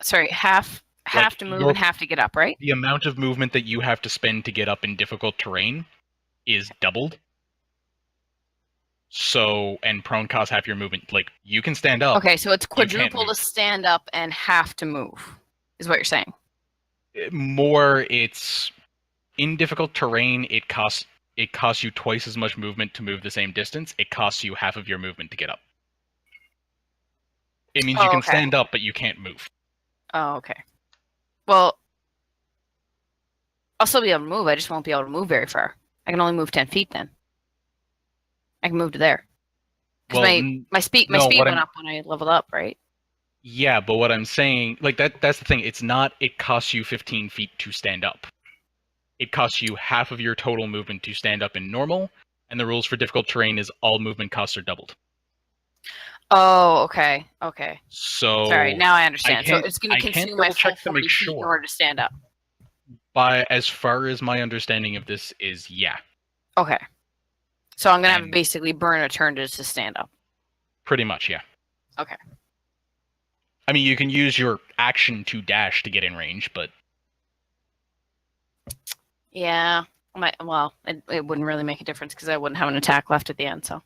sorry, half Like, to move and half to get up, right? The amount of movement that you have to spend to get up in difficult terrain is doubled. So, and prone costs half your movement. Like, you can stand up. Okay, so it's You can't quadruple to move. stand up and half to move, is what you're saying. More, it's in difficult terrain. It costs you twice as much movement to move the same distance. It costs you half of your movement to get up. It means you Oh, can okay. stand up, but you can't move. Oh, okay. Well, I'll still be able to move. I just won't be able to move very far. I can only move 10 feet then. I can move to there. Because my speed went up when I leveled up, right? Yeah, but what I'm saying, like that's the thing. It's not. It costs you 15 feet to stand up. It costs you half of your total movement to stand up in normal, and the rules for difficult terrain is all movement costs are doubled. Oh, okay. Okay. So Sorry, now I understand. So can't- it's going to I can't consume my full double-check to 40 make feet in sure. order to stand up. By as far as my understanding of this is, yeah, Okay. So I'm going to have to And- basically burn a turn to stand up. pretty much, yeah. Okay. I mean, you can use your action to dash to get in range, but Yeah. It wouldn't really make a difference because I wouldn't have an attack left at the end, so.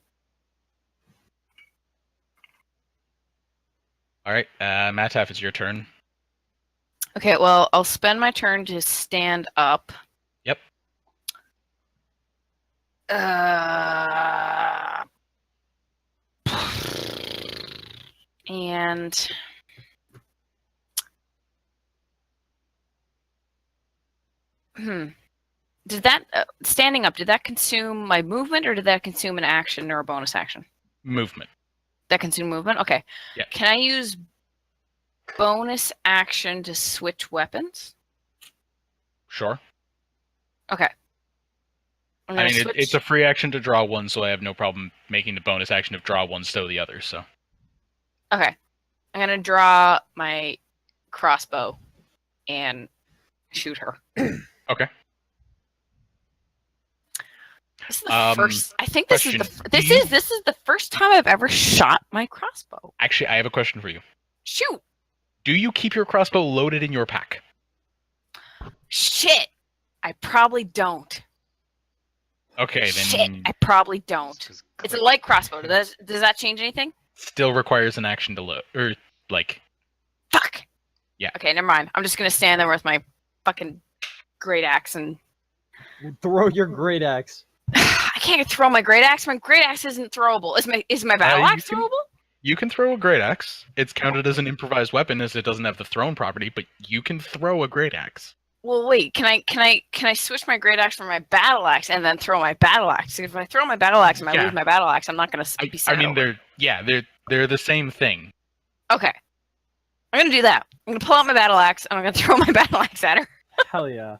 all right, Mataf, it's your turn. Okay, well, I'll spend my turn to stand up. Yep. And did that standing up, did that consume my movement or did that consume an action or a bonus action? Movement. That consume movement? Okay. Yeah. Can I use bonus action to switch weapons? Sure. Okay. I mean, it's a free action to draw one, so I have no problem making the bonus action of draw one, stow the other. So. Okay. I'm gonna draw my crossbow and shoot her. Okay. This is the first. I think this question. This is the first time I've ever shot my crossbow. Actually, I have a question for you. Shoot. Do you keep your crossbow loaded in your pack? Shit. I probably don't. Okay, then. Shit. I probably don't. It's a light crossbow. Does that change anything? Still requires an action to load, or like. Fuck. Yeah. Okay, never mind. I'm just gonna stand there with my fucking great axe and Throw your great axe. I can't throw my great axe. My great axe isn't throwable. Is my battle axe throwable? You can throw a great axe. It's counted as an improvised weapon as it doesn't have the thrown property, but you can throw a great axe. Well, wait. Can I switch my great axe for my battle axe and then throw my battle axe? If I throw my battle axe and I lose my battle axe, I'm not gonna be sad. I mean, they're the same thing. Okay. I'm gonna do that. I'm gonna pull out my battle axe and I'm gonna throw my battle axe at her. Hell yeah.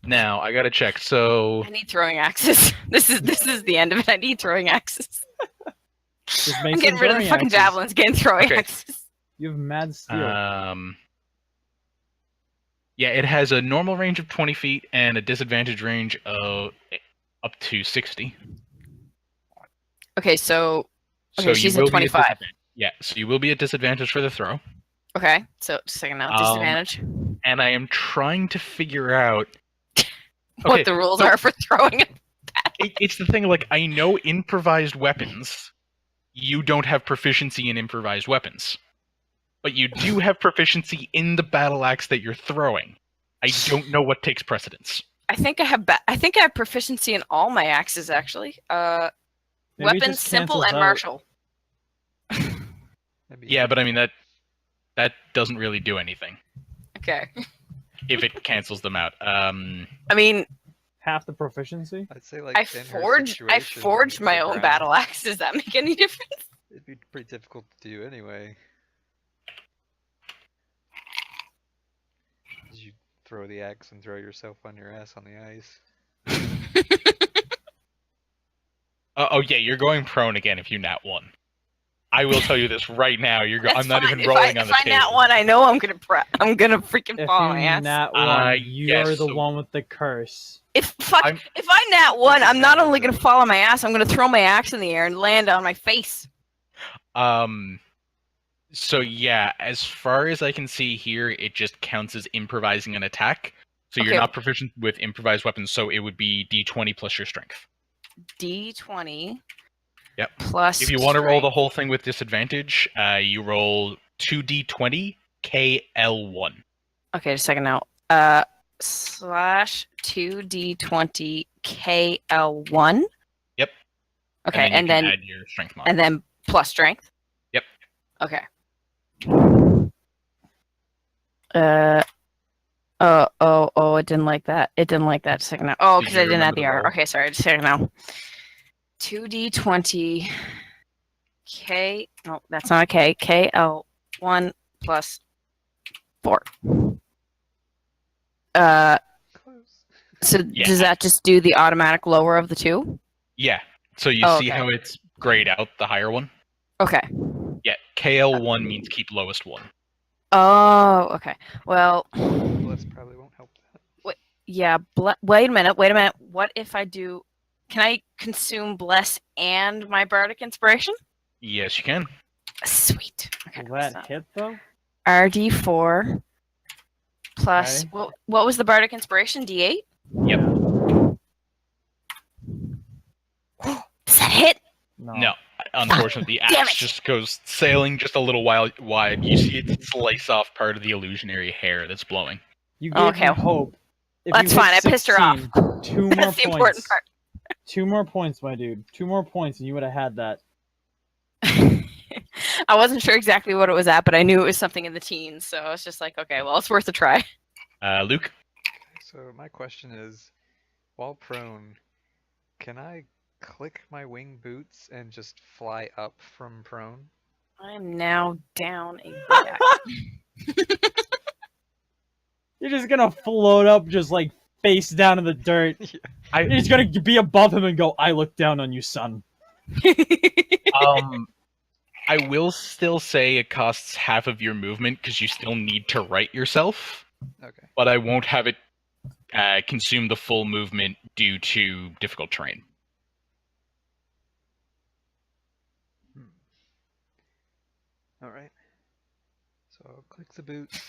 Now I gotta check. So I need throwing axes. This is the end of it. I need throwing axes. I'm getting rid of the fucking javelins. Getting throwing axes. You have mad steel. Yeah, it has a normal range of 20 feet and a disadvantage range of up to 60. Okay, so So she's at 25. Yeah, so you will be at disadvantage for the throw. Okay, so just a second now. Disadvantage. And I am trying to figure out what the rules are for throwing it. It's the thing, like, I know improvised weapons, you don't have proficiency in improvised weapons. But you do have proficiency in the battle axe that you're throwing. I don't know what takes precedence. I think I have proficiency in all my axes, actually. Weapons, simple, and martial. Yeah, but I mean, that doesn't really do anything. Okay. If it cancels them out. I mean, half the proficiency? I'd say like I forged my own battle axe. Does that make any difference? It'd be pretty difficult to do anyway. You throw the axe and throw yourself on your ass on the ice. Oh yeah, you're going prone again if you nat one. I will tell you this right now. That's I'm not fine. even If rolling I, on if the I nat table. one, I know I'm gonna freaking If fall you my ass. nat one, you're yes, the so- one with the curse. If I'm- I nat one, I'm not only gonna advantage, fall on my ass, I'm gonna throw my axe in the air and land on my face. So yeah, as far as I can see here, it just counts as improvising an attack. So you're Okay. not proficient with improvised weapons, so it would be D20 plus your strength. D20. Yep. Plus. If you want to roll the strength. whole thing with disadvantage, you roll 2D20 KL1. Okay, just a second now. Slash 2D20 KL1. Yep. Okay, and and then then you can add your strength mod. and then plus strength. Yep. Okay. Oh, it didn't like that. It didn't like that. Just a second now. Oh, Did because you I didn't add remember the the R. roll? Okay, sorry. Just a second now. 2D20 K. No, that's not a K. KL1 plus 4. Close. So Yeah. does that just do the automatic lower of the two? Yeah. So you Oh, see okay. how it's grayed out the higher one? Okay. Yeah. KL1 means keep lowest one. Oh, okay. Well, Bless probably won't help that. yeah. Wait a minute. What if I do? Can I consume bless and my bardic inspiration? Yes, you can. Sweet. Okay. Will that so hit though? RD4 plus Okay. what was the bardic inspiration? D8. Yep. Does that hit? No. Unfortunately, the Damn axe it. just goes sailing just a little while wide. You see it slice off part of the illusionary hair that's blowing. You gave Okay. me hope. If That's you hit fine. I pissed her off. 16, 2 more That's the important points. part. 2 more points, my dude. 2 more points, and you would have had that. I wasn't sure exactly what it was at, but I knew it was something in the teens, so I was just like, okay, well, it's worth a try. Luke? So my question is, while prone, can I click my wing boots and just fly up from prone? I am now down a bit. You're just gonna float up, just like face down in the dirt. You're just gonna be above him and go, "I look down on you, son." I will still say it costs half of your movement because you still need to right yourself, Okay. but I won't have it consume the full movement due to difficult terrain. All right. So I'll click the boots,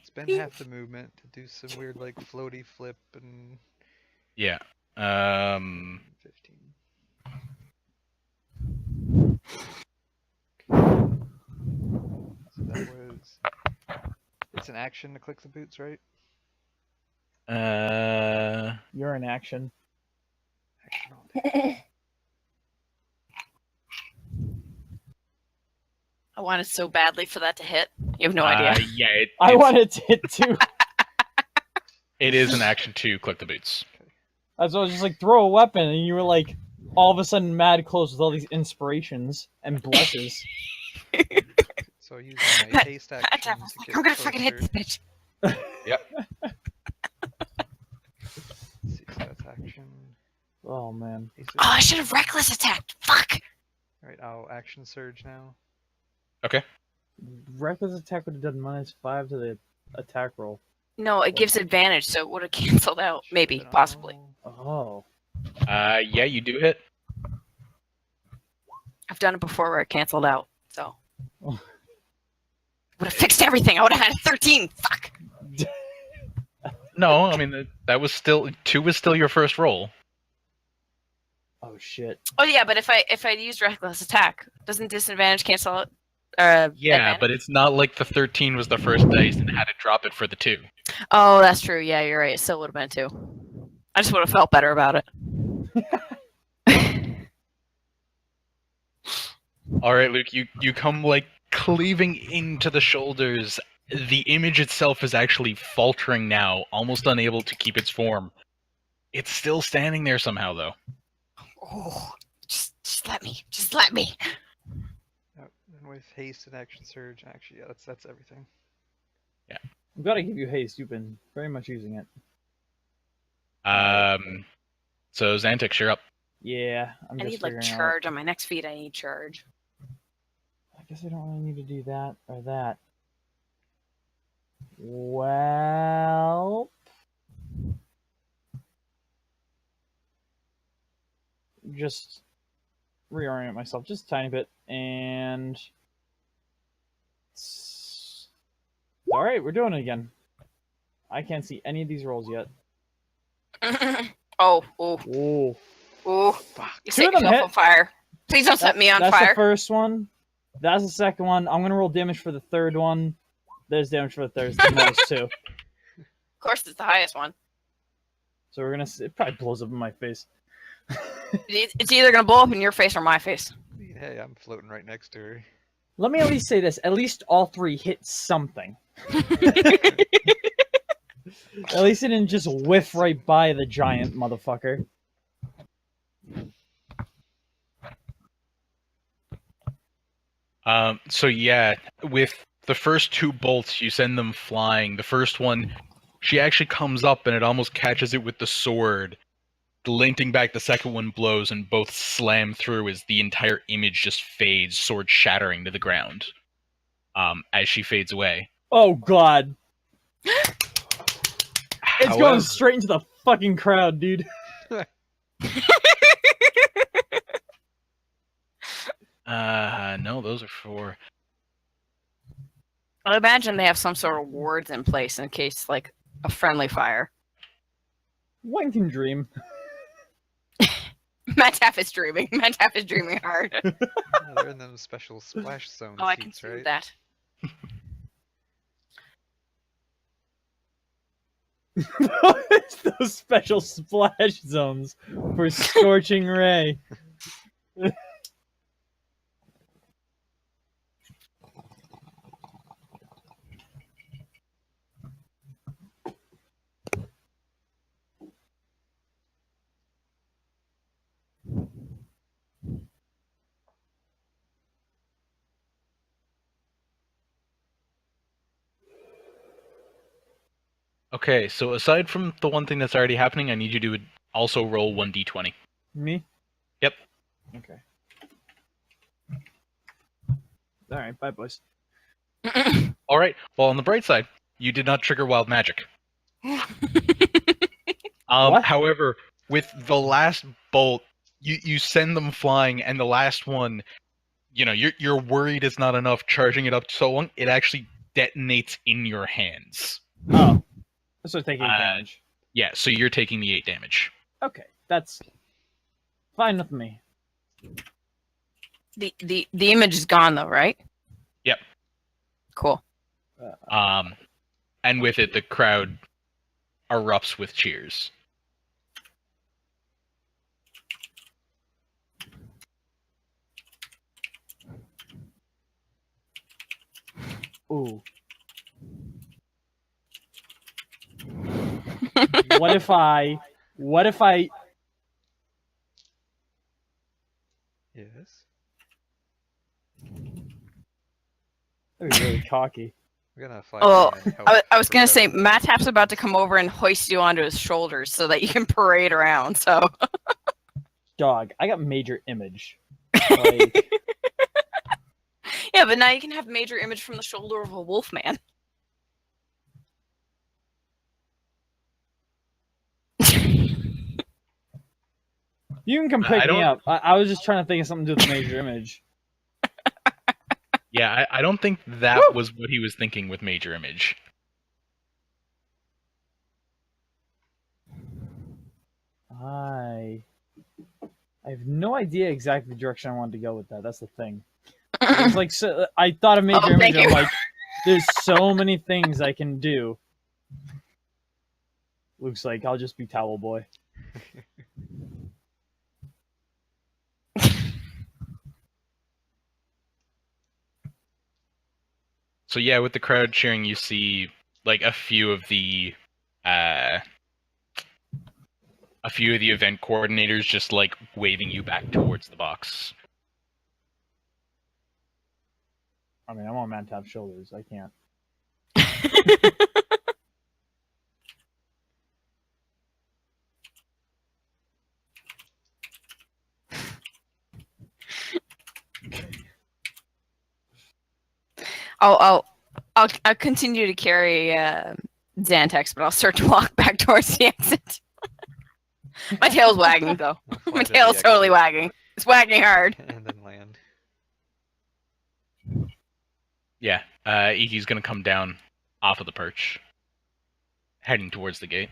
spend half the movement to do some weird like floaty flip and Yeah. 15. So that was. It's an action to click the boots, right? You're in action. Action all day. I wanted so badly for that to hit. You have no idea. Yeah, I wanted to hit too. it is an action to click the boots. As I was just like, throw a weapon, and you were like, all of a sudden, mad close with all these inspirations and blesses. So using my haste action Like, to get I'm gonna freaking hit closer. this bitch. Yep. Let's see, so that's action. Oh man. Haste Oh, I should have reckless attacked. Fuck. Alright, I'll action surge now. Reckless attack would have done -5 to the attack roll. No, it gives advantage, so it would have canceled out. Maybe, Should've been possibly. normal. Oh. Yeah, you do hit. I've done it before where it canceled out, so. Would have fixed everything. I would have had a 13. Fuck. No, I mean that was still 2 was still your first roll. Oh shit. Oh yeah, but if I used reckless attack, doesn't disadvantage cancel out? Yeah, advantage? but it's not like the 13 was the first dice and had to drop it for the 2. Oh, that's true. Yeah, you're right. It still would have been 2. I just would have felt better about it. All right, Luke, you come like cleaving into the shoulders. The image itself is actually faltering now, almost unable to keep its form. It's still standing there somehow, though. Oh, just let me. Just let me. And with haste and action surge, actually, yeah, that's everything. I'm gotta give you haste. You've been very much using it. So Xantix, you're up. Yeah, I'm I just need like figuring out. charge on my next feed. I need charge. guess I don't really need to do that or that. Well, just reorient myself just a tiny bit, and all right, we're doing it again. I can't see any of these rolls yet. Oh. Ooh. Fuck. You Two set of them yourself hit. on fire. Please don't set me on That's fire. the first one. That's the second one. I'm gonna roll damage for the third one. There's damage for the third. The most too. Of course, it's the highest one. So we're gonna. It probably blows up in my face. It's either gonna blow up in your face or my face. Hey, I'm floating right next to her. Let me at least say this. At least all three hit something. At least it didn't just whiff right by the giant motherfucker. So yeah, with the first two bolts, you send them flying. The first one, she actually comes up and it almost catches it with the sword. Glinting back, the second one blows and both slam through as the entire image just fades, sword shattering to the ground. As she fades away. Oh god. It's going However- straight into the fucking crowd, dude. No, those are for... I imagine they have some sort of wards in place in case, like, a friendly fire. One can dream. Mataf is dreaming. Mataf is dreaming hard. Yeah, they're in them special splash zone Oh, I can seats, see right? that. It's those special splash zones for Scorching Ray. Okay, so aside from the one thing that's already happening, I need you to also roll 1d20. Me? Yep. Okay. Alright, bye boys. Alright, well on the bright side, you did not trigger wild magic. What? However, with the last bolt, you send them flying, and the last one, you know, you're worried it's not enough charging it up so long, it actually detonates in your hands. Oh. So taking Uh, damage. Yeah, so you're taking the 8 damage. Okay, that's fine with me. The image is gone though, right? Yep. Cool. And with it, the crowd erupts with cheers. Ooh. What if I Yes. That'd be really cocky. We're gonna fly. Oh, by and help I was gonna the say crowd. Matap's about to come over and hoist you onto his shoulders so that you can parade around. So Dog, I got major image. Like, yeah, but now you can have major image from the shoulder of a wolf man. you can come I pick me don't- up. I was just trying to think of something to do with major image. Yeah, I don't think that was what he was thinking with Major Image. I have no idea exactly the direction I wanted to go with that. That's the thing. It's like so, I thought of major image. thank I'm you. like, there's so many things I can do. Luke's like, I'll just be towel boy. So yeah, with the crowd cheering, you see like a few of the event coordinators just like waving you back towards the box. I mean, I'm on Mantap's shoulders. I can't. I'll continue to carry Xantex, but I'll start to walk back towards the exit. My tail's wagging though. We'll fly My to the tail's totally exit wagging. It's wagging hard. and then land. Yeah, Iki's gonna come down off of the perch, heading towards the gate.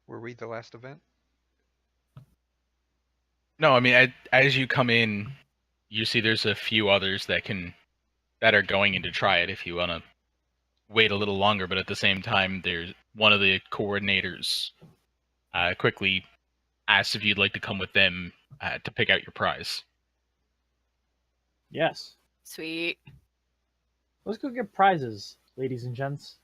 Were we the last event? No, I mean, as you come in, you see there's a few others that are going in to try it. If you want to wait a little longer, but at the same time, there's one of the coordinators quickly asks if you'd like to come with them to pick out your prize. Yes. Sweet. Let's go get prizes, ladies and gents.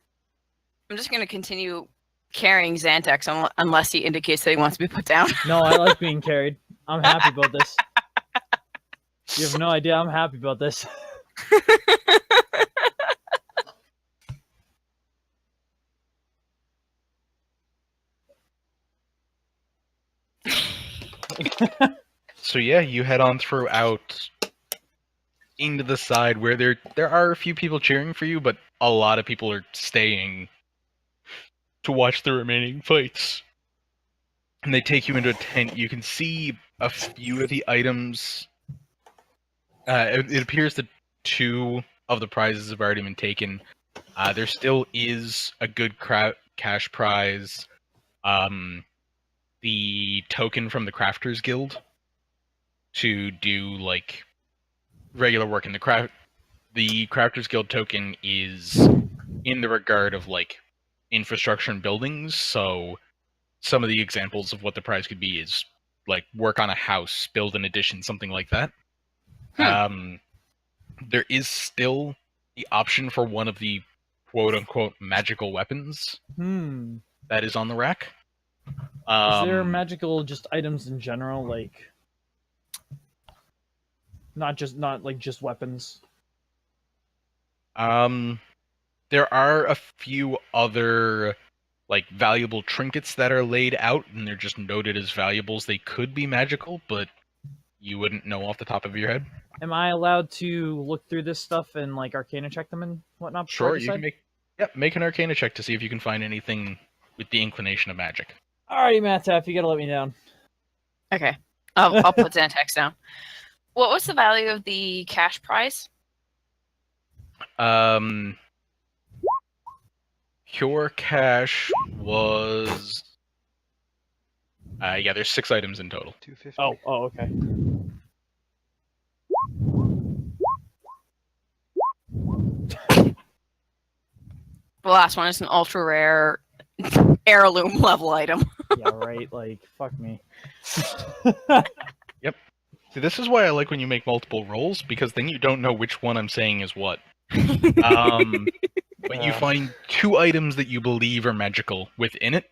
I'm just gonna continue carrying Xantex unless he indicates that he wants to be put down. No, I like being carried. I'm happy about this. You have no idea. I'm happy about this. So yeah, you head on throughout into the side where there are a few people cheering for you, but a lot of people are staying to watch the remaining fights. And they take you into a tent. You can see a few of the items. It appears that 2 of the prizes have already been taken. There still is a good cash prize. The token from the Crafters Guild to do like regular work in the Crafters Guild token is in the regard of like infrastructure and buildings. So some of the examples of what the prize could be is like work on a house, build an addition, something like that. There is still the option for one of the quote-unquote magical weapons that is on the rack. Is there magical just items in general, like not just weapons? There are a few other like valuable trinkets that are laid out, and they're just noted as valuables. They could be magical, but you wouldn't know off the top of your head. Am I allowed to look through this stuff and like Arcana check them and whatnot? Sure, you can make an Arcana check to see if you can find anything with the inclination of magic. Alrighty, Mattaf, you gotta let me down. Okay. I'll put Xantex down. What was the value of the cash prize? Pure cash was there's 6 items in total. 250. Oh, okay. The last one is an ultra rare heirloom level item. Yeah, right. Like, fuck me. Yep. See, this is why I like when you make multiple rolls, because then you don't know which one I'm saying is what. But you find 2 items that you believe are magical within it.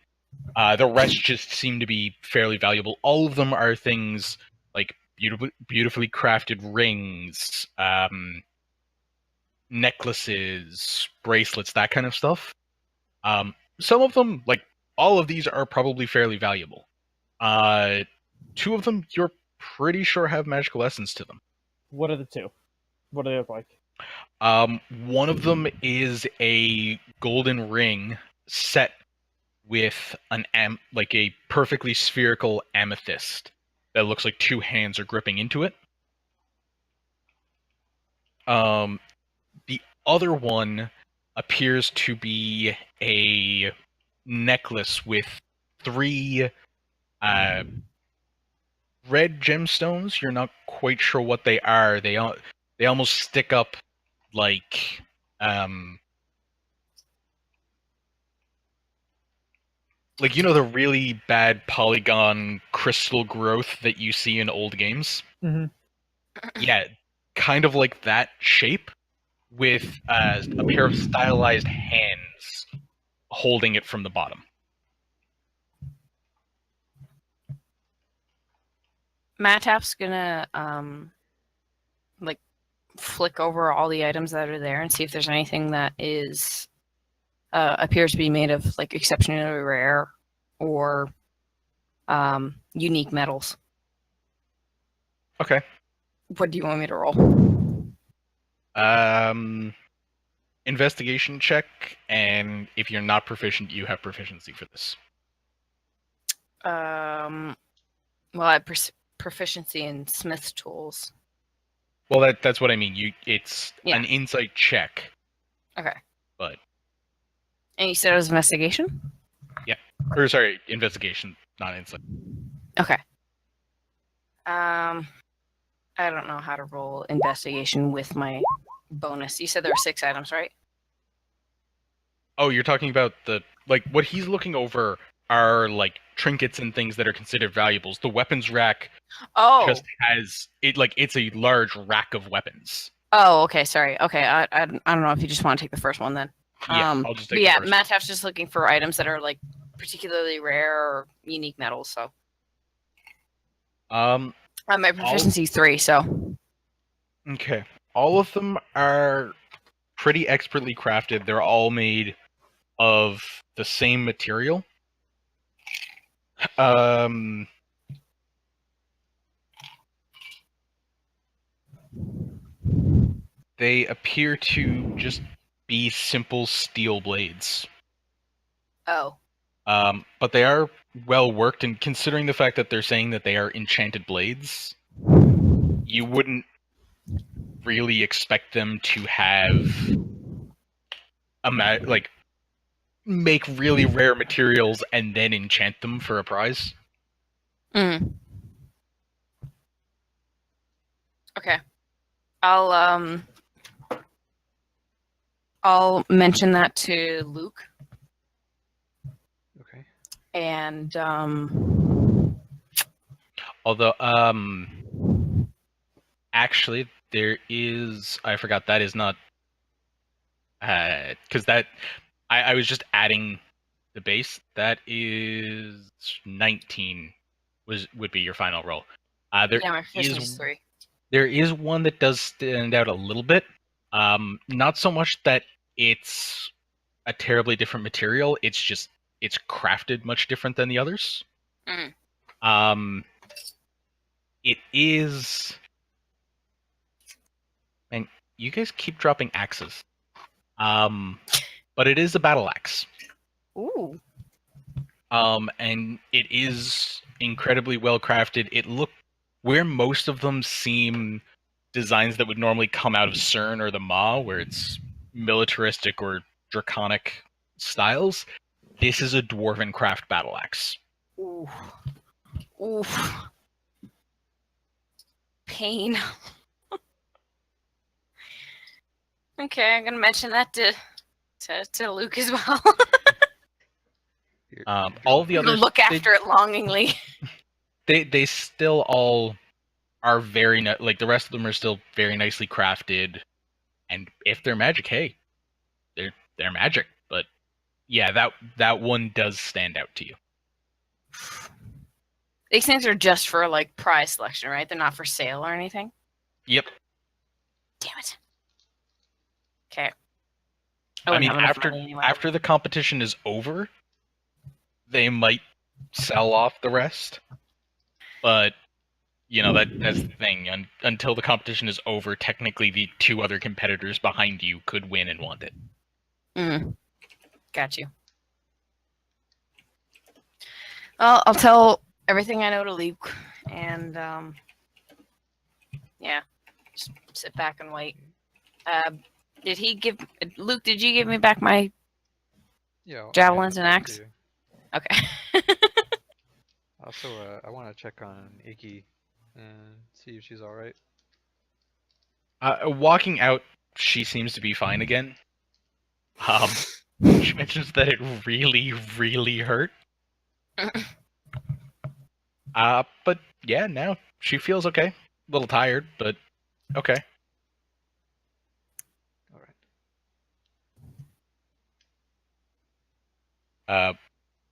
The rest just seem to be fairly valuable. All of them are things like beautifully crafted rings, necklaces, bracelets, that kind of stuff. Some of them, like all of these, are probably fairly valuable. 2 of them, you're pretty sure have magical essence to them. What are the 2? What do they look like? One of them is a golden ring set with like a perfectly spherical amethyst that looks like 2 hands are gripping into it. The other one appears to be a necklace with 3 red gemstones. You're not quite sure what they are. They almost stick up like the really bad polygon crystal growth that you see in old games. Mm-hmm. Yeah, kind of like that shape, with a pair of stylized hands holding it from the bottom. Matap's gonna like flick over all the items that are there and see if there's anything that is appears to be made of like exceptionally rare or unique metals. Okay. What do you want me to roll? Investigation check, and if you're not proficient, you have proficiency for this. Well, I have proficiency in Smith's tools. Well, that's what I mean. It's Yeah. an insight check. Okay. But And you said it was investigation? or sorry, investigation, not insight. Okay. I don't know how to roll investigation with my bonus. You said there were 6 items, right? Oh, you're talking about what he's looking over are like trinkets and things that are considered valuables. The weapons rack just has it it's a large rack of weapons. Oh, okay. Sorry. Okay. I don't know if you just want to take the first one then. Yeah, I'll just take but yeah, the first. Mataf's just looking for items that are like particularly rare or unique metals. So my proficiency is 3. So Okay, all of them are pretty expertly crafted. They're all made of the same material. They appear to just be simple steel blades. oh, But they are well worked, and considering the fact that they're saying that they are enchanted blades, you wouldn't really expect them to have make really rare materials and then enchant them for a prize. Okay. I'll mention that to Luke. Okay. And Although actually there is, I forgot, that is not because that I was just adding the base. That is 19 would be your final roll. my proficiency is 3. There is one that does stand out a little bit. Not so much that it's a terribly different material. It's just it's crafted much different than the others. It is. And you guys keep dropping axes. But it is a battle axe. Ooh. And it is incredibly well crafted. Where most of them seem designs that would normally come out of CERN or the Maw, where it's militaristic or draconic styles, this is a dwarven craft battle axe. Ooh. Ooh. Pain. Okay, I'm gonna mention that to Luke as well. All of the others look after it longingly. They still all are very the rest of them are still very nicely crafted, and if they're magic, hey, they're magic. But yeah, that one does stand out to you. These things are just for like prize selection, right? They're not for sale or anything. Yep. Damn it. Okay. I mean, after the competition is over, they might sell off the rest, but that's the thing. Until the competition is over, technically the 2 other competitors behind you could win and want it. Got you. Well, I'll tell everything I know to Luke, and yeah, just sit back and wait. Luke? Did you give me back my javelins and axe? Okay. Also, I want to check on Iggy and see if she's all right. Walking out, she seems to be fine again. She mentions that it really, really hurt. But yeah, now she feels okay. A little tired, but okay. All right.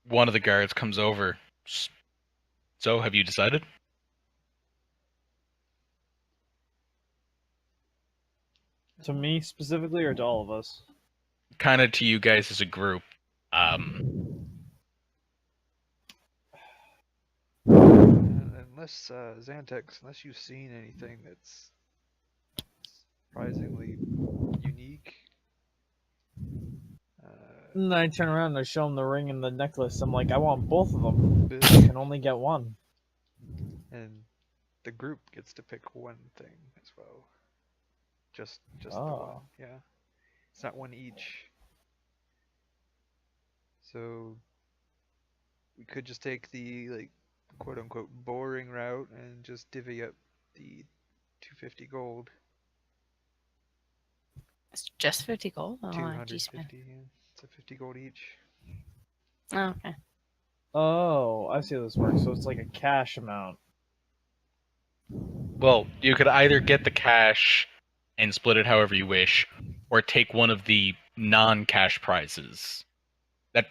One of the guards comes over. So, have you decided? To me specifically, or to all of us? Kind of to you guys as a group. Unless Xantex, unless you've seen anything that's surprisingly unique. And then I turn around and I show him the ring and the necklace. I'm like, I want both of them. I can only get one. And the group gets to pick one thing as well. Just the one. Oh. Yeah. It's not one each. So we could just take the like quote unquote boring route and just divvy up the 250 gold. It's just 50 gold? Oh, geez, man. 250, yeah. It's a 50 gold each. Oh, okay. Oh, I see how this works. So it's like a cash amount. Well, you could either get the cash and split it however you wish, or take one of the non-cash prizes that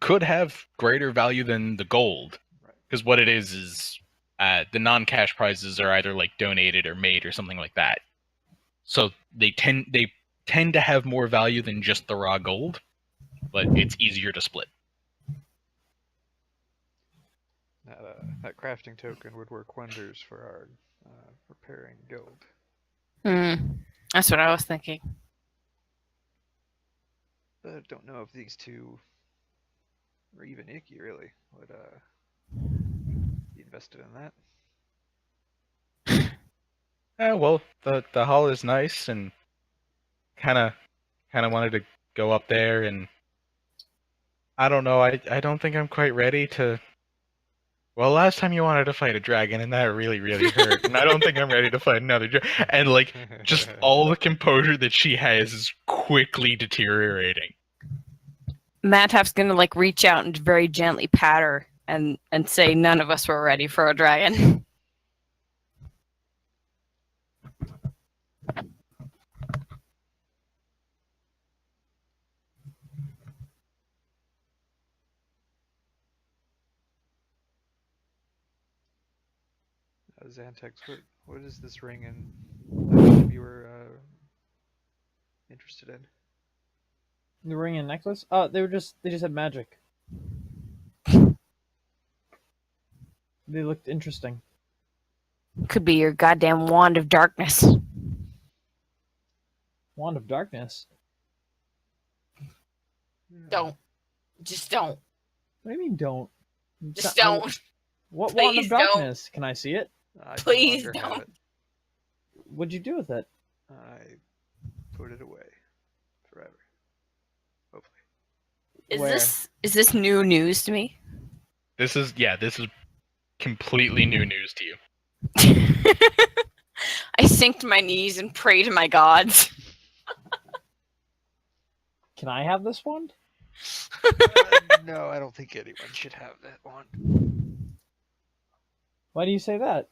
could have greater value than the gold. Right. Because what it is the non-cash prizes are either like donated or made or something like that. So they tend to have more value than just the raw gold, but it's easier to split. That crafting token would work wonders for our repairing guild. That's what I was thinking. But I don't know if these two, or even Icky really, would be invested in that. Well, the hall is nice, and kind of wanted to go up there, and I don't know. I don't think I'm quite ready to. Well, last time you wanted to fight a dragon, and that really, really hurt. And I don't think I'm ready to fight another dragon. And, like, just all the composure that she has is quickly deteriorating. Matap's gonna, like, reach out and very gently pat her and say none of us were ready for a dragon. Xantex, what is this ring and you were interested in? The ring and necklace? They just had magic. They looked interesting. Could be your goddamn wand of darkness. Wand of darkness? Don't. Just don't. What do you mean don't? Just don't. What Please wand of darkness? Don't. Can I see it? I Please no longer have don't. it. What'd you do with it? I put it away forever. Hopefully. Where? Is this new news to me? This is completely new news to you. I sink to my knees and pray to my gods. Can I have this wand? No, I don't think anyone should have that one. Why do you say that?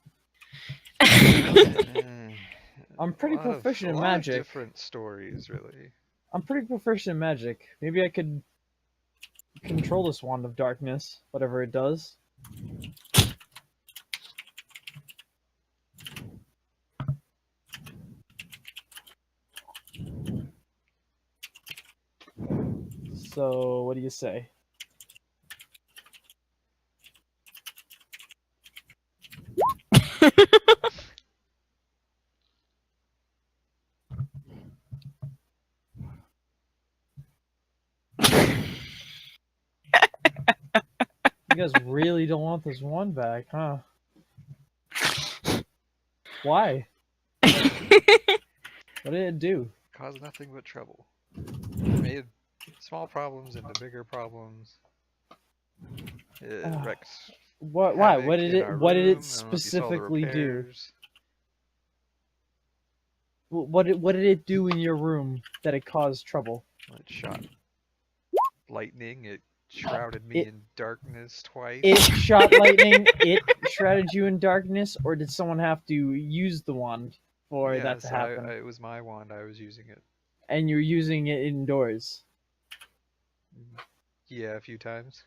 I'm pretty proficient in magic. Different stories, really. I'm pretty proficient in magic. Maybe I could control this wand of darkness, whatever it does. So, what do you say? You guys really don't want this one back, huh? Why? What did it do? Caused nothing but trouble. Made small problems into bigger problems. It wrecked. What? Why? havoc What did in it? our What did room. I it don't know if you saw the specifically do? repairs. What did it do in your room that it caused trouble? It shot lightning. It shrouded me in darkness twice. It shot lightning. It shrouded you in darkness, or did someone have to use the wand for that to so happen? it was my wand. I was using it. And you're using it indoors. Yeah, a few times.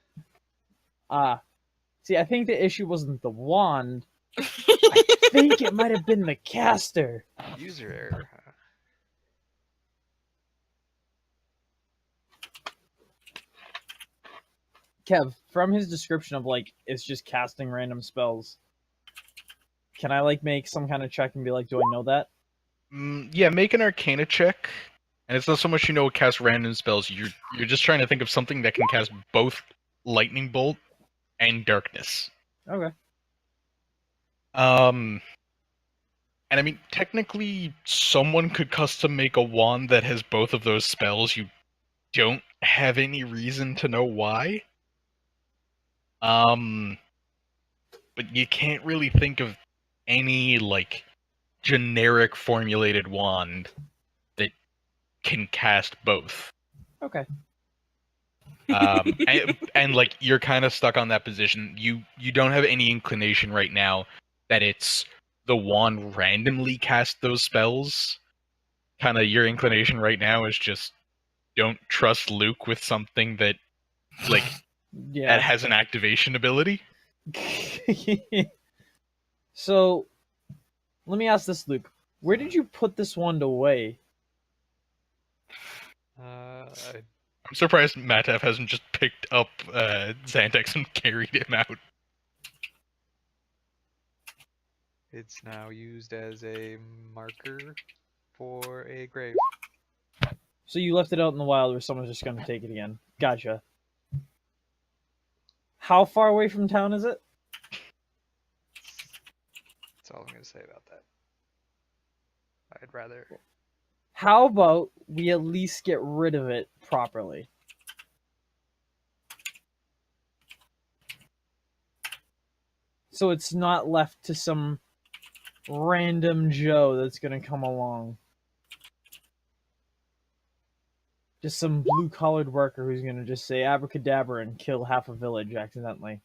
See, I think the issue wasn't the wand. I think it might have been the caster. User error. Huh? Kev, from his description of like it's just casting random spells, can I like make some kind of check and be like, do I know that? Yeah, make an Arcana check. And it's not so much cast random spells. You're just trying to think of something that can cast both lightning bolt and darkness. Okay. And I mean, technically, someone could custom make a wand that has both of those spells. You don't have any reason to know why. But you can't really think of any like generic formulated wand that can cast both. Okay. And like you're kind of stuck on that position. You don't have any inclination right now that it's the wand randomly cast those spells. Kind of your inclination right now is just don't trust Luke with something that like Yeah. that has an activation ability. So, let me ask this, Luke. Where did you put this wand away? I'm surprised Matev hasn't just picked up Xantex and carried him out. It's now used as a marker for a grave. So you left it out in the wild where someone's just going to take it again. Gotcha. How far away from town is it? That's all I'm going to say about that. I'd rather... How about we at least get rid of it properly? So it's not left to some random Joe that's going to come along. Just some blue-collared worker who's going to just say abracadabra and kill half a village accidentally.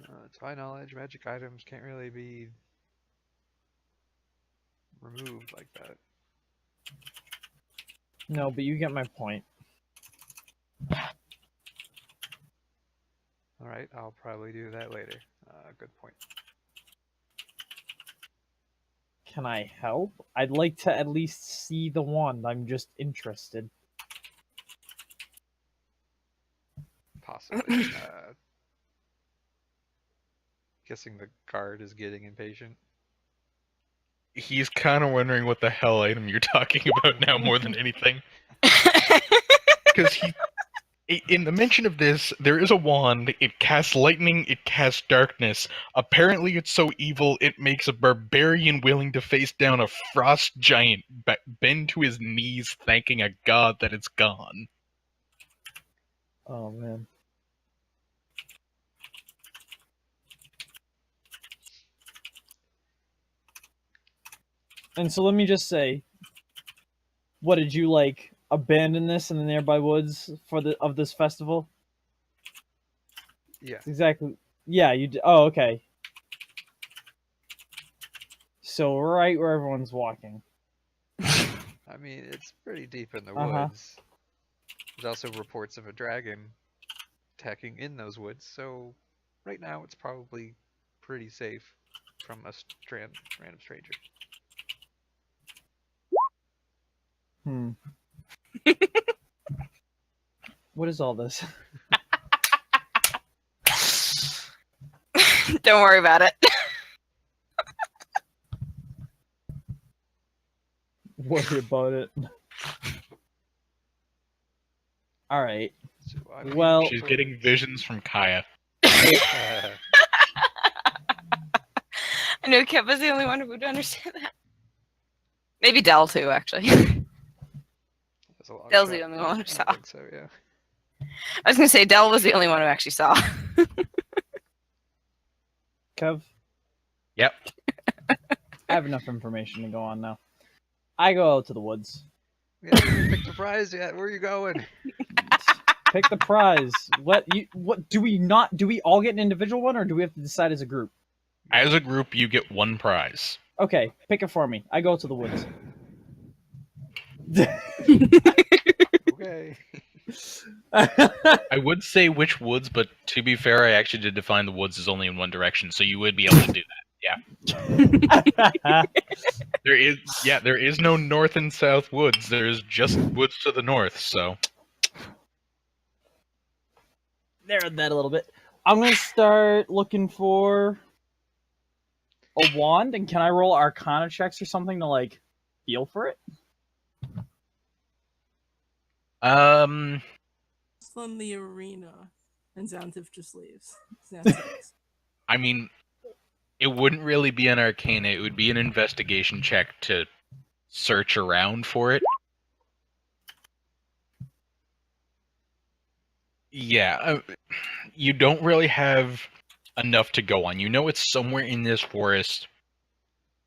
To my knowledge, magic items can't really be removed like that. No, but you get my point. Alright, I'll probably do that later. Good point. Can I help? I'd like to at least see the wand. I'm just interested. Possibly. Guessing the guard is getting impatient. He's kind of wondering what the hell item you're talking about now more than anything. Because in the mention of this, there is a wand, it casts lightning, it casts darkness. Apparently it's so evil, it makes a barbarian willing to face down a frost giant, bend to his knees thanking a god that it's gone. Oh, man. And so let me just say, what did you like abandon this in the nearby woods for of this festival? Yeah. Exactly. Yeah, you did. Oh, okay. So right where everyone's walking. I mean, it's pretty deep in the woods. There's also reports of a dragon attacking in those woods, so right now it's probably pretty safe from a random stranger. What is all this? Don't worry about it. Worry about it. Alright. So, I mean, Well... She's getting visions from Kaya. I know Kev was the only one who would understand that. Maybe Del too, actually. Del's the only one who saw. I think so, yeah. I was gonna say Del was the only one who actually saw. Kev? Yep. I have enough information to go on now. I go out to the woods. We haven't even picked the prize yet. Where are you going? Pick the prize. What do we all get an individual one, or do we have to decide as a group? As a group, you get one prize. Okay, pick it for me. I go to the woods. Okay. I would say which woods, but to be fair, I actually did define the woods as only in one direction, so you would be able to do that. Yeah. There is no north and south woods. There is just woods to the north, so. narrowed that a little bit. I'm gonna start looking for a wand, and can I roll Arcana checks or something to like feel for it? Still in the arena, and Xantif just leaves. Xantif. I mean, it wouldn't really be an Arcana. It would be an investigation check to search around for it. Yeah, you don't really have enough to go on. You know it's somewhere in this forest,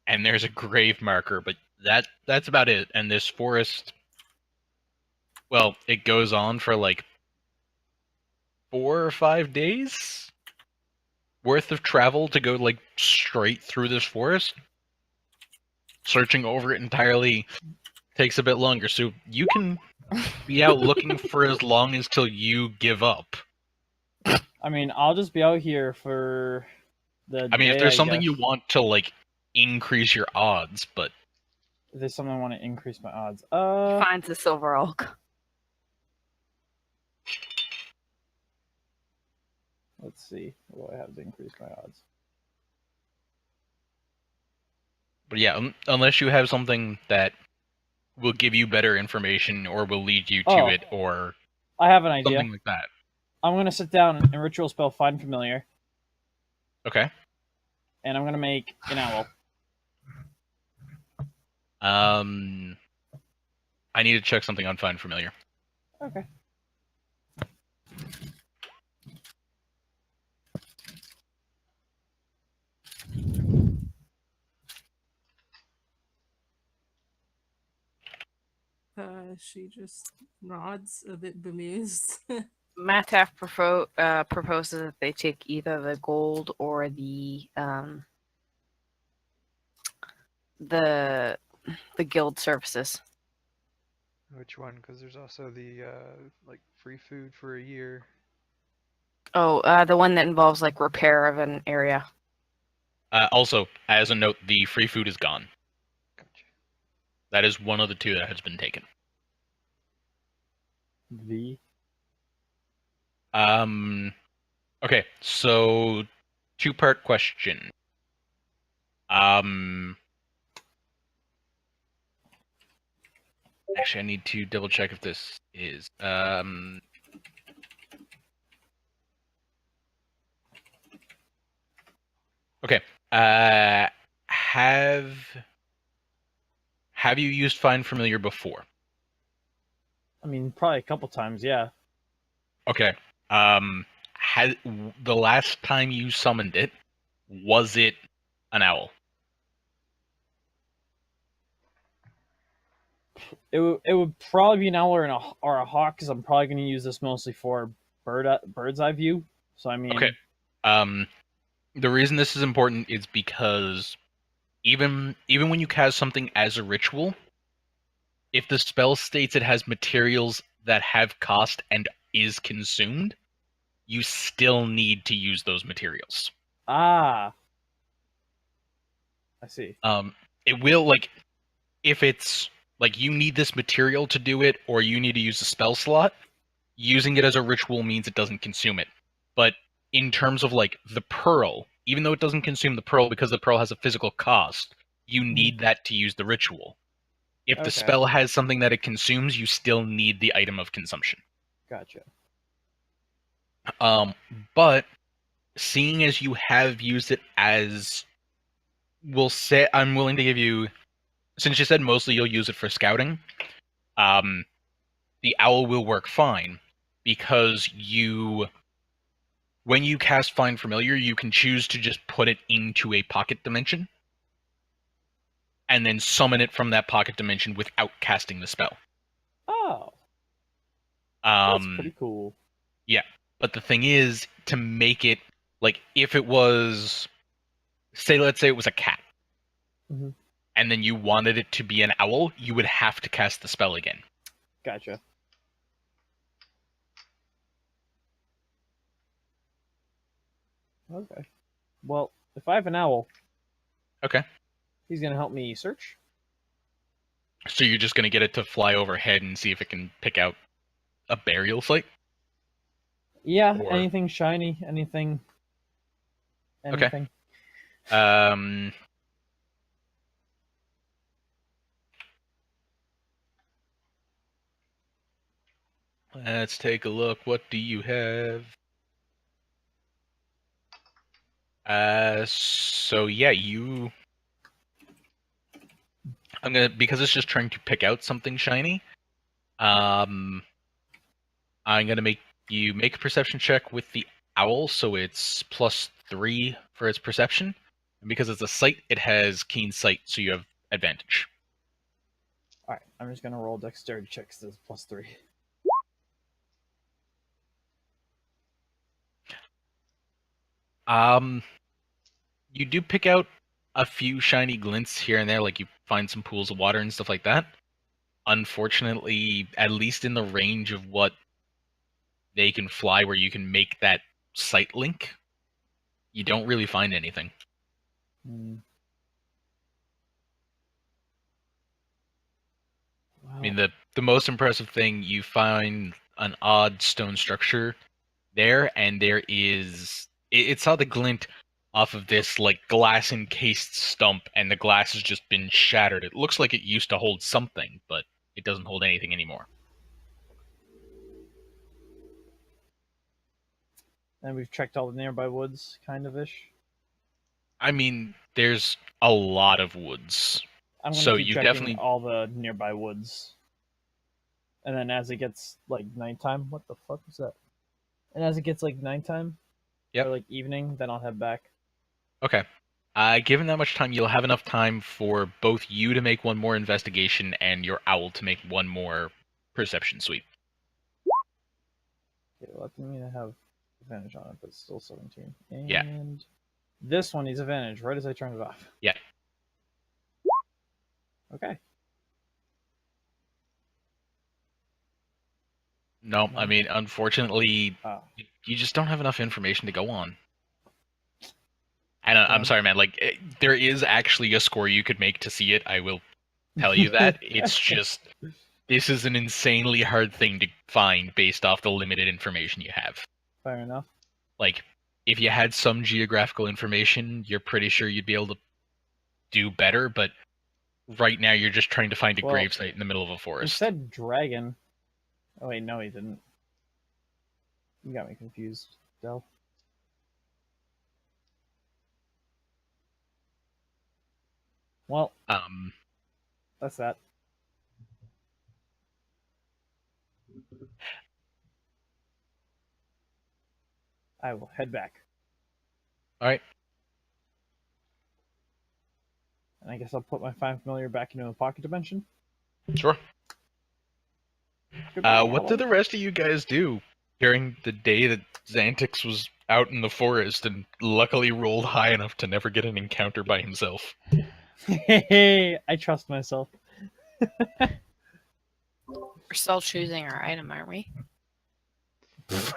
and there's a grave marker, but that's about it. And this forest, well, it goes on for like 4 or 5 days worth of travel to go like straight through this forest. Searching over it entirely takes a bit longer, so you can be out looking for as long as till you give up. I mean, I'll just be out here for the I mean, day, if there's I something guess. you want to like increase your odds, but If there's something I want to increase my odds. Finds a silver oak. Let's see. What do I have to increase my odds? yeah, unless you have something that will give you better information or will lead you to Oh. it or I have an idea. something like that. I'm gonna sit down and ritual spell Find Familiar, Okay. and I'm gonna make an owl. I need to check something on Find Familiar. Okay. She just nods, a bit bemused. Mataf proposes that they take either the gold or the guild services. Which one? Because there's also the like free food for a year. Oh, the one that involves like repair of an area. Also, as a note, the free food is gone. Gotcha. That is one of the 2 that has been taken. Okay, so 2-part question. Actually, I need to double check if this is okay. Have you used Find Familiar before? I mean, probably a couple times, yeah. Okay. Had the last time you summoned it, was it an owl? It would probably be an owl or a hawk, because I'm probably going to use this mostly for bird's eye view. So I mean, Okay. The reason this is important is because even when you cast something as a ritual, if the spell states it has materials that have cost and is consumed, you still need to use those materials. I see. It will, like, if it's like you need this material to do it, or you need to use a spell slot, using it as a ritual means it doesn't consume it. But in terms of like the pearl, even though it doesn't consume the pearl because the pearl has a physical cost, you need that to use the ritual. If the Okay. spell has something that it consumes, you still need the item of consumption. Gotcha. But seeing as you have used it as, we'll say, I'm willing to give you, since you said mostly you'll use it for scouting, the owl will work fine because when you cast Find Familiar, you can choose to just put it into a pocket dimension and then summon it from that pocket dimension without casting the spell. Oh, that's pretty cool. Yeah, but the thing is, to make it, like, if it was, let's say it was a cat, Mhm. and then you wanted it to be an owl, you would have to cast the spell again. Gotcha. Okay. Well, if I have an owl, Okay. he's gonna help me search. So you're just going to get it to fly overhead and see if it can pick out a burial site? Yeah, Or anything shiny, anything. Okay. Um, let's take a look. What do you have? So yeah, I'm gonna, because it's just trying to pick out something shiny. I'm gonna make you make a perception check with the owl, so it's +3 for its perception. And because it's a sight, it has keen sight, so you have advantage. Alright, I'm just gonna roll dexterity checks. This +3. You do pick out a few shiny glints here and there, like you find some pools of water and stuff like that. Unfortunately, at least in the range of what they can fly, where you can make that sight link, you don't really find anything. Wow. I mean, the most impressive thing, you find an odd stone structure there, and there is it saw the glint off of this like glass encased stump, and the glass has just been shattered. It looks like it used to hold something, but it doesn't hold anything anymore. And we've checked all the nearby woods, kind of ish. I mean, there's a lot of woods, I'm gonna so keep you checking definitely all the nearby woods. And then as it gets like nighttime, what the fuck was that? And as it gets like nighttime, Yep. or like evening, then I'll head back. Okay. Given that much time, you'll have enough time for both you to make one more investigation and your owl to make one more perception sweep. Okay, let me have advantage on it, but it's still 17. And Yeah. this one needs advantage right as I turn it off. Yeah. Okay. No, I No. mean, unfortunately, Oh. you just don't have enough information to go on. And I'm Okay. sorry, man. Like, there is actually a score you could make to see it. I will tell you that. It's just, this is an insanely hard thing to find based off the limited information you have. Fair enough. Like, if you had some geographical information, you're pretty sure you'd be able to do better, but right now you're just trying to find a Well, gravesite in the middle of a It forest. said dragon. Oh wait, no, he didn't. You got me confused, Del. Well, that's that. I will head back. Alright. And I guess I'll put my Find Familiar back into the pocket dimension. Sure. Goodbye, What hello. did the rest of you guys do during the day that Xantix was out in the forest and luckily rolled high enough to never get an encounter by himself? Hey, I trust myself. We're still choosing our item, aren't we?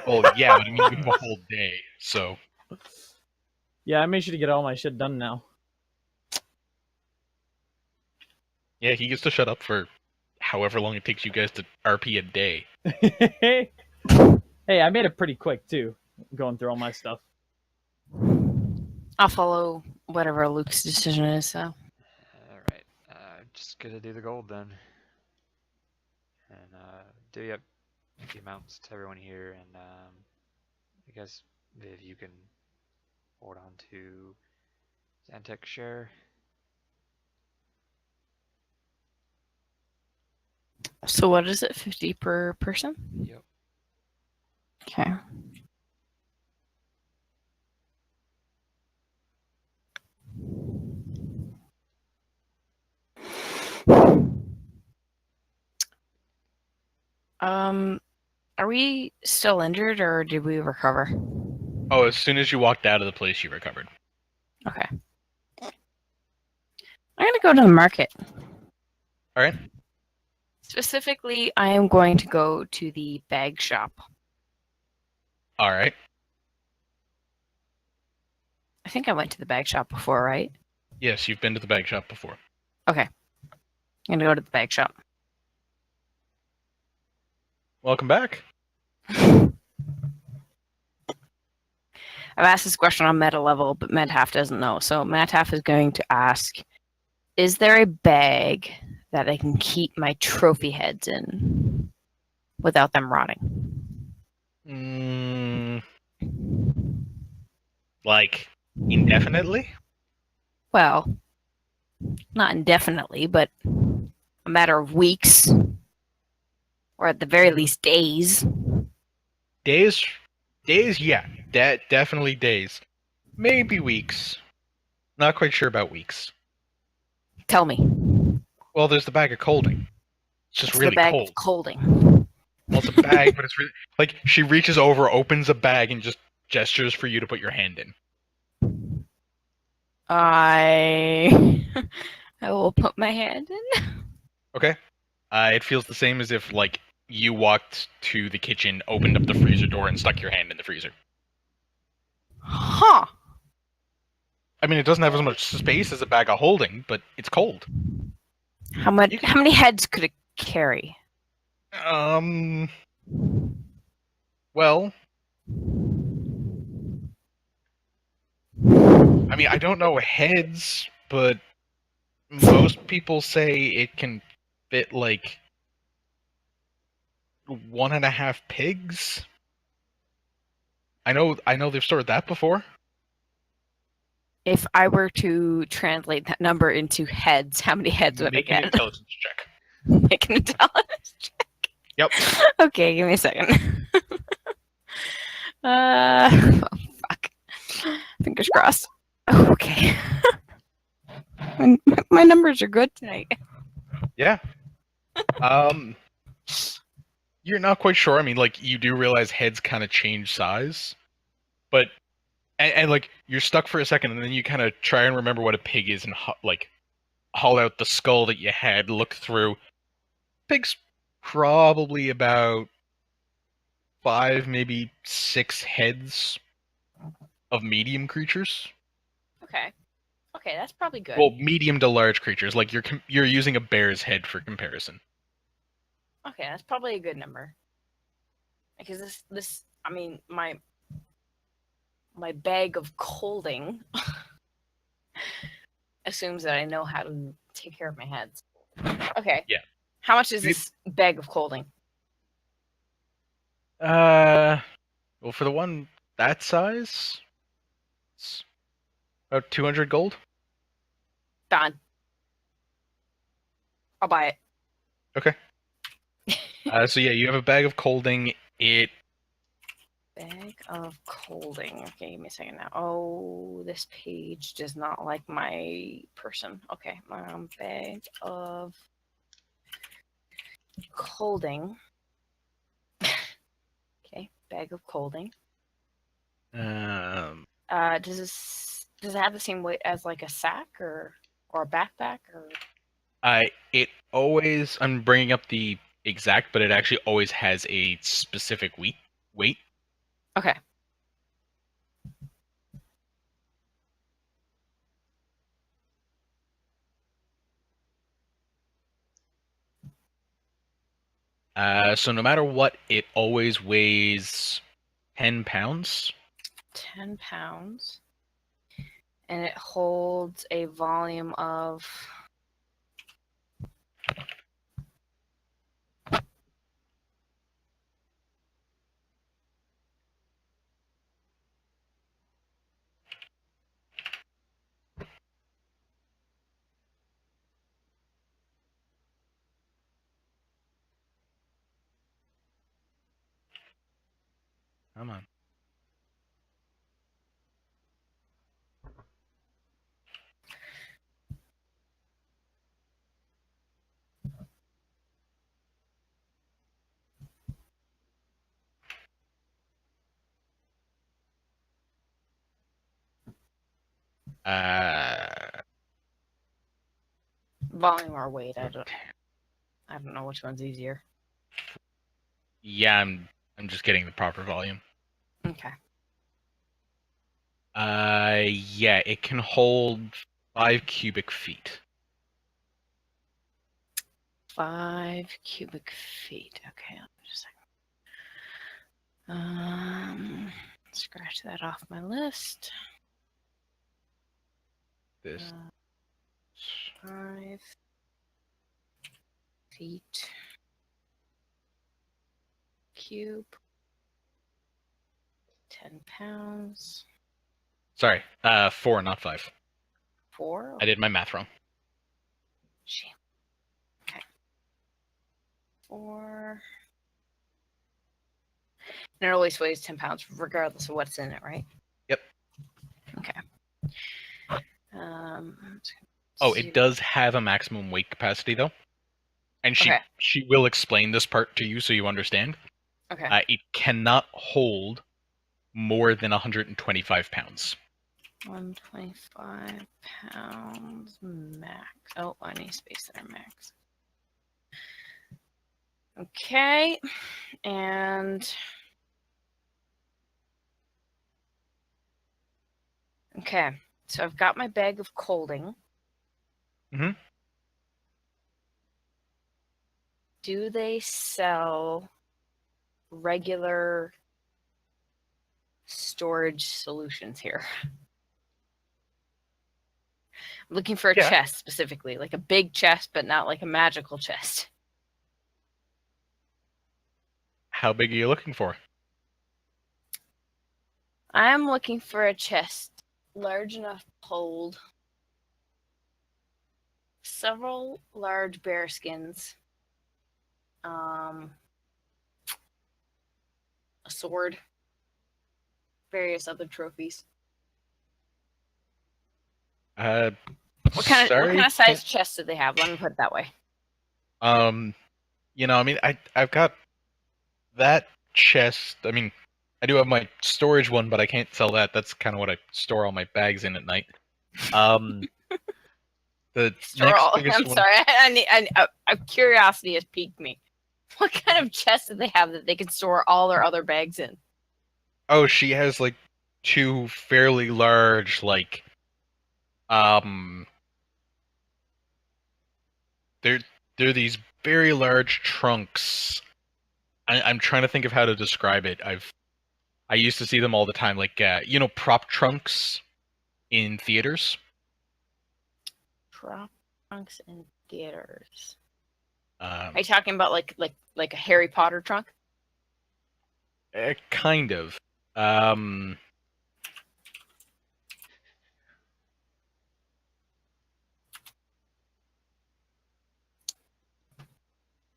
Well, yeah, but I mean, you have a whole day, so... Yeah, I made sure to get all my shit done now. Yeah, he gets to shut up for however long it takes you guys to RP a day. Hey, I made it pretty quick too, going through all my stuff. I'll follow whatever Luke's decision is. So Alright, just gonna do the gold then. And do up the amounts to everyone here, and I guess Viv, you can hold on to Xantex's share. So what is it? 50 per person? Yep. Okay. Are we still injured or did we recover? Oh, as soon as you walked out of the place, you recovered. Okay. I'm gonna go to the market. Alright. Specifically, I am going to go to the bag shop. Alright. I think I went to the bag shop before, right? Yes, you've been to the bag shop before. Okay. I'm gonna go to the bag shop. Welcome back. I've asked this question on meta level, but Medhalf doesn't know. So Medhalf is going to ask, is there a bag that I can keep my trophy heads in without them rotting? Like indefinitely? Well, not indefinitely, but a matter of weeks, or at the very least days. Days, yeah, definitely days. Maybe weeks. Not quite sure about weeks. Tell me. Well, there's the bag of colding. It's just It's really the bag cold. of colding. Well, it's a bag, but it's really like she reaches over, opens a bag, and just gestures for you to put your hand in. I will put my hand in. Okay. It feels the same as if like you walked to the kitchen, opened up the freezer door, and stuck your hand in the freezer. Huh. I mean, it doesn't have as much space as a bag of holding, but it's cold. How many heads could it carry? Well, I mean, I don't know heads, but most people say it can fit like 1.5 pigs. I know they've stored that before. If I were to translate that number into heads, how many heads would Make I an get? intelligence check. Make an intelligence check. Yep. Okay, give me a second. Oh, fuck. Fingers crossed. Okay. My numbers are good tonight. Yeah. You're not quite sure. I mean, like you do realize heads kind of change size, but and like you're stuck for a second, and then you kind of try and remember what a pig is, and like haul out the skull that you had, look through. Pig's probably about 5, maybe 6 heads of medium creatures. Okay. Okay, that's probably good. Well, medium to large creatures. Like you're using a bear's head for comparison. Okay, that's probably a good number. Because this I mean, my bag of colding assumes that I know how to take care of my heads. Okay. Yeah. How much is this bag of colding? Well, for the one that size, it's about 200 gold. Done. I'll buy it. Okay. So yeah, you have a bag of colding. It Bag of colding. Okay, give me a second now. Oh, this page does not like my person. Okay, bag of colding. Okay, bag of colding. Does it have the same weight as like a sack or a backpack or? it always. I'm bringing up the exact, but it actually always has a specific weight. Okay. So no matter what, it always weighs 10 pounds. 10 pounds. And it holds a volume of. Come on. Volume or weight. I don't know which one's easier. Yeah, I'm just getting the proper volume. Okay. Yeah, it can hold 5 cubic feet. 5 cubic feet. Okay, let me just a second. Scratch that off my list. This 5 feet cube. 10 pounds. sorry, 4, not 5. 4? I did my math wrong. Shame. Okay. 4. And it always weighs 10 pounds, regardless of what's in it, right? Yep. Okay. Oh, it does have a maximum weight capacity though, and Okay. she will explain this part to you so you understand. Okay. It cannot hold more than 125 pounds. 125 pounds max. Oh, I need space there, max. Okay. And okay. So I've got my bag of colding. Mhm. Do they sell regular storage solutions here? I'm looking for a Yeah. chest specifically, like a big chest, but not like a magical chest. How big are you looking for? I'm looking for a chest large enough to hold several large bear skins, a sword, various other trophies. What kind of size chests do they have? Let me put it that way. You know, I mean, I've got that chest. I mean, I do have my storage one, but I can't sell that. That's kind of what I store all my bags in at night. The next biggest I'm one. sorry. Curiosity has piqued me. What kind of chests do they have that they can store all their other bags in? Oh, she has like 2 fairly large, like, they're these very large trunks. I'm trying to think of how to describe it. I used to see them all the time, like you know, prop trunks in theaters. Prop trunks in theaters. Um, Are you talking about like a Harry Potter trunk? Kind of.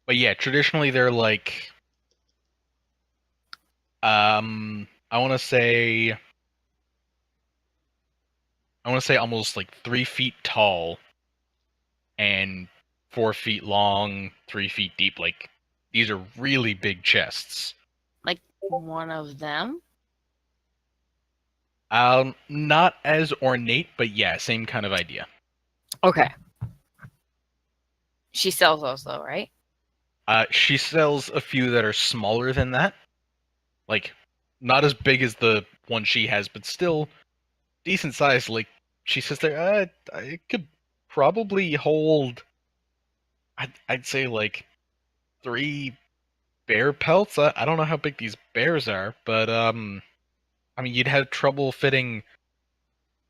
But yeah, traditionally they're like, I want to say almost like 3 feet tall and 4 feet long, 3 feet deep. Like, these are really big chests. Like one of them? Not as ornate, but yeah, same kind of idea. Okay. She sells those though, right? She sells a few that are smaller than that. Like, not as big as the one she has, but still decent size. Like, she says there, it could probably hold, I'd say like 3 bear pelts. I don't know how big these bears are, but I mean, you'd have trouble fitting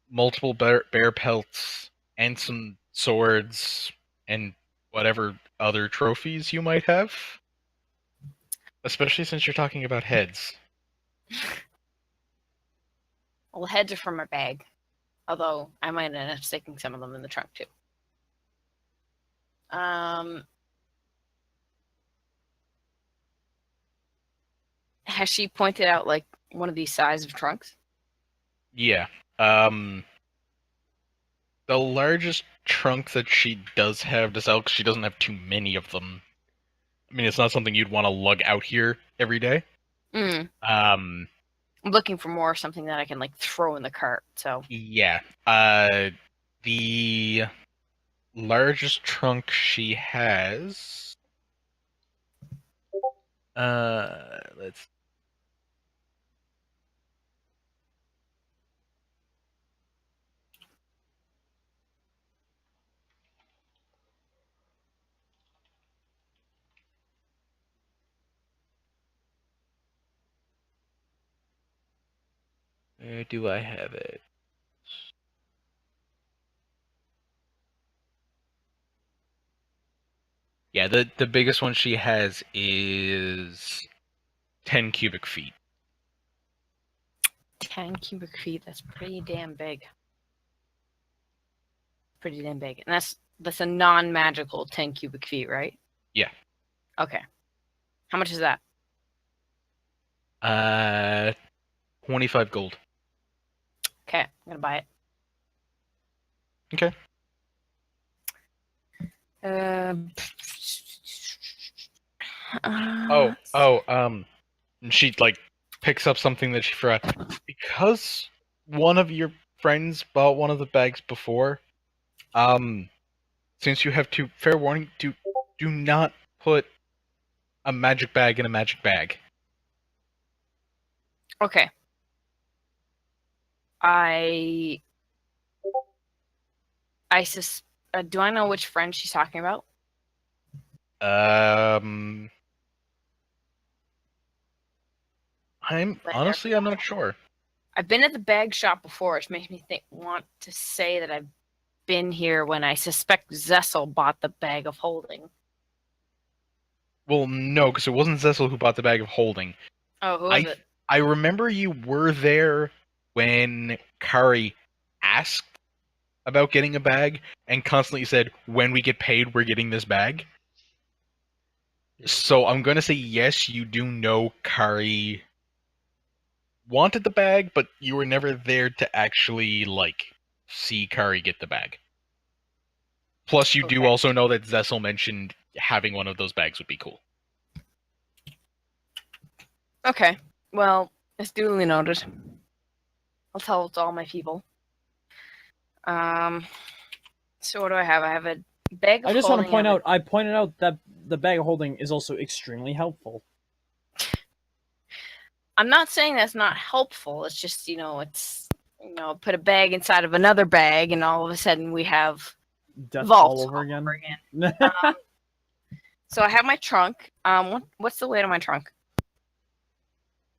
multiple bear pelts and some swords and whatever other trophies you might have. Especially since you're talking about heads. Well, heads are from my bag. Although I might end up sticking some of them in the trunk too. Has she pointed out like one of these size of trunks? Yeah. The largest trunk that she does have to sell, because she doesn't have too many of them. I mean, it's not something you'd want to lug out here every day. I'm looking for more something that I can like throw in the cart. So yeah. The largest trunk she has. Let's. Where do I have it? Yeah, the biggest one she has is 10 cubic feet. 10 cubic feet. That's pretty damn big. Pretty damn big. And that's a non-magical 10 cubic feet, right? Yeah. Okay. How much is that? 25 gold. Okay, I'm gonna buy it. Okay. Um. And she like picks up something that she forgot. Because one of your friends bought one of the bags before, since you have two, fair warning, do not put a magic bag in a magic bag. Okay. Do I know which friend she's talking about? I'm not sure. I've been at the bag shop before, which makes me want to say that I've been here when I suspect Zessel bought the bag of holding. Well, no, because it wasn't Zessel who bought the bag of holding. Oh, who was it? I remember you were there when Kari asked about getting a bag and constantly said, when we get paid, we're getting this bag. Yeah. So I'm going to say yes, you do know Kari wanted the bag, but you were never there to actually, like, see Kari get the bag. Plus, you do Okay. also know that Zessel mentioned having one of those bags would be cool. Okay. Well, it's duly noted. I'll tell it to all my people. So what do I have? I have a bag of I just want to holding. point out, I pointed out that the bag of holding is also extremely helpful. I'm not saying that's not helpful. It's just, put a bag inside of another bag, and all of a sudden we have Death vaults all over again. So I have my trunk. What's the weight of my trunk?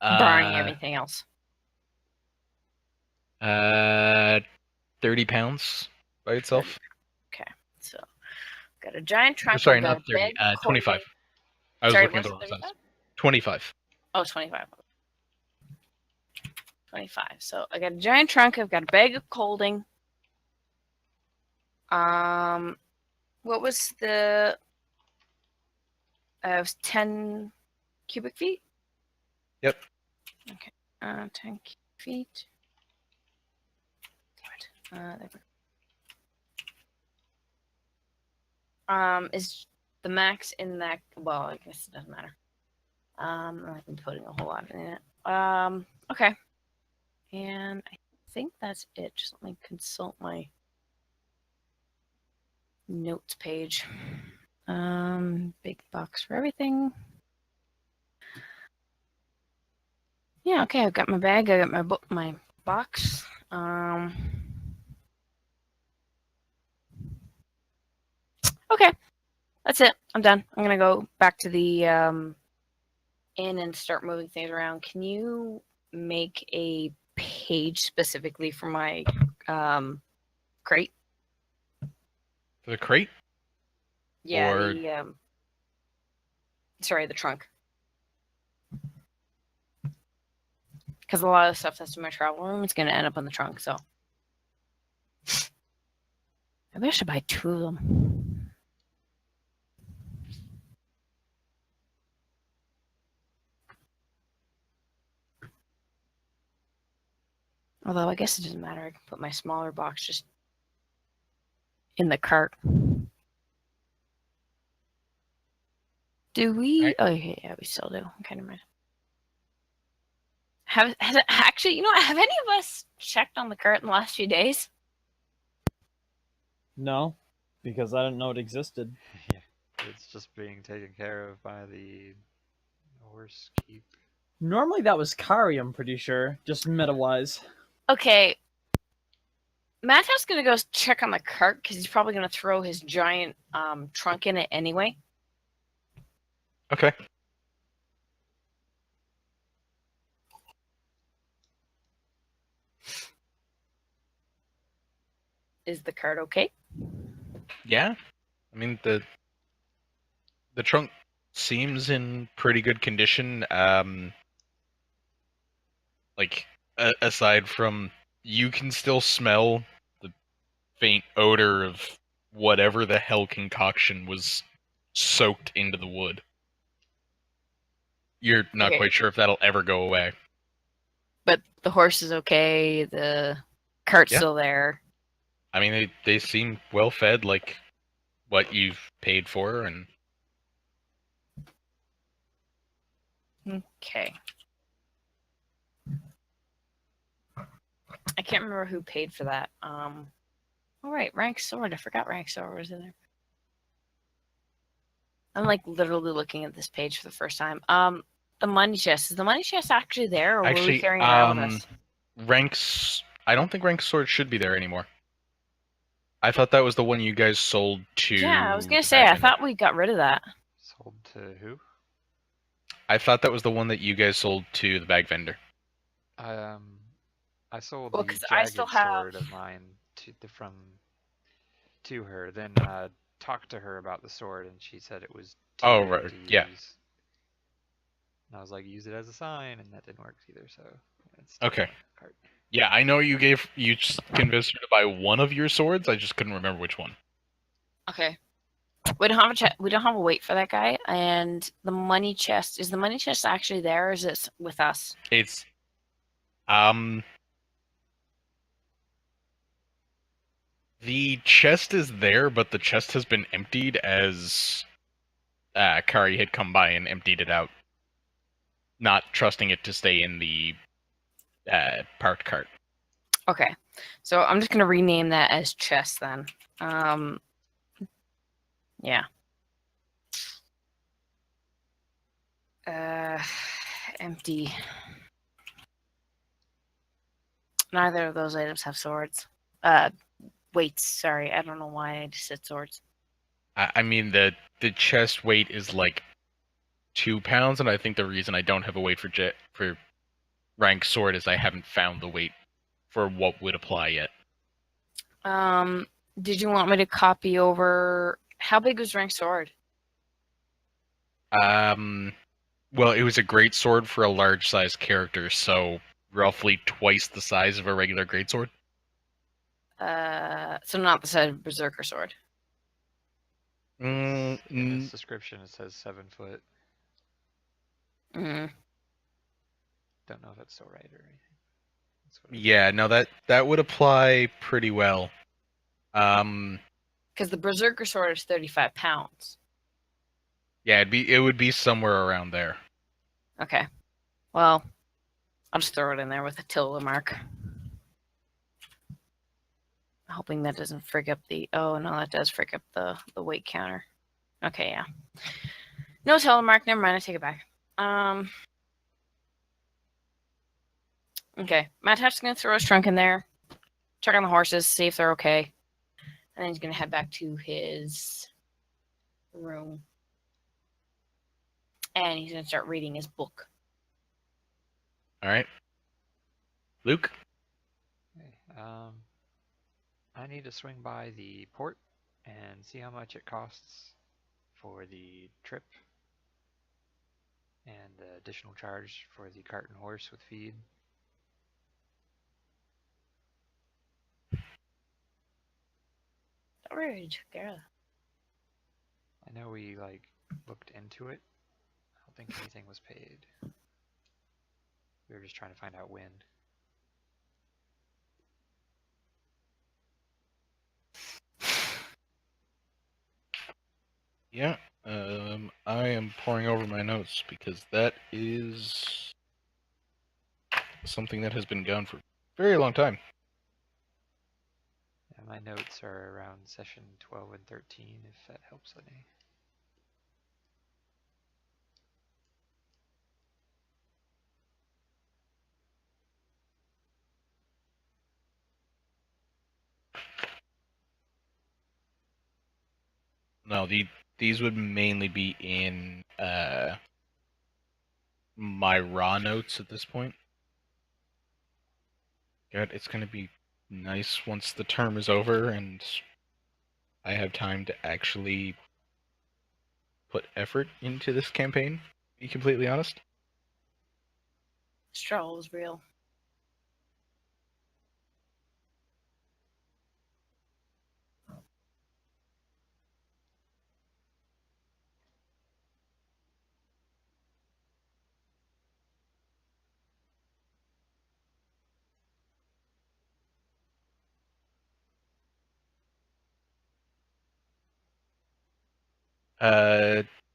Barring everything else. 30 pounds by itself. Okay, so got a giant trunk. Sorry, I've got not 30. a bag of 25. clothing. I was Sorry, looking at the what's wrong 35? size. 25. Oh, 25. 25. So I got a giant trunk. I've got a bag of clothing. What was the? It was 10 cubic feet. Yep. Okay. 10 cubic feet. There we go. Is the max in that? Well, I guess it doesn't matter. I've been putting a whole lot in it. Okay. And I think that's it. Just let me consult my notes page. Big box for everything. Yeah, okay, I've got my bag, I got my book, my box. Okay, that's it. I'm done. I'm gonna go back to the inn and start moving things around. Can you make a page specifically for my crate? For the crate? Yeah, Or... the trunk. Because a lot of the stuff that's in my travel room is going to end up in the trunk, so. Maybe I should buy 2 of them. Although I guess it doesn't matter. I can put my smaller box just in the cart. Do we? Right. Oh, yeah, we still do. Okay, never mind. Have any of us checked on the cart in the last few days? No, because I didn't know it existed. Yeah, it's just being taken care of by the horse keep. Normally that was Kari, I'm pretty sure, just meta-wise. Okay. Matt's gonna go check on the cart because he's probably gonna throw his giant trunk in it anyway. Okay. Is the cart okay? Yeah, I mean the trunk seems in pretty good condition. Like aside from you can still smell the faint odor of whatever the hell concoction was soaked into the wood. You're not Okay. quite sure if that'll ever go away. But the horse is okay. The cart's Yeah. still there. I mean, they seem well fed, like what you've paid for, and Okay. I can't remember who paid for that. All right, rank sword. I forgot rank sword was in there. I'm like literally looking at this page for the first time. The money chest. Is the money chest actually there, or were we actually, carrying it around with us? Ranks. I don't think Rank Sword should be there anymore. I thought that was the one you guys sold to. Yeah, I was gonna the say. bag I vendor. thought we got rid of that. Sold to who? I thought that was the one that you guys sold to the bag vendor. I sold Well, the 'cause I jagged still have- sword of mine to her. Then talked to her about the sword, and she said it was too Oh, big right, to use. yeah. And I was like, use it as a sign, and that didn't work either. So it's Okay. in the cart. Yeah, I know you just convinced her to buy one of your swords. I just couldn't remember which one. Okay. We don't have a we don't have a weight for that guy. And the money chest. Is the money chest actually there, or is it with us? It's the chest is there, but the chest has been emptied as Kari had come by and emptied it out, not trusting it to stay in the parked cart. Okay. So I'm just gonna rename that as chest then. Yeah. Empty. Neither of those items have swords. Weights. Sorry, I don't know why I just said swords. I mean the chest weight is like 2 pounds, and I think the reason I don't have a weight for rank sword is I haven't found the weight for what would apply yet. Did you want me to copy over? How big was rank sword? Well, it was a great sword for a large size character, so roughly twice the size of a regular greatsword. So not the size of berserker sword. In its description, it says 7 foot. Mm. Don't know if that's still right or anything. That's what Yeah, no, that would apply pretty well. Because the berserker sword is 35 pounds. Yeah, it would be somewhere around there. Okay. Well, I'll just throw it in there with a tilde mark. Hoping that doesn't frig up the. Oh no, that does frig up the weight counter. Okay, yeah. No tilde mark. Never mind. I take it back. Okay, Matt Huff's gonna throw his trunk in there, check on the horses, see if they're okay, and then he's gonna head back to his room, and he's gonna start reading his book. All right, Luke. Okay, I need to swing by the port and see how much it costs for the trip and the additional charge for the cart and horse with feed. Already took care of that. I know we looked into it. I don't think anything was paid. We were just trying to find out when. Yeah, I am poring over my notes because that is something that has been gone for a very long time. Yeah, my notes are around session 12 and 13, if that helps any. No, these would mainly be in my raw notes at this point. God, it's gonna be nice once the term is over and I have time to actually put effort into this campaign, to be completely honest. Struggle was real.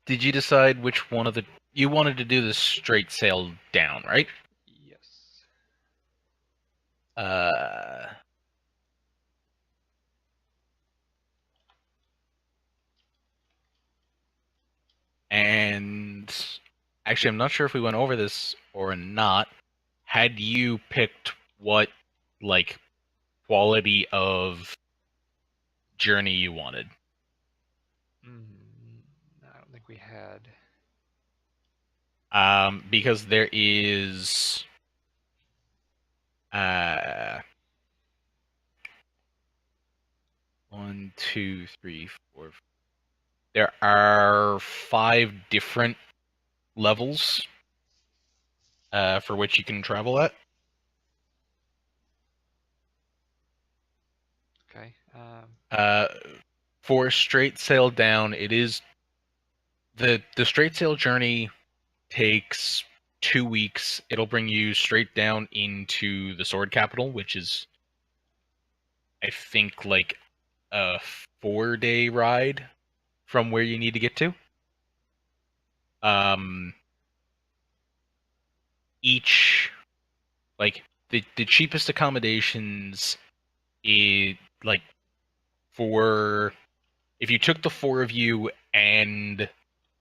Did you decide which one of the... You wanted to do the straight sail down, right? Yes. Uh... And actually, I'm not sure if we went over this or not. Had you picked what, like, quality of journey you wanted? I don't think we had. Because there is one, two, three, four. There are 5 different levels for which you can travel at. Okay. For straight sail down, it is the straight sail journey takes 2 weeks. It'll bring you straight down into the sword capital, which is, I think, like a 4-day ride from where you need to get to. Each, like, the cheapest accommodations is, like, for if you took the 4 of you and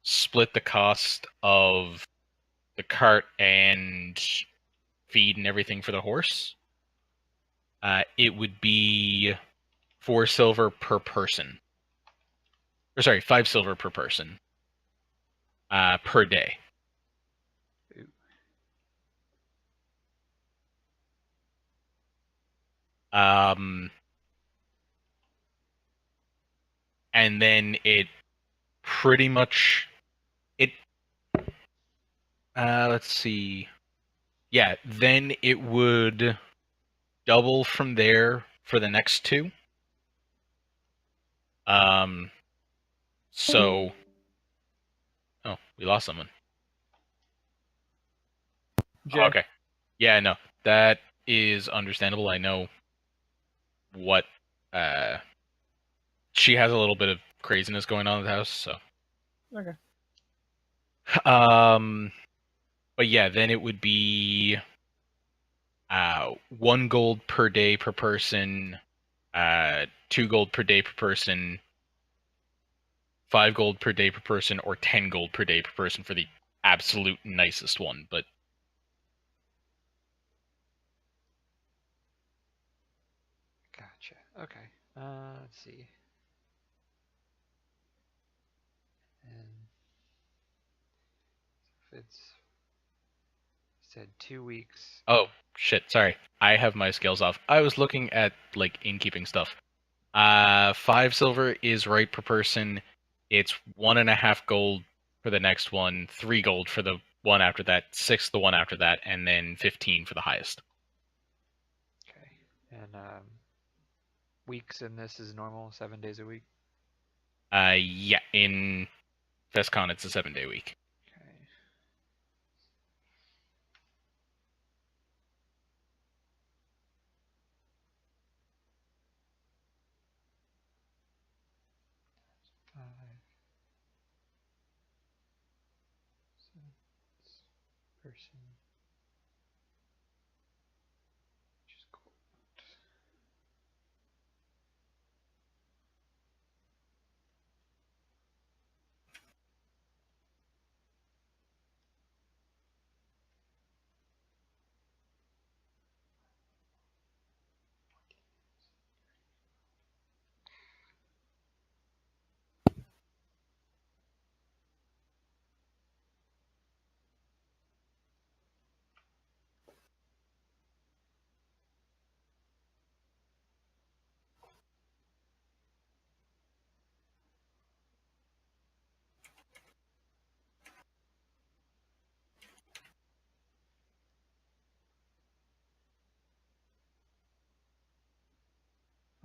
split the cost of the cart and feed and everything for the horse, it would be 4 silver per person. Or sorry, 5 silver per person per day. Ooh. And then it pretty much let's see. Yeah, then it would double from there for the next 2. So oh, we lost someone. Jay. Oh, okay. Yeah, no. That is understandable. I know what she has a little bit of craziness going on in the house, so. Okay. But yeah, then it would be 1 gold per day per person, 2 gold per day per person, 5 gold per day per person, or 10 gold per day per person for the absolute nicest one. But Gotcha. Okay. Let's see. And if it's said 2 weeks. oh shit, sorry, I have my scales off. I was looking at like innkeeping stuff. 5 silver is right per person. It's 1.5 gold for the next one, 3 gold for the one after that, 6 the one after that, and then 15 for the highest. Okay. And weeks in this is normal, 7 days a week. Yeah, in Veskhan it's a 7-day week. Okay. Five. Person. Which is cool.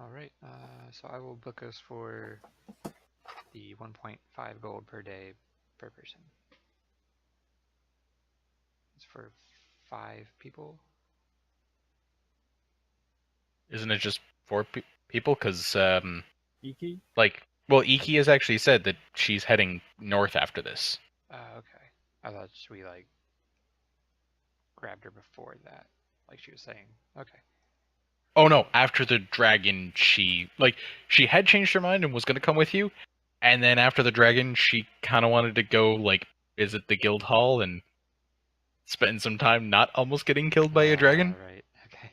All right. So I will book us for the 1.5 gold per day per person. It's for 5 people. Isn't it just 4 people? Because, Iki? well, Iki has actually said that she's heading north after this. Okay. I thought we like grabbed her before that, like she was saying. Okay. Oh no, after the dragon, she had changed her mind and was going to come with you, and then after the dragon, she kind of wanted to go, like, visit the guild hall and spend some time not almost getting killed by a dragon. Right. Okay.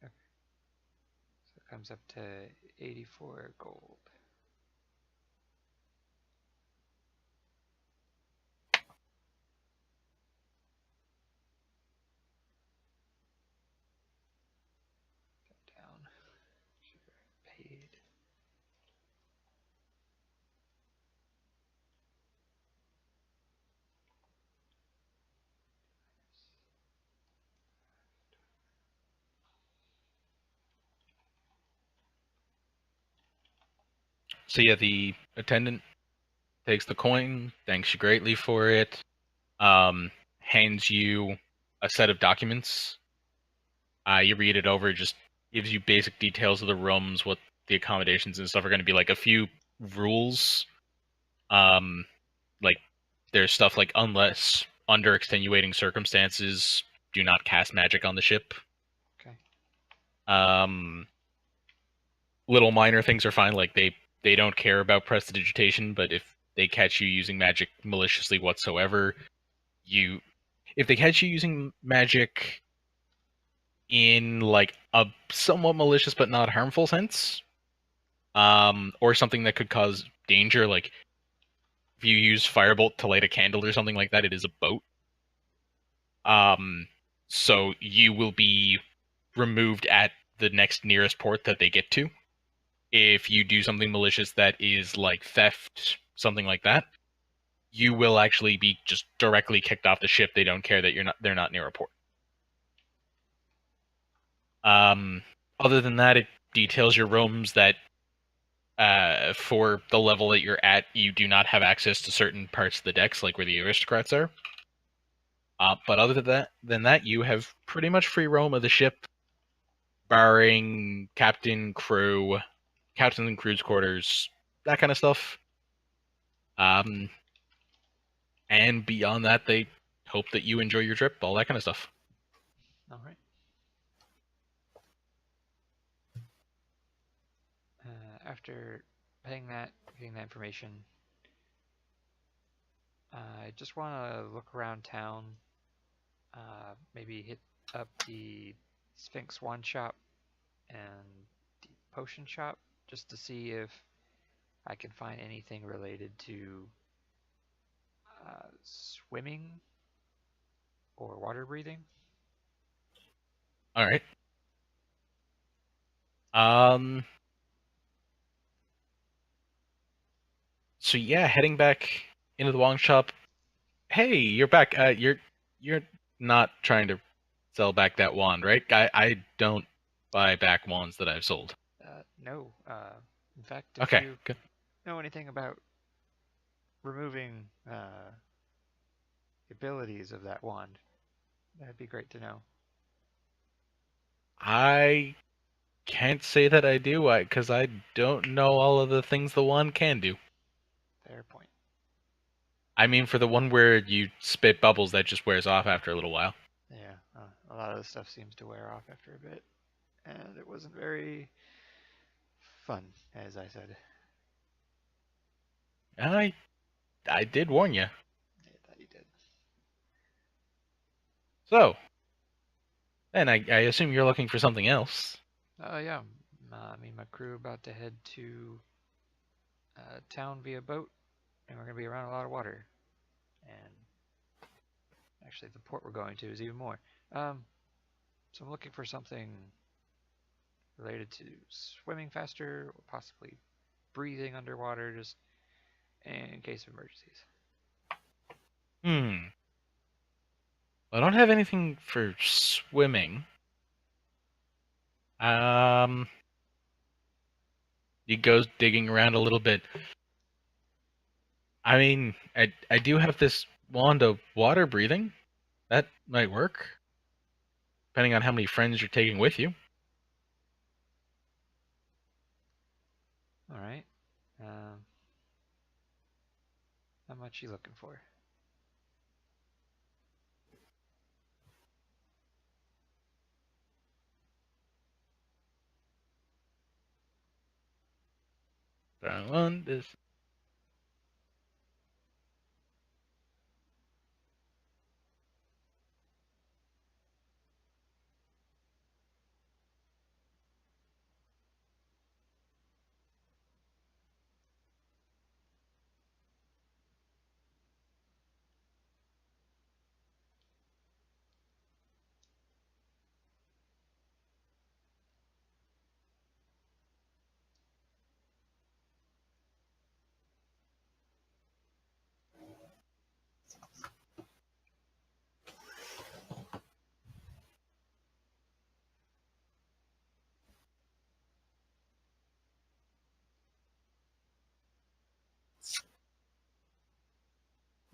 Okay. So it comes up to 84 gold. Down. Paid. So yeah, the attendant takes the coin, thanks you greatly for it, hands you a set of documents. You read it over, it just gives you basic details of the rooms, what the accommodations and stuff are going to be like. A few rules, like there's stuff like unless under extenuating circumstances, do not cast magic on the ship. Okay. Little minor things are fine, like they don't care about prestidigitation, but if they catch you using magic maliciously whatsoever, if they catch you using magic in like a somewhat malicious but not harmful sense, or something that could cause danger, like if you use firebolt to light a candle or something like that, it is a boat. So you will be removed at the next nearest port that they get to. If you do something malicious that is like theft, something like that, you will actually be just directly kicked off the ship. They don't care that they're not near a port. Other than that, it details your rooms that for the level that you're at, you do not have access to certain parts of the decks, like where the aristocrats are. But other than that, you have pretty much free roam of the ship, barring captain and crew's quarters, that kind of stuff. And beyond that, they hope that you enjoy your trip, all that kind of stuff. All right. After paying that, getting that information, I just want to look around town. Maybe hit up the Sphinx One Shop and the Potion Shop just to see if I can find anything related to swimming or water breathing. All right. So yeah, heading back into the wine shop. Hey, you're back. You're not trying to sell back that wand, right? I don't buy back wands that I've sold. No. In fact, if Okay, you good. know anything about removing the abilities of that wand, that'd be great to know. I can't say that I do, because I don't know all of the things the wand can do. Fair point. I mean, for the one where you spit bubbles, that just wears off after a little while. Yeah, a lot of the stuff seems to wear off after a bit, and it wasn't very fun, as I said. I did warn you. Yeah, that you did. So, then I assume you're looking for something else. Yeah. Me and my crew about to head to town via boat, and we're gonna be around a lot of water. And actually, the port we're going to is even more. So I'm looking for something related to swimming faster, or possibly breathing underwater, just in case of emergencies. I don't have anything for swimming. He goes digging around a little bit. I mean, I do have this wand of water breathing. That might work, depending on how many friends you're taking with you. All right. How much you looking for? That one is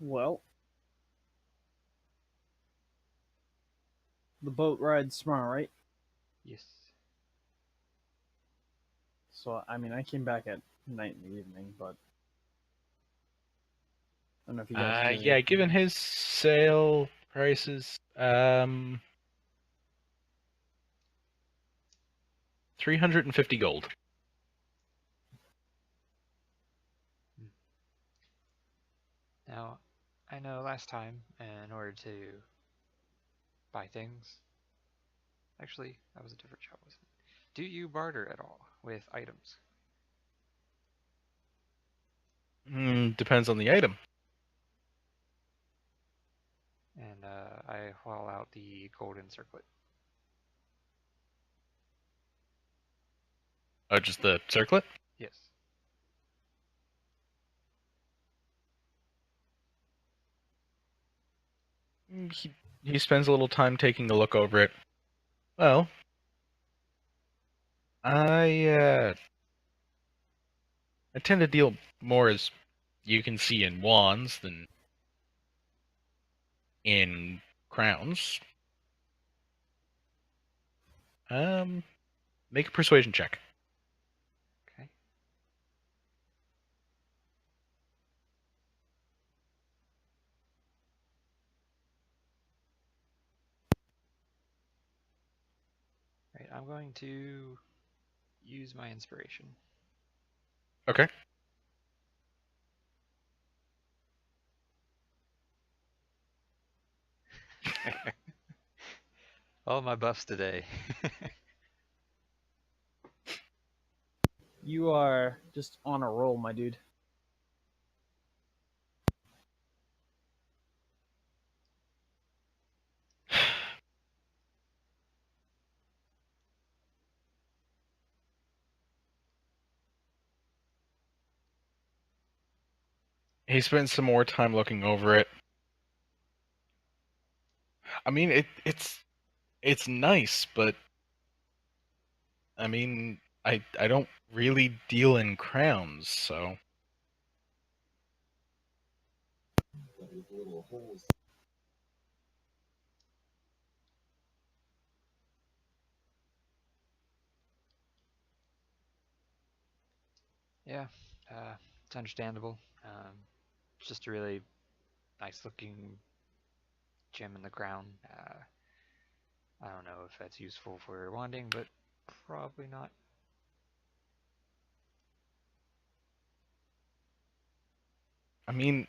Well, the boat ride's tomorrow, right? Yes. So, I mean, I came back at night in the evening, but I don't know if you guys did yeah, anything given else. his sale prices, 350 gold. Now, I know last time, in order to buy things. Actually, that was a different shop, wasn't it? Do you barter at all with items? Depends on the item. And I haul out the golden circlet. Oh, just the circlet? Yes. He spends a little time taking a look over it. Well, I tend to deal more, as you can see, in wands than in crowns. Make a persuasion check. Okay. Right, I'm going to use my inspiration. Okay. All my buffs today. You are just on a roll, my dude. He spends some more time looking over it. I mean, it's nice, but I mean, I don't really deal in crowns, so Yeah, it's understandable. It's just a really nice looking gem in the crown. I don't know if that's useful for wanding, but probably not. I mean,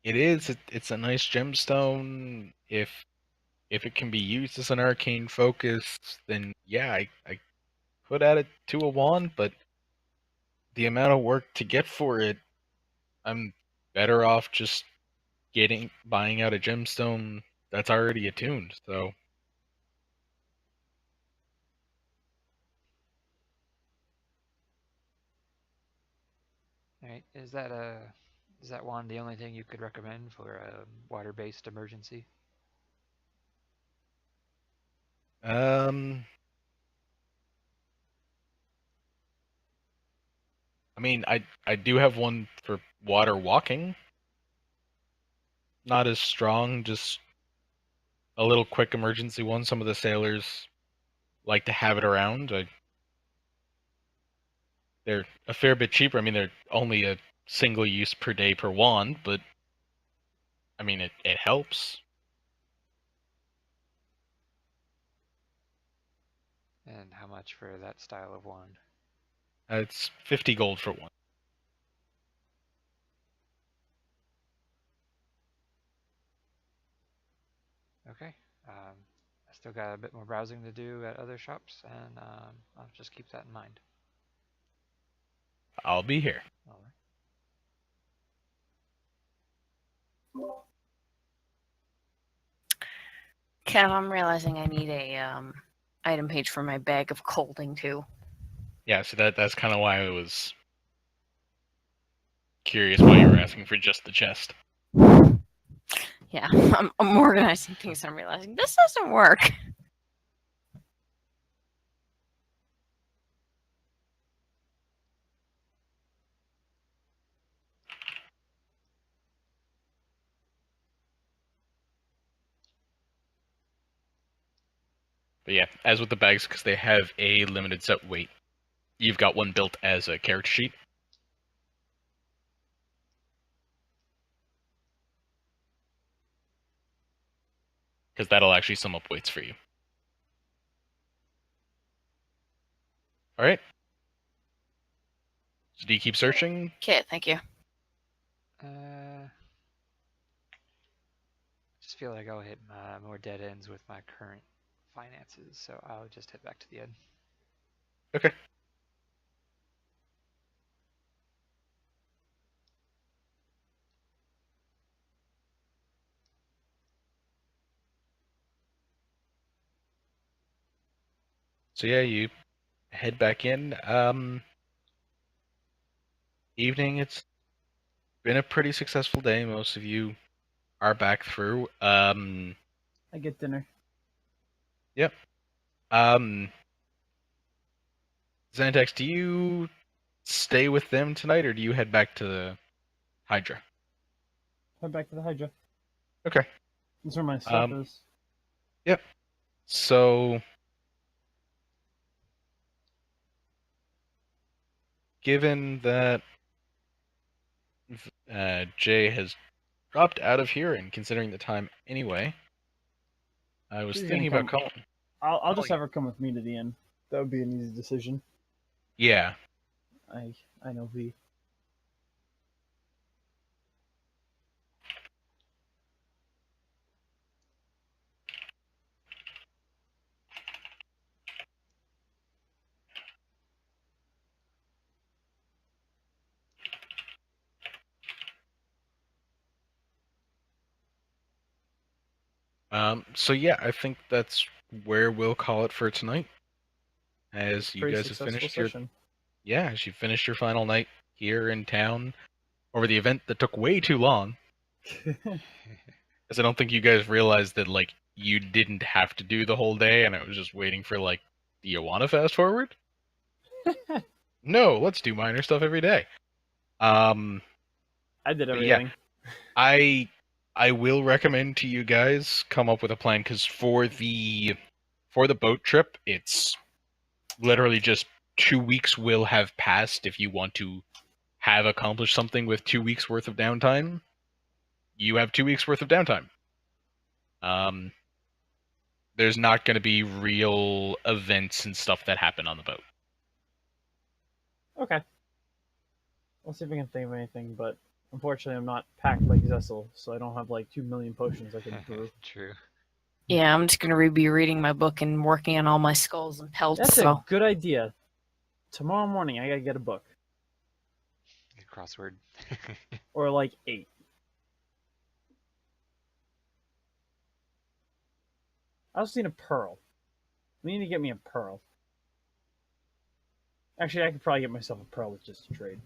it is. It's a nice gemstone. If it can be used as an arcane focus, then yeah, I could add it to a wand, but the amount of work to get for it, I'm better off just buying out a gemstone that's already attuned. So All right, is that wand the only thing you could recommend for a water-based emergency? um mean, I do have one for water walking. Not as strong, just a little quick emergency one. Some of the sailors like to have it around. They're a fair bit cheaper. I mean, they're only a single use per day per wand, but I mean, it helps. And how much for that style of wand? It's 50 gold for one. Okay. I still got a bit more browsing to do at other shops, and I'll just keep that in mind. I'll be here. All right. Kev, I'm realizing I need a item page for my bag of colding too. Yeah, so that's kind of why I was curious why you were asking for just the chest. Yeah, I'm organizing things. I'm realizing this doesn't work. But yeah, as with the bags, because they have a limited set weight, you've got one built as a character sheet. Because that'll actually sum up weights for you. Alright. So do you keep searching? Okay, thank you. Just feel like I'll hit more dead ends with my current finances, so I'll just head back to the inn. Okay. So yeah, you head back in. Evening, it's been a pretty successful day. Most of you are back through. I get dinner. Yep. Xantex, do you stay with them tonight, or do you head back to the Hydra? Head back to the Hydra. Okay. That's where my stuff is. Yep. So, given that Jay has dropped out of here, and considering the time anyway, I was She's thinking gonna about calling. I'll just Oh, have her come with me to the inn. That would be an easy decision. Yeah. I know V. So yeah, I think that's where we'll call it for tonight. As you Pretty guys have successful finished your session. as you finished your final night here in town over the event that took way too long. Because I don't think you guys realized that like you didn't have to do the whole day, and I was just waiting for like, do you want to fast forward? No, let's do minor stuff every day. I did But yeah, everything. I will recommend to you guys come up with a plan, because for the boat trip, it's literally just 2 weeks will have passed. If you want to have accomplished something with 2 weeks worth of downtime, you have 2 weeks worth of downtime. There's not going to be real events and stuff that happen on the boat. Okay. I'll see if I can think of anything, but unfortunately I'm not packed like Zessel, so I don't have like 2 million potions I can brew. True. Yeah, I'm just gonna be reading my book and working on all my skulls and pelts. That's so a good idea. Tomorrow morning I gotta get a book. Good crossword. Or like 8. I also need a pearl. We need to get me a pearl. Actually, I could probably get myself a pearl with just a trade.